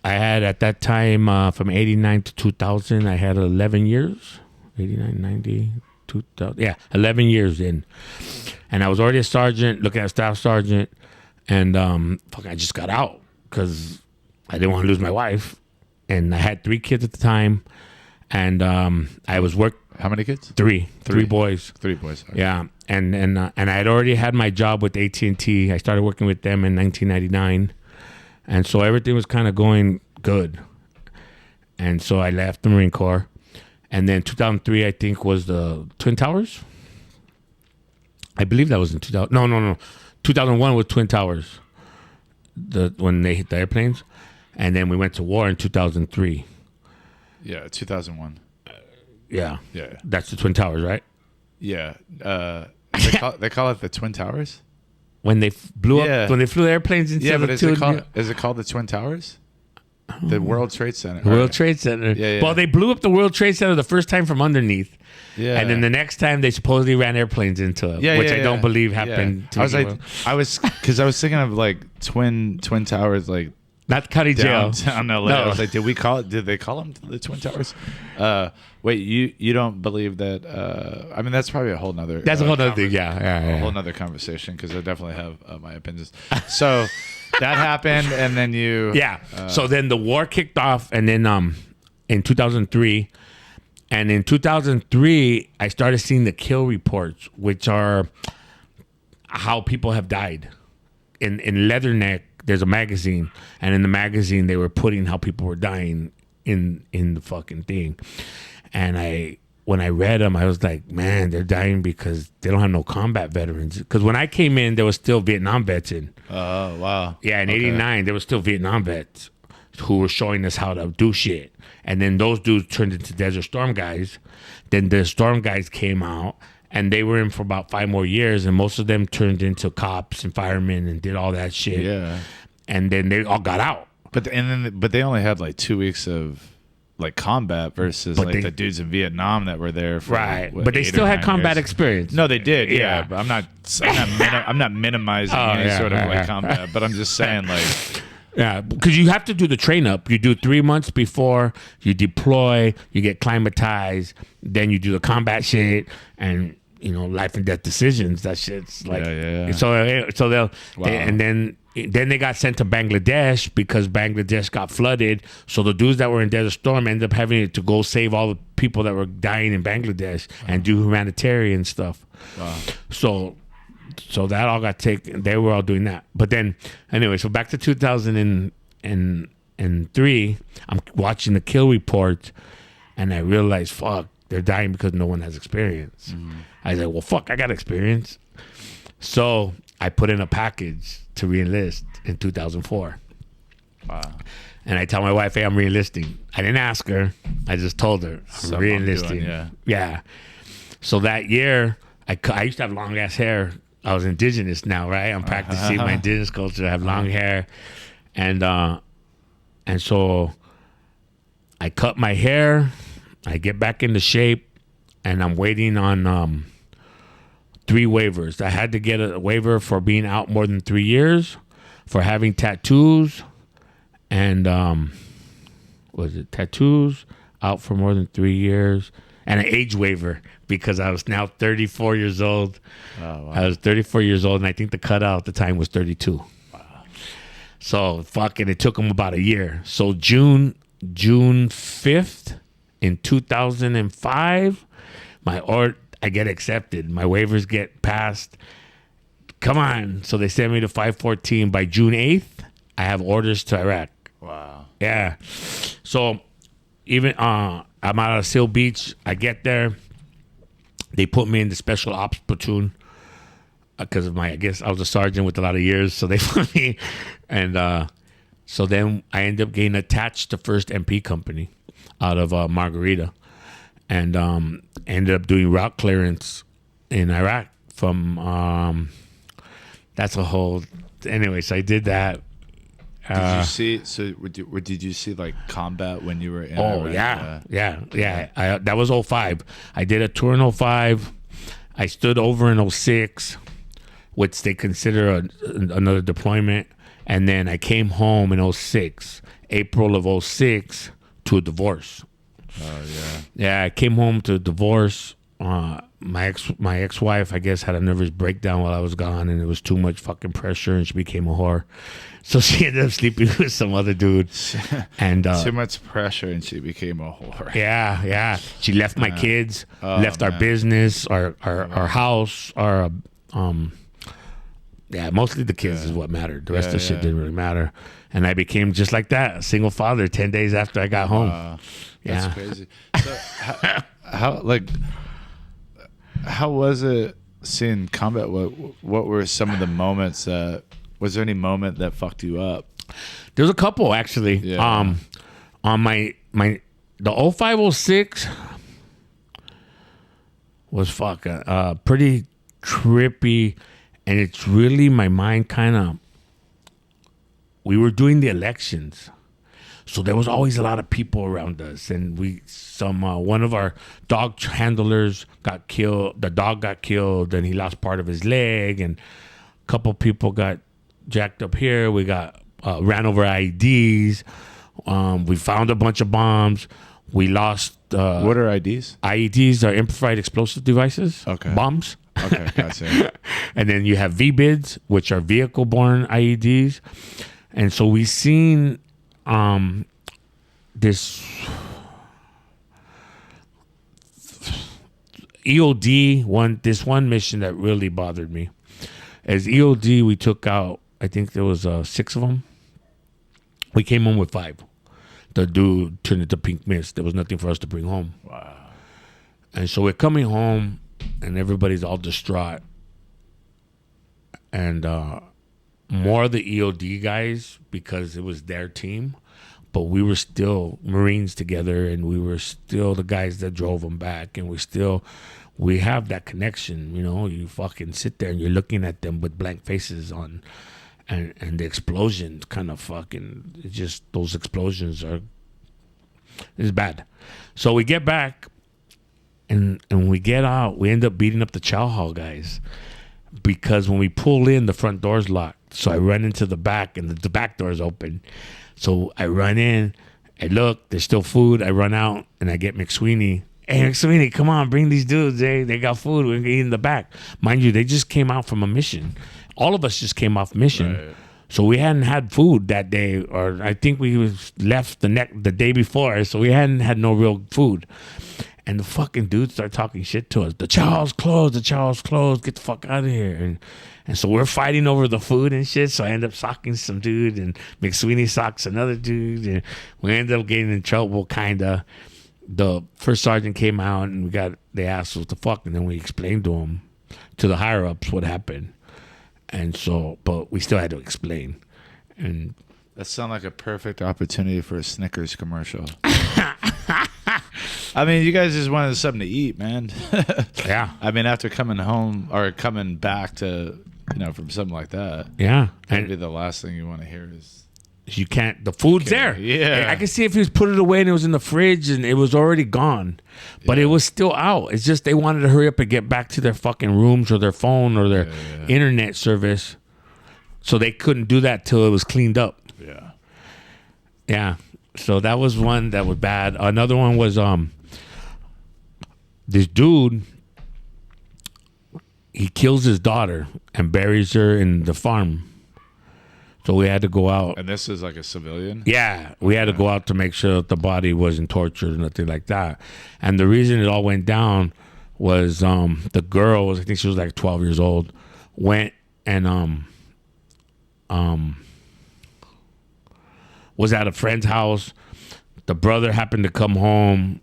I had at that time from 89 to 2000, I had 11 years. 89, 90, 2000. Yeah, 11 years in. And I was already a sergeant, looking at staff sergeant. And I just got out because I didn't want to lose my wife. And I had 3 kids at the time. And I was How many kids? 3 boys. 3 boys. Okay. Yeah. And I had already had my job with AT&T. I started working with them in 1999. And so everything was kind of going good. And so I left the Marine Corps. And then 2003, I think, was the Twin Towers. I believe that was in 2000. No. 2001 was Twin Towers. When they hit the airplanes. And then we went to war in 2003. Yeah, 2001. Yeah. Yeah. That's the Twin Towers, right? Yeah. They call it the Twin Towers? When they blew up, when they flew the airplanes in Yeah, but is 72. it called the Twin Towers? The World Trade Center. World Trade Center. Yeah. Well, they blew up the World Trade Center the first time from underneath. Yeah. And then the next time they supposedly ran airplanes into it, which I don't believe happened. I was like, I was thinking of like twin towers, like not Cuddy Jail. downtown LA. No. I was like, did they call them the Twin Towers? Wait, you don't believe that? I mean, that's probably a whole nother. That's a whole other thing. Yeah. A whole nother conversation because I definitely have my opinions. So that happened, and then you. Yeah. So then the war kicked off, and then in 2003. And in 2003, I started seeing the kill reports, which are how people have died. In Leatherneck, there's a magazine, and in the magazine, they were putting how people were dying in the fucking thing. And when I read them, I was like, man, they're dying because they don't have no combat veterans. Because when I came in, there was still Vietnam vets in. Oh, wow. Yeah, in 89, there was still Vietnam vets who were showing us how to do shit. And then those dudes turned into Desert Storm guys. Then the Storm guys came out, and they were in for about 5 more years, and most of them turned into cops and firemen and did all that shit. Yeah. And then they all got out. But they only had like 2 weeks of like combat versus the dudes in Vietnam that were there for right. what, but they still had combat years. experience. No, they did. Yeah, Yeah. but I'm not minimizing any sort of like combat. But I'm just saying like. Yeah, because you have to do the train up. You do 3 months before you deploy, you get climatized, then you do the combat shit, and life and death decisions. That shit's like So they'll and then they got sent to Bangladesh because Bangladesh got flooded. So the dudes that were in Desert Storm ended up having to go save all the people that were dying in Bangladesh and do humanitarian stuff. Wow. So that all got taken. They were all doing that. But then, anyway, so back to 2003, I'm watching the kill report, and I realized, fuck, they're dying because no one has experience. Mm-hmm. I was like, well, fuck, I got experience. So I put in a package to re-enlist in 2004. Wow. And I tell my wife, hey, I'm re-enlisting. I didn't ask her. I just told her, I'm re-enlisting. Yeah. So that year, I used to have long-ass hair. I was indigenous now, right? I'm practicing my indigenous culture. I have long hair. And so I cut my hair. I get back into shape. And I'm waiting on 3 waivers. I had to get a waiver for being out more than 3 years, for having tattoos, and tattoos, out for more than 3 years, and an age waiver because I was now 34 years old. Oh, wow. I was 34 years old, and I think the cutout at the time was 32. Wow. So, fucking, it took them about a year. So, June 5th in 2005, I get accepted. My waivers get passed. Come on. So, they sent me to 514. By June 8th, I have orders to Iraq. Wow. Yeah. So, even I'm out of Seal Beach. I get there. They put me in the special ops platoon because of I guess I was a sergeant with a lot of years. So they put me, and So then I ended up getting attached to First MP Company out of Margarita, and ended up doing route clearance in Iraq from. That's a whole. Anyway, so I did that. Did you see? So, did you see like combat when you were in? Oh Iraq? yeah. That was 05. I did a tour in 05. I stood over in 06, which they consider another deployment. And then I came home in 06, April of 06, to a divorce. Oh yeah. Yeah, I came home to a divorce. My ex-wife, I guess, had a nervous breakdown while I was gone, and it was too much fucking pressure, and she became a whore. So she ended up sleeping with some other dude. And too much pressure, and she became a whore. Yeah. She left my kids, left our business, our house, our mostly the kids is what mattered. The rest of the shit didn't really matter. And I became just like that, a single father 10 days after I got home. That's crazy. So how was it seeing combat? What were some of the moments was there any moment that fucked you up? There's a couple actually. Yeah. On my the 0506 was pretty trippy, and it's really my mind kind of. We were doing the elections, so there was always a lot of people around us, and one of our dog handlers got killed. The dog got killed, and he lost part of his leg, and a couple people got jacked up here. We got ran over IEDs. We found a bunch of bombs. We lost. What are IDs? IEDs are improvised explosive devices. Okay. Bombs. Okay, gotcha. And then you have VBIDs, which are vehicle-borne IEDs. And so we seen this EOD this one mission that really bothered me. As EOD, we took out, I think there was 6 of them. We came home with 5. The dude turned into pink mist. There was nothing for us to bring home. Wow. And so we're coming home, and everybody's all distraught. And more of the EOD guys, because it was their team, but we were still Marines together, and we were still the guys that drove them back, and we have that connection. You fucking sit there and you're looking at them with blank faces on, and the explosions kind of fucking, it's just, those explosions is bad. So we get back, and when we get out, we end up beating up the chow hall guys, because when we pull in, the front door's locked. So I run into the back, and the back door's open. So I run in, I look, there's still food. I run out, and I get McSweeney. Hey, McSweeney, come on, bring these dudes. They got food. We're going to eat in the back. Mind you, they just came out from a mission. All of us just came off mission. Right. So we hadn't had food that day, or I think we left the day before, so we hadn't had no real food. And the fucking dudes start talking shit to us. The chow's closed. Get the fuck out of here. And so we're fighting over the food and shit. So I end up socking some dude, and McSweeney socks another dude. And we ended up getting in trouble, kind of. The first sergeant came out, and they asked what the fuck. And then we explained to him, to the higher ups, what happened. And so, but we still had to explain. And that sounds like a perfect opportunity for a Snickers commercial. I mean, you guys just wanted something to eat, man. Yeah. I mean, after coming home or coming back to, from something like that. Yeah. Maybe the last thing you want to hear is. You can't, the food's there. Yeah. I can see if he was put it away and it was in the fridge and it was already gone. But it was still out. It's just they wanted to hurry up and get back to their fucking rooms or their phone or their internet service. So they couldn't do that till it was cleaned up. Yeah. Yeah. So that was one that was bad. Another one was this dude, he kills his daughter and buries her in the farm. So we had to go out. And this is like a civilian? Yeah. We had to go out to make sure that the body wasn't tortured or nothing like that. And the reason it all went down was the girl, I think she was like 12 years old, went and was at a friend's house. The brother happened to come home.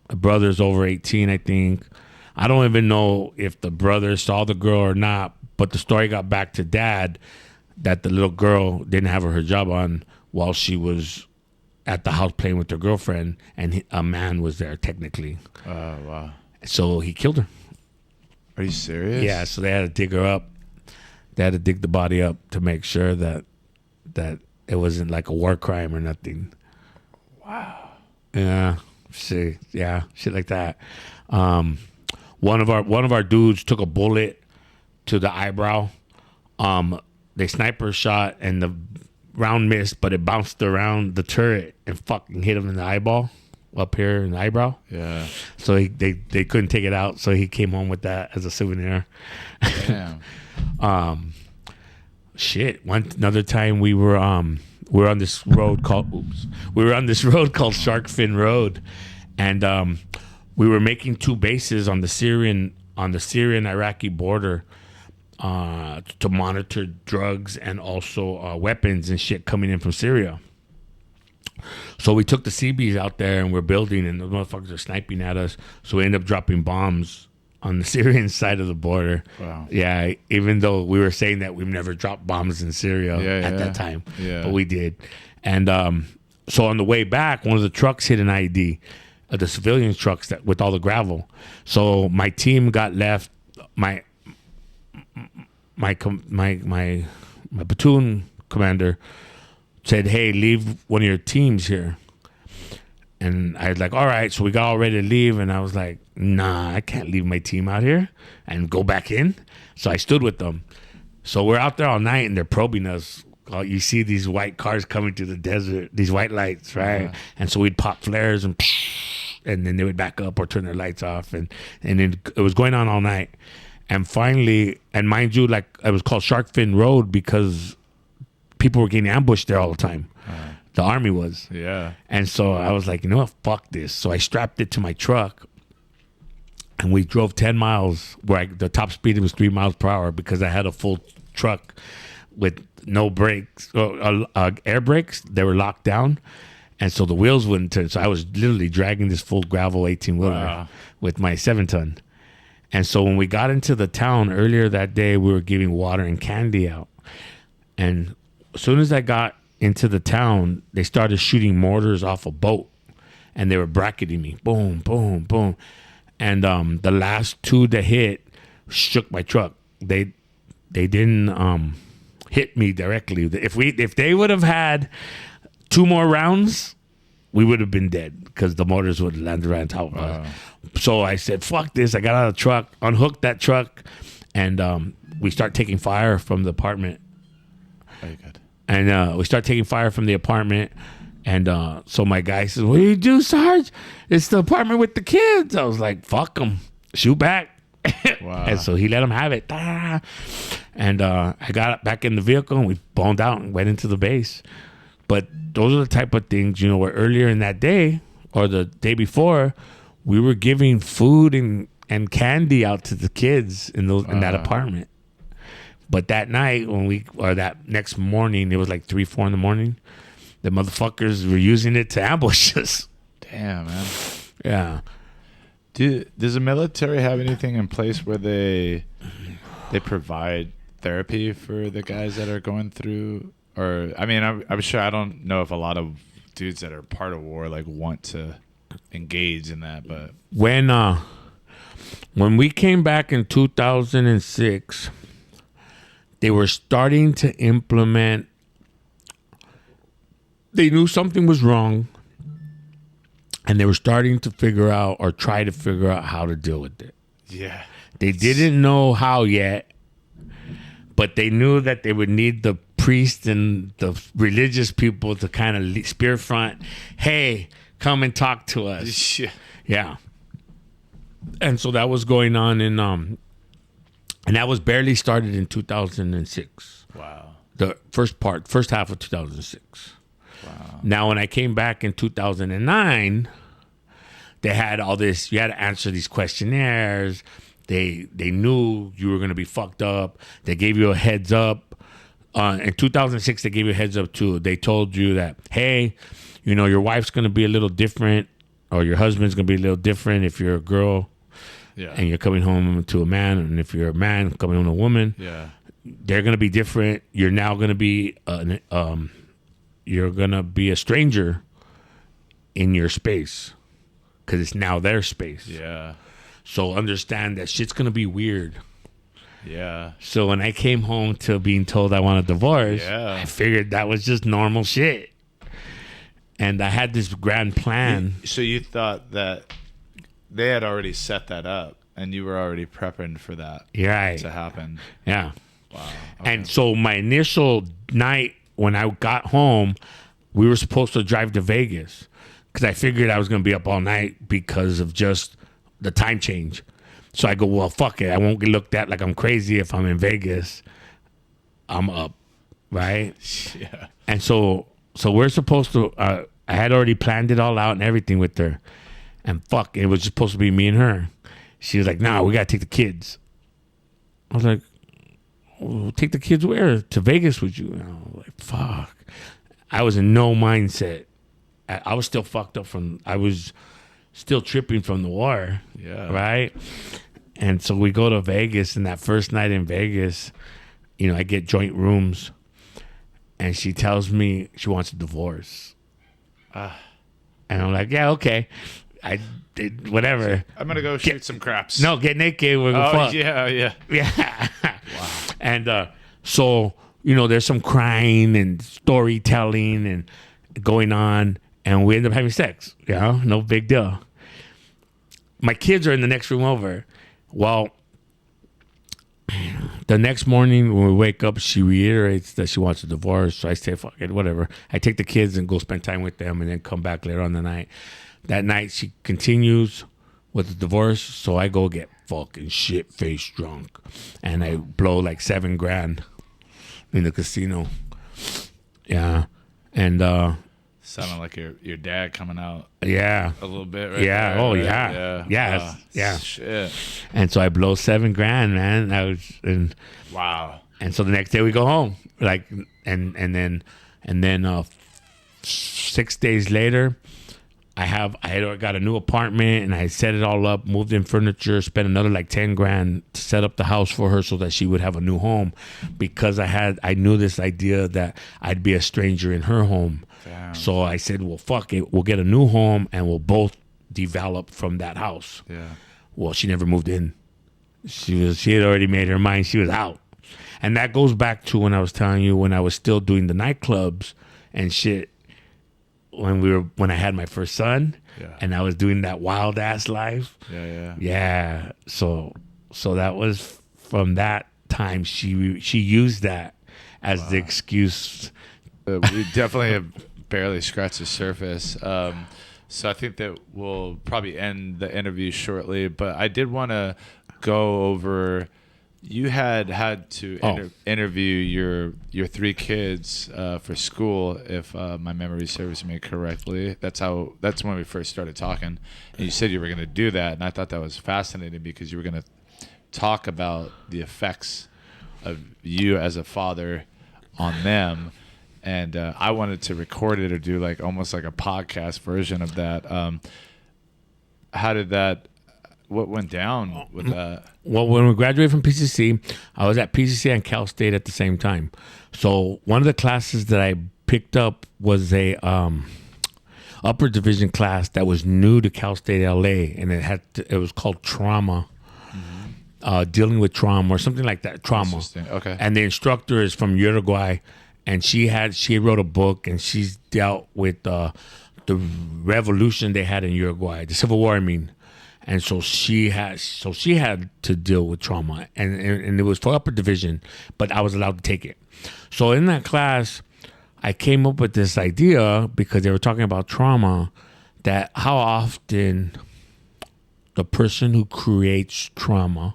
The brother's over 18, I think. I don't even know if the brother saw the girl or not, but the story got back to dad that the little girl didn't have her hijab on, while she was at the house playing with her girlfriend, and a man was there technically. Oh, wow. So he killed her. Are you serious? Yeah, so they had to dig her up. They had to dig the body up to make sure that it wasn't like a war crime or nothing. Wow. Yeah, shit like that. One of our dudes took a bullet to the eyebrow. They sniper shot and the round missed, but it bounced around the turret and fucking hit him in the eyeball, up here in the eyebrow. Yeah. So they couldn't take it out, so he came home with that as a souvenir. Damn. Another time we were on this road called Shark Fin Road, and we were making 2 bases on the Syrian Iraqi border to monitor drugs and also weapons and shit coming in from Syria. So we took the CBs out there and we're building, and the motherfuckers are sniping at us. So we ended up dropping bombs on the Syrian side of the border. Wow. Yeah, even though we were saying that we've never dropped bombs in Syria at that time. Yeah. But we did. And so on the way back, one of the trucks hit an IED, the civilian trucks with all the gravel. So my team got left. My platoon commander said, "Hey, leave one of your teams here." And I was like, all right. So we got all ready to leave. And I was like, nah, I can't leave my team out here and go back in. So I stood with them. So we're out there all night and they're probing us. You see these white cars coming through the desert, these white lights, right? Yeah. And so we'd pop flares and then they would back up or turn their lights off. And then it was going on all night. And finally, and mind you, like it was called Shark Fin Road because people were getting ambushed there all the time. The army was. Yeah. And so I was like, you know what? Fuck this. So I strapped it to my truck and we drove 10 miles where the top speed was 3 miles per hour because I had a full truck with no brakes, air brakes. They were locked down. And so the wheels wouldn't turn. So I was literally dragging this full gravel 18-wheeler with my 7-ton. And so when we got into the town earlier that day, we were giving water and candy out. And as soon as I got into the town, they started shooting mortars off a boat, and they were bracketing me. Boom, boom, boom. And the last 2 that hit shook my truck. They didn't hit me directly. If they would have had 2 more rounds, we would have been dead because the mortars would have landed right on top of us. So I said, fuck this. I got out of the truck, unhooked that truck, and we start taking fire from the apartment. Very good. And we start taking fire from the apartment. And so my guy says, what do you do, Sarge? It's the apartment with the kids. I was like, fuck them. Shoot back. Wow. And so he let him have it. And I got back in the vehicle and we boned out and went into the base. But those are the type of things, where earlier in that day or the day before, we were giving food and candy out to the kids in that apartment. But that night that next morning, it was like 3-4 in the morning. The motherfuckers were using it to ambush us. Damn, man. Yeah. Does the military have anything in place where they provide therapy for the guys that are going through? Or I mean, I'm sure, I don't know if a lot of dudes that are part of war like want to engage in that, but when we came back in 2006. They were starting to implement. They knew something was wrong, and they were starting to figure out or try to figure out how to deal with it. Yeah. They didn't know how yet, but they knew that they would need the priests and the religious people to kind of spear front. Hey, come and talk to us. Yeah. And so that was going on and that was barely started in 2006. Wow. The first half of 2006. Wow. Now, when I came back in 2009, they had all this. You had to answer these questionnaires. They knew you were going to be fucked up. They gave you a heads up. In 2006, they gave you a heads up too. They told you that, hey, your wife's going to be a little different, or your husband's going to be a little different if you're a girl. Yeah. And you're coming home to a man, and if you're a man coming home to a woman, yeah, they're gonna be different. You're now gonna be you're gonna be a stranger in your space because it's now their space. Yeah. So understand that shit's gonna be weird. Yeah. So when I came home to being told I want a divorce, Yeah. I figured that was just normal shit. And I had this grand plan. So you thought that they had already set that up and you were already prepping for that Right. to happen. Yeah. Wow. And so my initial night when I got home, we were supposed to drive to Vegas because I figured I was going to be up all night because of just the time change. So I go, well, fuck it. I won't get looked at like I'm crazy if I'm in Vegas. I'm up, right? Yeah. And so we're supposed to, I had already planned it all out and everything with her. And fuck, it was just supposed to be me and her. She was like, nah, we got to take the kids. I was like, well, take the kids where? To Vegas with you? And I was like, fuck. I was in no mindset. I was still fucked up I was still tripping from the war. Yeah. Right? And so we go to Vegas, and that first night in Vegas, I get joint rooms, and she tells me she wants a divorce. And I'm like, yeah, okay. I did whatever. I'm going to go shoot some craps. No, get naked. We're gonna fuck. Yeah. Yeah. Wow. And so, there's some crying and storytelling and going on, and we end up having sex. No big deal. My kids are in the next room over. Well, the next morning when we wake up, she reiterates that she wants a divorce. So I say, fuck it, whatever. I take the kids and go spend time with them and then come back later on the night. That night, she continues with the divorce. So I go get fucking shit-faced drunk. And I blow like $7,000 in the casino. Yeah. And, Sounding like your dad coming out yeah. a little bit, right? Yeah. there, Oh, right? yeah. Yeah. Yeah. Shit. And so I blow $7,000, man. Wow. And so the next day we go home, like, and then 6 days later, I had got a new apartment and I set it all up, moved in furniture, spent another like $10,000 to set up the house for her so that she would have a new home, because I knew this idea that I'd be a stranger in her home. Damn. So I said, well, fuck it, we'll get a new home and we'll both develop from that house. Yeah. Well, she never moved in. She had already made her mind. She was out. And that goes back to when I was telling you when I was still doing the nightclubs and shit. When I had my first son, Yeah. and I was doing that wild ass life. Yeah. So that was from that time. She used that as the excuse. We definitely have barely scratched the surface. So I think that we'll probably end the interview shortly. But I did want to go over. You had to interview your 3 kids for school, if my memory serves me correctly. That's when we first started talking, and you said you were going to do that, and I thought that was fascinating because you were going to talk about the effects of you as a father on them, and I wanted to record it or do like almost like a podcast version of that. How did that? What went down with that? Well, when we graduated from PCC, I was at PCC and Cal State at the same time. So one of the classes that I picked up was a upper division class that was new to Cal State LA, and it was called trauma, dealing with trauma or something like that. Trauma. Interesting. Okay. And the instructor is from Uruguay, and she wrote a book, and she's dealt with the revolution they had in Uruguay, the Civil War, I mean. And so she had to deal with trauma, and it was for upper division, but I was allowed to take it. So in that class, I came up with this idea because they were talking about trauma, that how often the person who creates trauma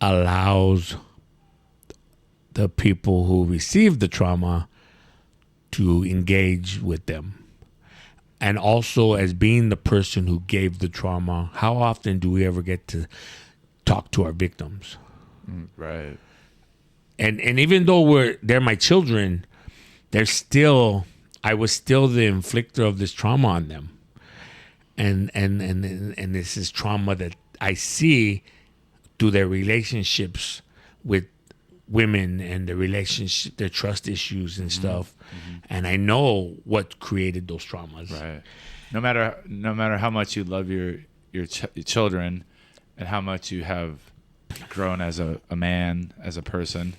allows the people who receive the trauma to engage with them. And also, as being the person who gave the trauma, how often do we ever get to talk to our victims? Right. And even though they're my children, I was still the inflictor of this trauma on them. And this is trauma that I see through their relationships with women and the relationship, their trust issues and stuff. And I know what created those traumas. Right. No matter how much you love your children and how much you have grown as a man, as a person,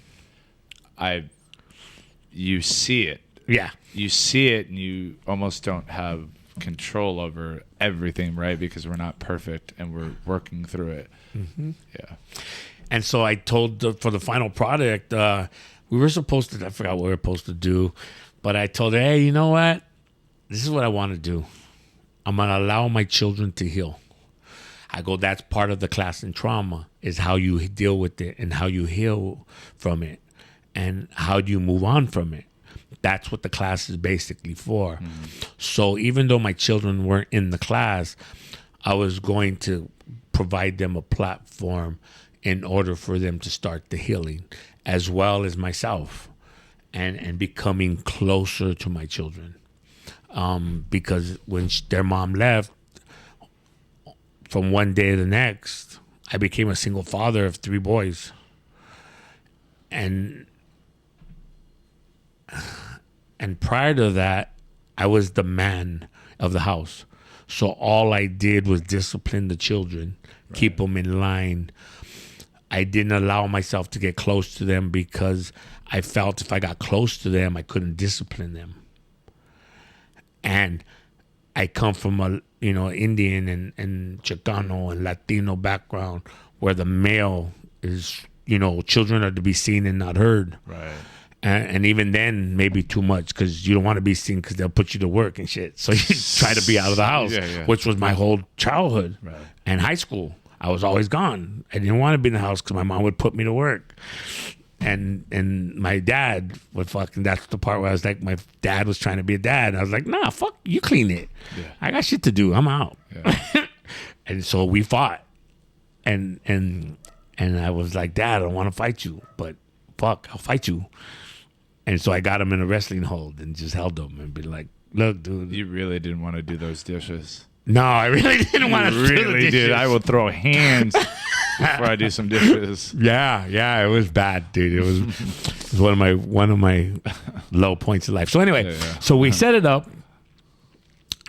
you see it. Yeah. You see it, and you almost don't have control over everything, right? Because we're not perfect, and we're working through it. Yeah. And so I told for the final product, we were supposed to, I forgot what we were supposed to do, but I told her, hey, you know what? This is what I want to do. I'm going to allow my children to heal. I go, that's part of the class in trauma, is how you deal with it and how you heal from it and how do you move on from it. That's what the class is basically for. So even though my children weren't in the class, I was going to provide them a platform in order for them to start the healing, as well as myself, and becoming closer to my children. Because when their mom left, from one day to the next, I became a single father of 3 boys. And prior to that, I was the man of the house. So all I did was discipline the children, keep them in line. I didn't allow myself to get close to them because I felt if I got close to them, I couldn't discipline them. And I come from a Indian and Chicano and Latino background where the male is, children are to be seen and not heard. Right. And even then, maybe too much because you don't want to be seen because they'll put you to work and shit. So you try to be out of the house, which was my whole childhood and high school. I was always gone. I didn't want to be in the house because my mom would put me to work. And my dad would that's the part where I was like, my dad was trying to be a dad. And I was like, nah, fuck, you clean it. Yeah. I got shit to do. I'm out. Yeah. And so we fought. And I was like, Dad, I don't want to fight you, but fuck, I'll fight you. And so I got him in a wrestling hold and just held him and be like, look, dude. You really didn't want to do those dishes. No, I really didn't want to do the dishes. Did. I will throw hands before I do some dishes. Yeah, it was bad, dude. It was one of my low points in life. So anyway, so we set it up,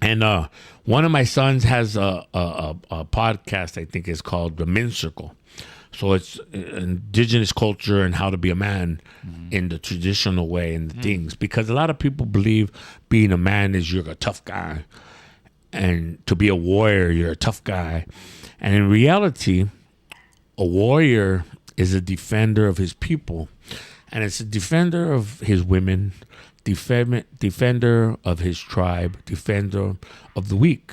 and one of my sons has a podcast. I think it's called The Men's Circle. So it's indigenous culture and how to be a man in the traditional way and the things. Because a lot of people believe being a man is you're a tough guy. And to be a warrior, you're a tough guy. And in reality, a warrior is a defender of his people. And it's a defender of his women, defender of his tribe, defender of the weak.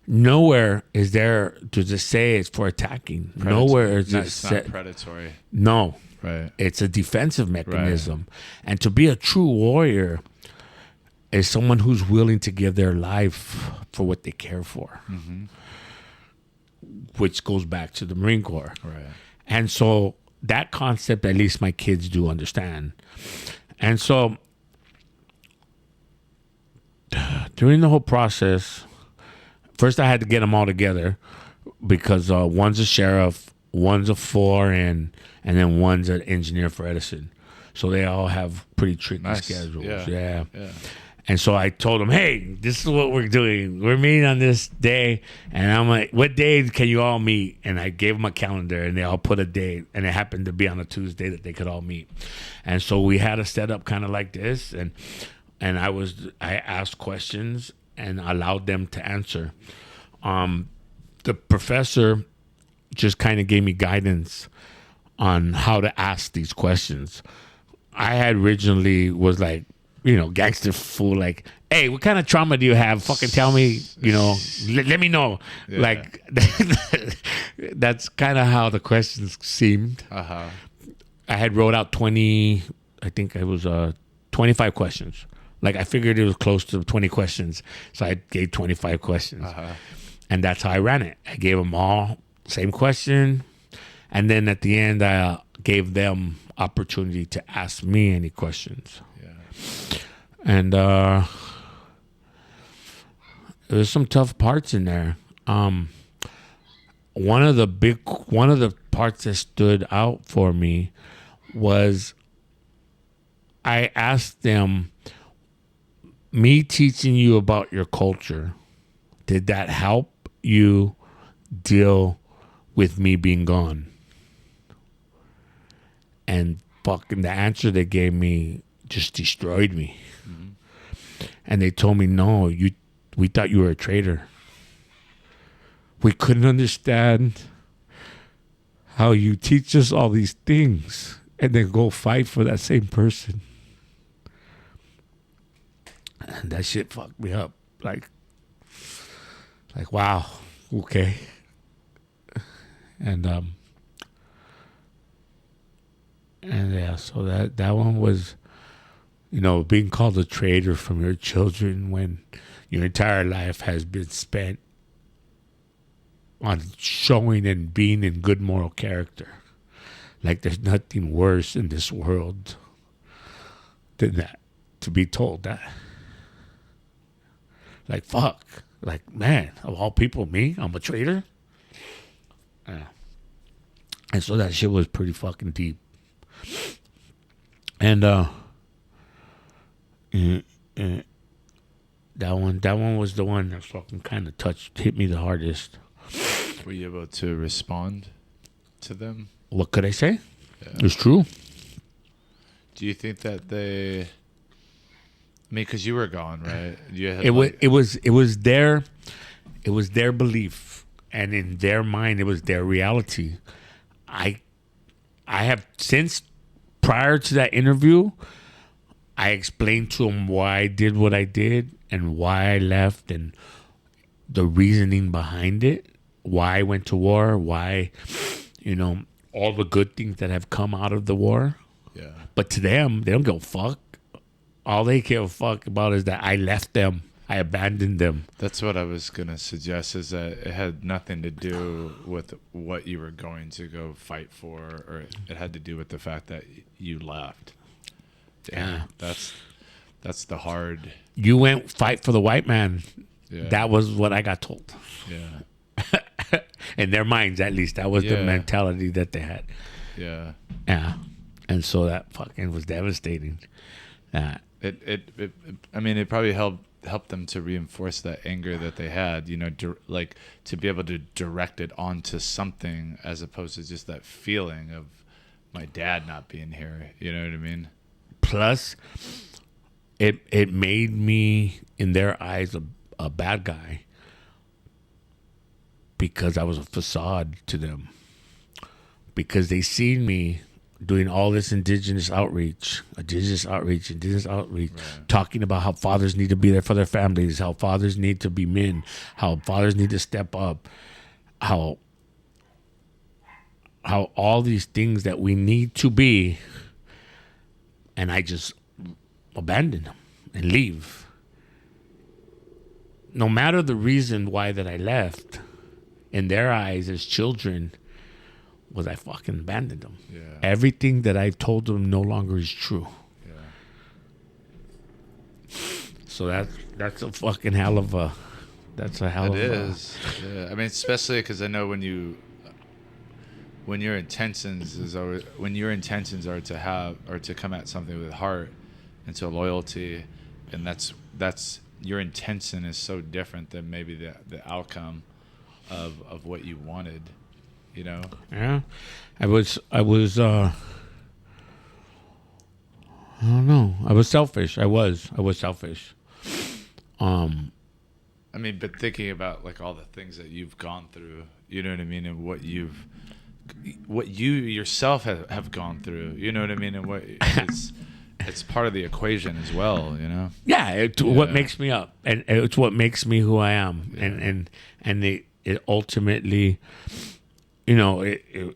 Nowhere is there to just say it's for attacking. Nowhere is it's not predatory. No. Right. It's a defensive mechanism. Right. And to be a true warrior is someone who's willing to give their life for what they care for, which goes back to the Marine Corps. Right. And so that concept, at least my kids do understand. And so during the whole process, first I had to get them all together because one's a sheriff, one's a 4N, and then one's an engineer for Edison. So they all have pretty tricky schedules. Yeah. And so I told them, hey, this is what we're doing. We're meeting on this day. And I'm like, what day can you all meet? And I gave them a calendar, and they all put a date. And it happened to be on a Tuesday that they could all meet. And so we had a setup kind of like this. And I asked questions and allowed them to answer. The professor just kind of gave me guidance on how to ask these questions. I had originally was like, gangster fool, like, hey, what kind of trauma do you have? Fucking tell me, let me know. Yeah. Like, that's kind of how the questions seemed. I had wrote out 20, I think it was 25 questions. Like, I figured it was close to 20 questions. So I gave 25 questions. And that's how I ran it. I gave them all same question. And then at the end, I gave them opportunity to ask me any questions. And there's some tough parts in there. one of the parts that stood out for me was I asked them, me teaching you about your culture, did that help you deal with me being gone? And fucking the answer they gave me just destroyed me. And they told me, no, we thought you were a traitor. We couldn't understand how you teach us all these things and then go fight for that same person. And that shit fucked me up. Like wow, okay. And yeah, so that one was, being called a traitor from your children when your entire life has been spent on showing and being in good moral character. Like there's nothing worse in this world than that, to be told that. Like, fuck. Like, man, of all people, me? I'm a traitor? Yeah. And so that shit was pretty fucking deep. And that one was the one that fucking kind of hit me the hardest. Were you able to respond to them? What could I say? Yeah. It's true. Do you think that they? I mean, because you were gone, right? You had It was their belief, and in their mind, it was their reality. I have since, prior to that interview, I explained to them why I did what I did and why I left and the reasoning behind it, why I went to war, why, all the good things that have come out of the war. Yeah. But to them, they don't give a fuck. All they give a fuck about is that I left them. I abandoned them. That's what I was going to suggest, is that it had nothing to do with what you were going to go fight for, or it had to do with the fact that you left. Yeah. That's the hard. You went fight for the white man. Yeah. That was what I got told. Yeah. In their minds, at least. That was the Yeah. mentality that they had. Yeah. Yeah. And so that fucking was devastating. It probably helped them to reinforce that anger that they had, like to be able to direct it onto something as opposed to just that feeling of my dad not being here. You know what I mean? Plus, it made me, in their eyes, a bad guy because I was a facade to them. Because they seen me doing all this indigenous outreach, Right. talking about how fathers need to be there for their families, how fathers need to be men, how fathers need to step up, how all these things that we need to be, and I just abandon them and leave. No matter the reason why that I left, in their eyes as children, was I fucking abandoned them. Yeah. Everything that I told them no longer is true. Yeah. So that's a fucking hell of a. That's a hell It of is. Yeah. I mean, especially because I know when your intentions are to have or to come at something with heart and to loyalty, and that's your intention is so different than maybe the outcome of what you wanted. Yeah, I was I don't know. I was selfish. I was selfish. I mean, but thinking about like all the things that you've gone through, you know what I mean, and what you yourself have gone through, you know what I mean, and what it's part of the equation as well, Yeah, it's what makes me up, and it's what makes me who I am, and it ultimately, it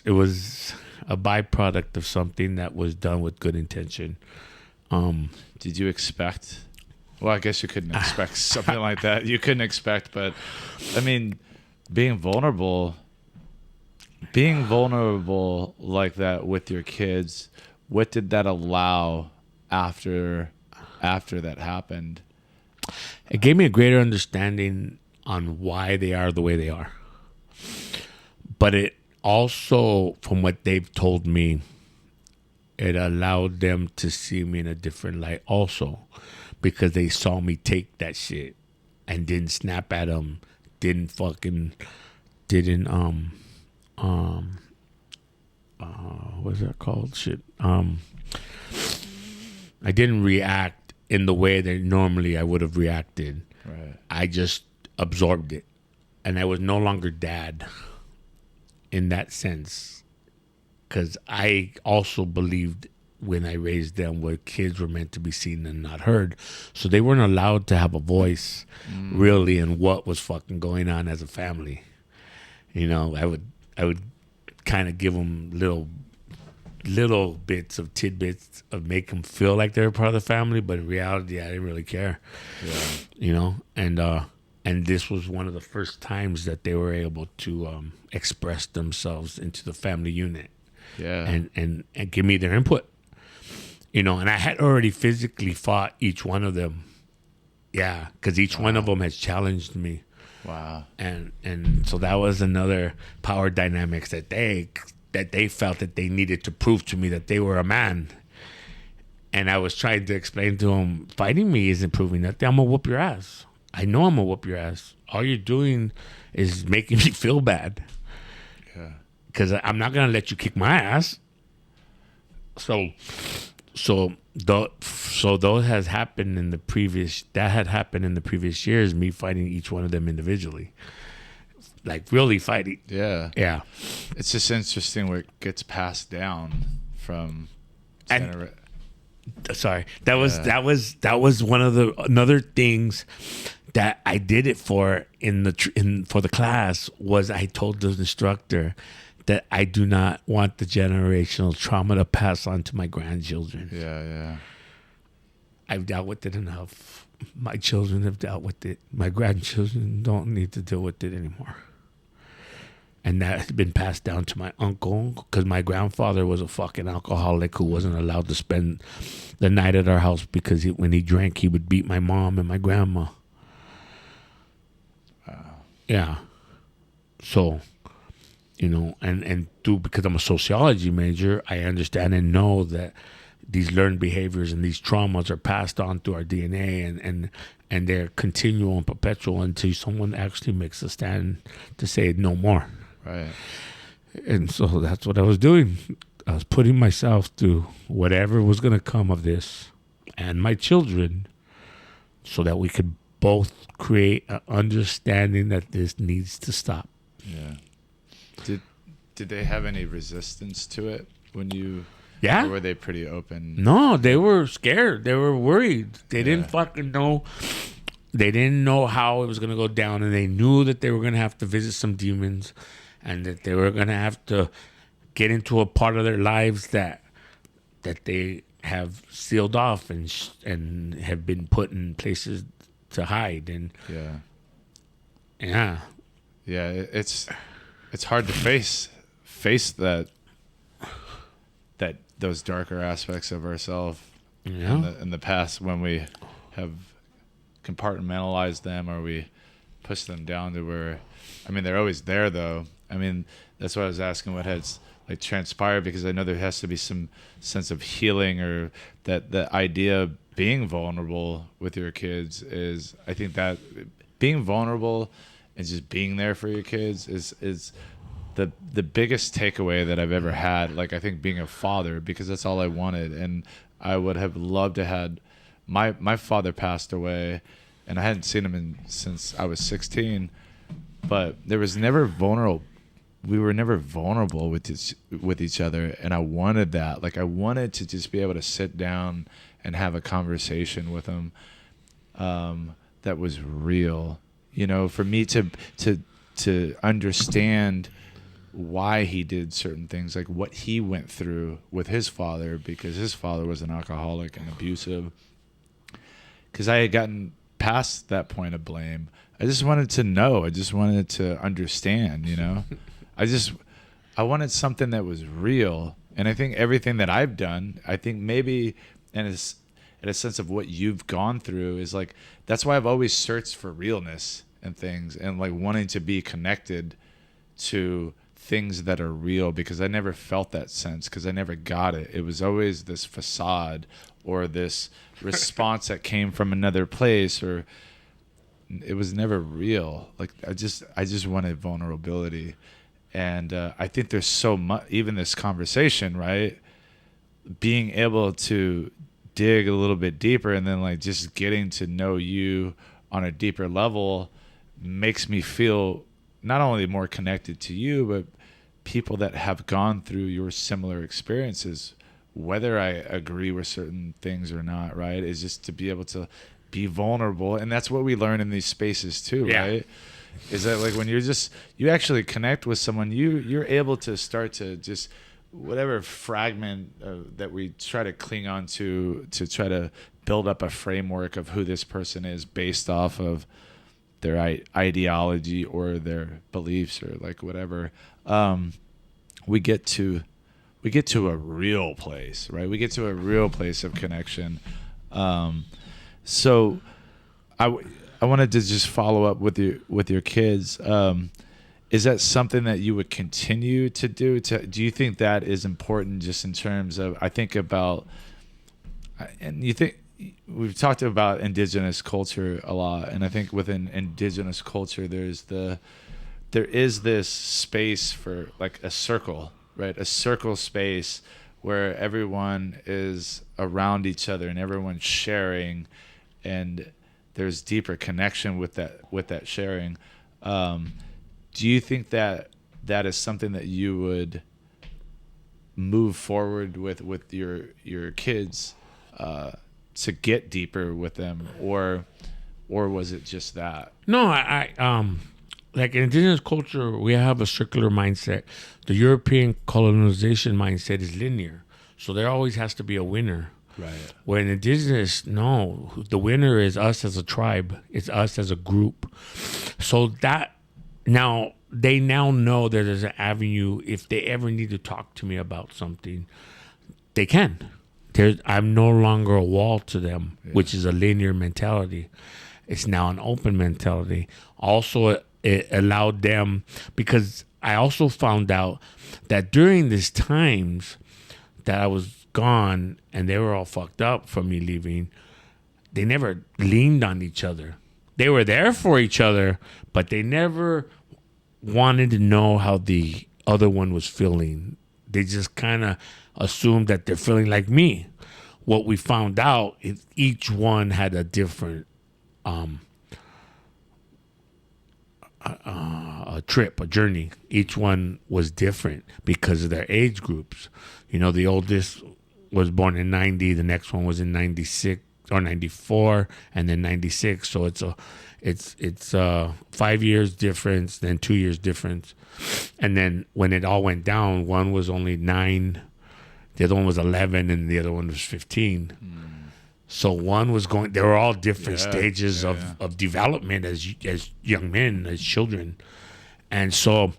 was a byproduct of something that was done with good intention. Did you expect? Well, I guess you couldn't expect something like that. You couldn't expect, but I mean, being vulnerable like that with your kids, what did that allow after that happened? It gave me a greater understanding on why they are the way they are. But it also, from what they've told me, it allowed them to see me in a different light also, because they saw me take that shit and didn't snap at them, didn't what's that called? Shit. I didn't react in the way that normally I would have reacted. Right. I just absorbed it, and I was no longer dad in that sense, because I also believed when I raised them where kids were meant to be seen and not heard, so they weren't allowed to have a voice really in what was fucking going on as a family. You know, I would kind of give them little bits of tidbits of make them feel like they're part of the family, but in reality, I didn't really care. Yeah. You know, and this was one of the first times that they were able to express themselves into the family unit. Yeah. And give me their input. You know, and I had already physically fought each one of them. Yeah, because each one of them has challenged me. Wow. And so that was another power dynamics that they felt that they needed to prove to me that they were a man. And I was trying to explain to them, fighting me isn't proving nothing. I'm gonna whoop your ass. I know I'm gonna whoop your ass. All you're doing is making me feel bad. Yeah. Because I'm not gonna let you kick my ass. So those has happened in the previous. That had happened in the previous years. Me fighting each one of them individually, like really fighting. Yeah. Yeah. It's just interesting where it gets passed down from. Sorry, that was one of the another things that I did it for for the class was I told the instructor that I do not want the generational trauma to pass on to my grandchildren. Yeah. I've dealt with it enough. My children have dealt with it. My grandchildren don't need to deal with it anymore. And that has been passed down to my uncle, because my grandfather was a fucking alcoholic who wasn't allowed to spend the night at our house because when he drank, he would beat my mom and my grandma. Yeah. So, you know, and because I'm a sociology major, I understand and know that these learned behaviors and these traumas are passed on through our DNA and they're continual and perpetual until someone actually makes a stand to say no more. Right. And so that's what I was doing. I was putting myself through whatever was going to come of this and my children so that we could both create an understanding that this needs to stop. Yeah. Did they have any resistance to it when you... Yeah. Or were they pretty open? No, they were scared. They were worried. They didn't fucking know. They didn't know how it was going to go down, and they knew that they were going to have to visit some demons and that they were going to have to get into a part of their lives that they have sealed off and have been put in places to hide. And yeah, it's hard to face those darker aspects of ourselves in the past when we have compartmentalized them or we push them down to where, I mean, they're always there though. I mean, that's why I was asking what has like transpired, because I know there has to be some sense of healing, or that the idea of being vulnerable with your kids is, I think that being vulnerable and just being there for your kids is the biggest takeaway that I've ever had. Like, I think being a father, because that's all I wanted, and I would have loved to had my father passed away, and I hadn't seen him since I was 16, but there was never vulnerable. We were never vulnerable with each other, and I wanted that. Like, I wanted to just be able to sit down and have a conversation with him that was real. You know, for me to understand why he did certain things, like what he went through with his father, because his father was an alcoholic and abusive. Because I had gotten past that point of blame. I just wanted to know. I just wanted to understand, you know. I wanted something that was real. And I think everything that I've done, I think maybe in a sense of what you've gone through is like, that's why I've always searched for realness and things, and like wanting to be connected to things that are real, because I never felt that sense, because I never got it. It was always this facade or this response that came from another place, or it was never real. Like I just wanted vulnerability. And I think there's so much, even this conversation, right? Being able to dig a little bit deeper, and then like just getting to know you on a deeper level makes me feel not only more connected to you, but people that have gone through your similar experiences, whether I agree with certain things or not, right? Is just to be able to be vulnerable. And that's what we learn in these spaces too, right? Is that like when you actually connect with someone, you're able to start to just whatever fragment that we try to cling on to try to build up a framework of who this person is based off of their ideology or their beliefs or like whatever. We get to a real place, right? We get to a real place of connection. So I wanted to just follow up with your kids. Is that something that you would continue to do? Do you think that is important, just in terms of, I think about, and you think, we've talked about Indigenous culture a lot, and I think within Indigenous culture, there is this space for like a circle, right? A circle space where everyone is around each other and everyone's sharing, and there's deeper connection with that sharing. Do you think that is something that you would move forward with your kids to get deeper with them, or was it just that? No, I like in Indigenous culture, we have a circular mindset. The European colonization mindset is linear, so there always has to be a winner. Right. When Indigenous, no, the winner is us as a tribe. It's us as a group. So that now they now know that there's an avenue. If they ever need to talk to me about something, they can. I'm no longer a wall to them, which is a linear mentality. It's now an open mentality. Also, it allowed them, because I also found out that during these times that I was gone and they were all fucked up from me leaving, they never leaned on each other. They were there for each other, but they never wanted to know how the other one was feeling. They just kind of assumed that they're feeling like me. What we found out is each one had a different a trip, a journey. Each one was different because of their age groups. You know, the oldest was born in 90, the next one was in 96 or 94, and then 96. So it's 5 years difference, then 2 years difference. And then when it all went down, one was only 9, the other one was 11, and the other one was 15. So one was going, they were all different stages of development as young men, as children. And so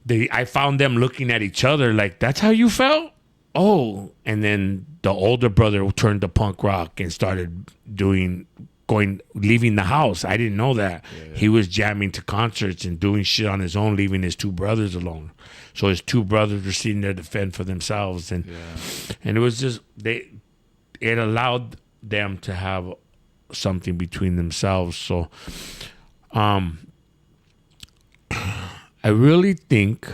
I found them looking at each other like, that's how you felt? Oh. And then the older brother turned to punk rock and started leaving the house. I didn't know that. He was jamming to concerts and doing shit on his own, leaving his 2 brothers alone. So his 2 brothers were sitting there to fend for themselves. And it was just, it allowed them to have something between themselves. So I really think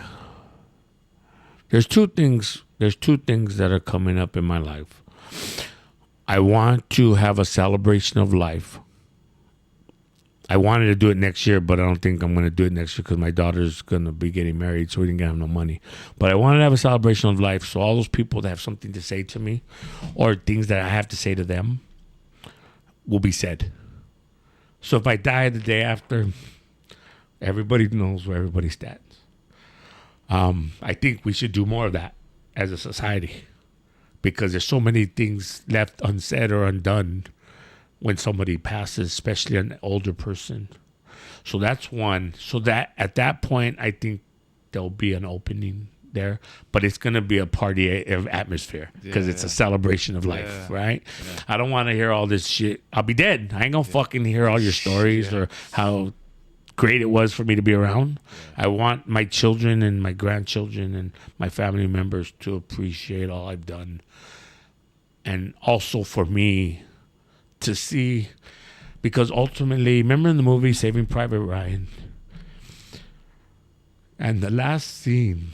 there's two things that are coming up in my life. I want to have a celebration of life. I wanted to do it next year, but I don't think I'm going to do it next year because my daughter's going to be getting married, so we didn't have no money. But I wanted to have a celebration of life, so all those people that have something to say to me or things that I have to say to them will be said. So if I die the day after, everybody knows where everybody stands. I think we should do more of that as a society because there's so many things left unsaid or undone when somebody passes, especially an older person. So that's one. So that at that point, I think there'll be an opening there, but it's going to be a party of atmosphere because it's a celebration of life, right? Yeah. I don't want to hear all this shit. I'll be dead. I ain't going to fucking hear all your stories or how great it was for me to be around. I want my children and my grandchildren and my family members to appreciate all I've done. And also for me to see, because ultimately, remember in the movie Saving Private Ryan? And the last scene,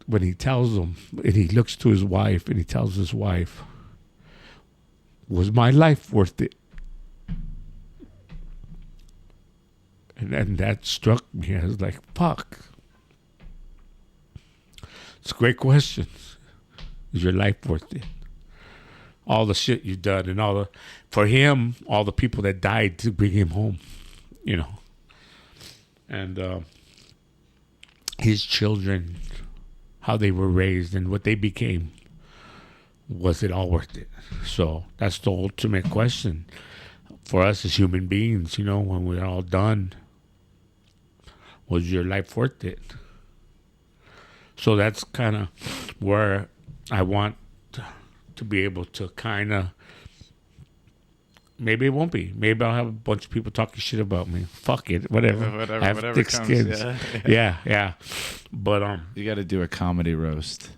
when he tells him, and he looks to his wife, and he tells his wife, was my life worth it? And that struck me. I was like, fuck. It's a great question. Is your life worth it? All the shit you've done and for him, all the people that died to bring him home, you know. And his children, how they were raised and what they became, was it all worth it? So that's the ultimate question for us as human beings, you know, when we're all done. Was your life worth it? So that's kind of where I want to be able to kind of, maybe it won't be. Maybe I'll have a bunch of people talking shit about me. Fuck it, whatever. I have Whatever thick comes, skins. Yeah. But you got to do a comedy roast.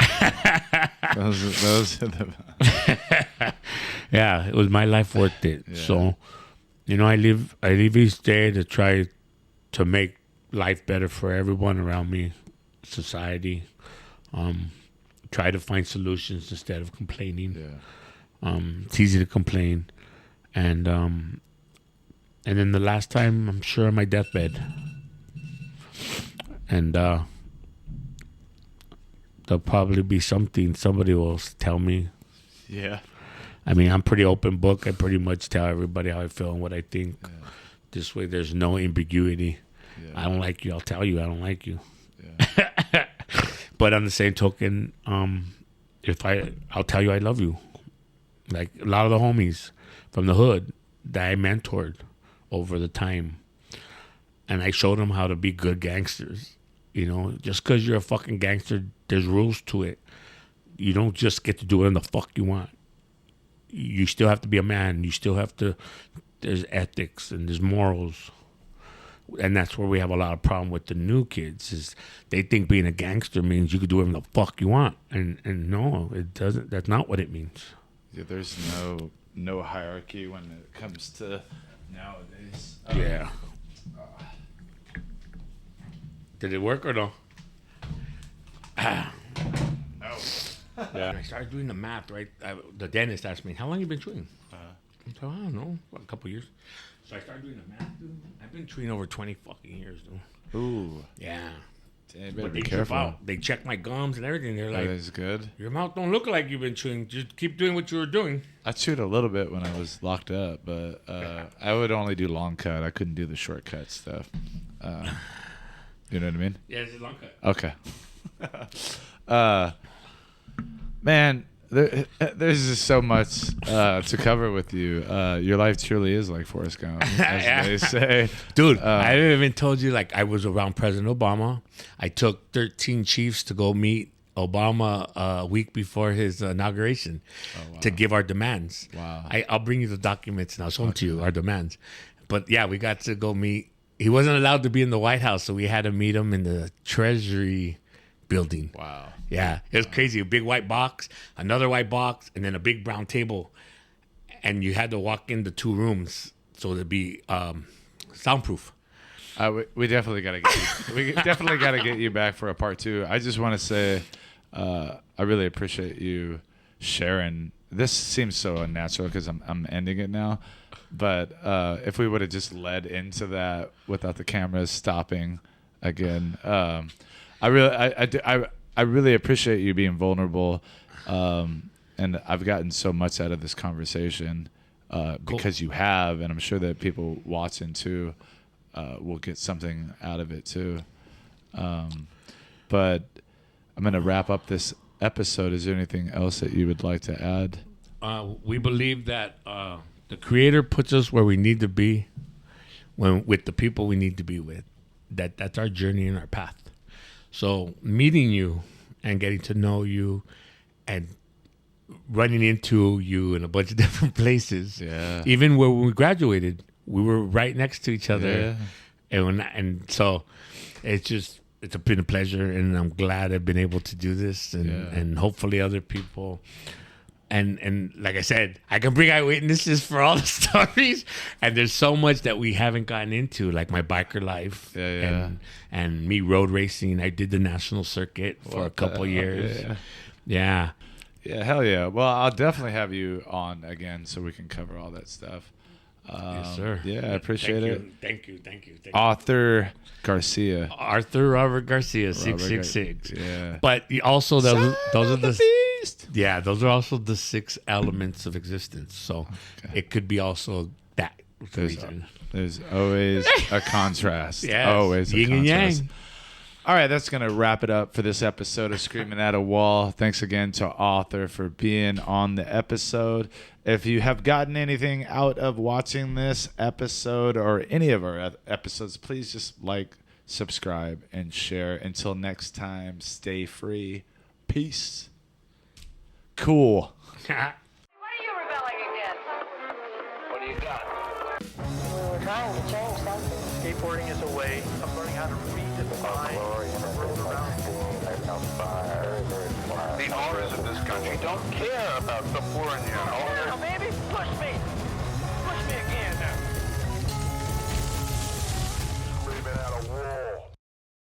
those are the. Yeah, it was my life worth it. Yeah. So, you know, I live each day to try to make life better for everyone around me, society. Try to find solutions instead of complaining. Yeah. It's easy to complain, and then the last time, I'm sure on my deathbed, and there'll probably be something somebody will tell me. Yeah. I mean, I'm pretty open book. I pretty much tell everybody how I feel and what I think. Yeah. This way, there's no ambiguity. Yeah. I don't like you. I'll tell you I don't like you. Yeah. But on the same token, I'll tell you I love you. Like a lot of the homies from the hood that I mentored over the time, and I showed them how to be good gangsters. You know, just because you're a fucking gangster, there's rules to it. You don't just get to do whatever the fuck you want. You still have to be a man. You still have to. There's ethics and there's morals. And that's where we have a lot of problem with the new kids, is they think being a gangster means you could do whatever the fuck you want. And no, it doesn't. That's not what it means. Yeah, there's no hierarchy when it comes to nowadays. Yeah. Did it work or no? No. Yeah. I started doing the math, right? The dentist asked me, how long you been chewing? So I don't know, a couple years. So I started doing the math, dude. I've been chewing over 20 fucking years, dude. Ooh. Yeah. Damn, But be they careful. out. They check my gums and everything. They're like, that is good. Your mouth don't look like you've been chewing. Just keep doing what you were doing. I chewed a little bit when I was locked up, but I would only do long cut. I couldn't do the shortcut stuff. You know what I mean? Yeah, it's a long cut. Okay. Man, there's just so much to cover with you. Your life truly is like Forrest Gump, as they say. Dude, I even told you, like, I was around President Obama. I took 13 chiefs to go meet Obama a week before his inauguration to give our demands. Wow. I'll bring you the documents and I'll show them to you, our demands. But yeah, we got to go meet. He wasn't allowed to be in the White House, so we had to meet him in the Treasury building. Wow. Yeah, it was crazy. A big white box, another white box, and then a big brown table. And you had to walk in the two rooms so it'd be soundproof. We definitely got to get you. We definitely got to get you back for a part 2. I just want to say, I really appreciate you sharing. This seems so unnatural because I'm ending it now, but if we would have just led into that without the cameras stopping again, I really appreciate you being vulnerable, and I've gotten so much out of this conversation because you have, and I'm sure that people watching too will get something out of it too. But I'm going to wrap up this episode. Is there anything else that you would like to add? We believe that the Creator puts us where we need to be, with the people we need to be with. That's our journey and our path. So meeting you and getting to know you and running into you in a bunch of different places. Yeah. Even where we graduated, we were right next to each other. Yeah. And so it's been a pleasure, and I'm glad I've been able to do this, and hopefully other people. And like I said, I can bring eyewitnesses for all the stories, and there's so much that we haven't gotten into, like my biker life, and me road racing. I did the national circuit for a couple years. Yeah. Hell yeah. Well, I'll definitely have you on again so we can cover all that stuff. Yes, sir. Yeah, I appreciate it. Thank you. Arthur Garcia. Arthur Robert Garcia, 666. Yeah. But also those are the beast. Yeah, those are also the 6 elements of existence. So it could be also that reason. There's always a contrast. Yeah, Always a yin and contrast. yang. All right, that's going to wrap it up for this episode of Screaming at a Wall. Thanks again to Arthur for being on the episode. If you have gotten anything out of watching this episode or any of our episodes, please just like, subscribe, and share. Until next time, stay free. Peace. Cool. What are you rebelling against? What do you got? We're trying to change something. Skateboarding is a way of learning how to redefine the road around you. The owners of this country don't care about the poor and the Now, baby, push me.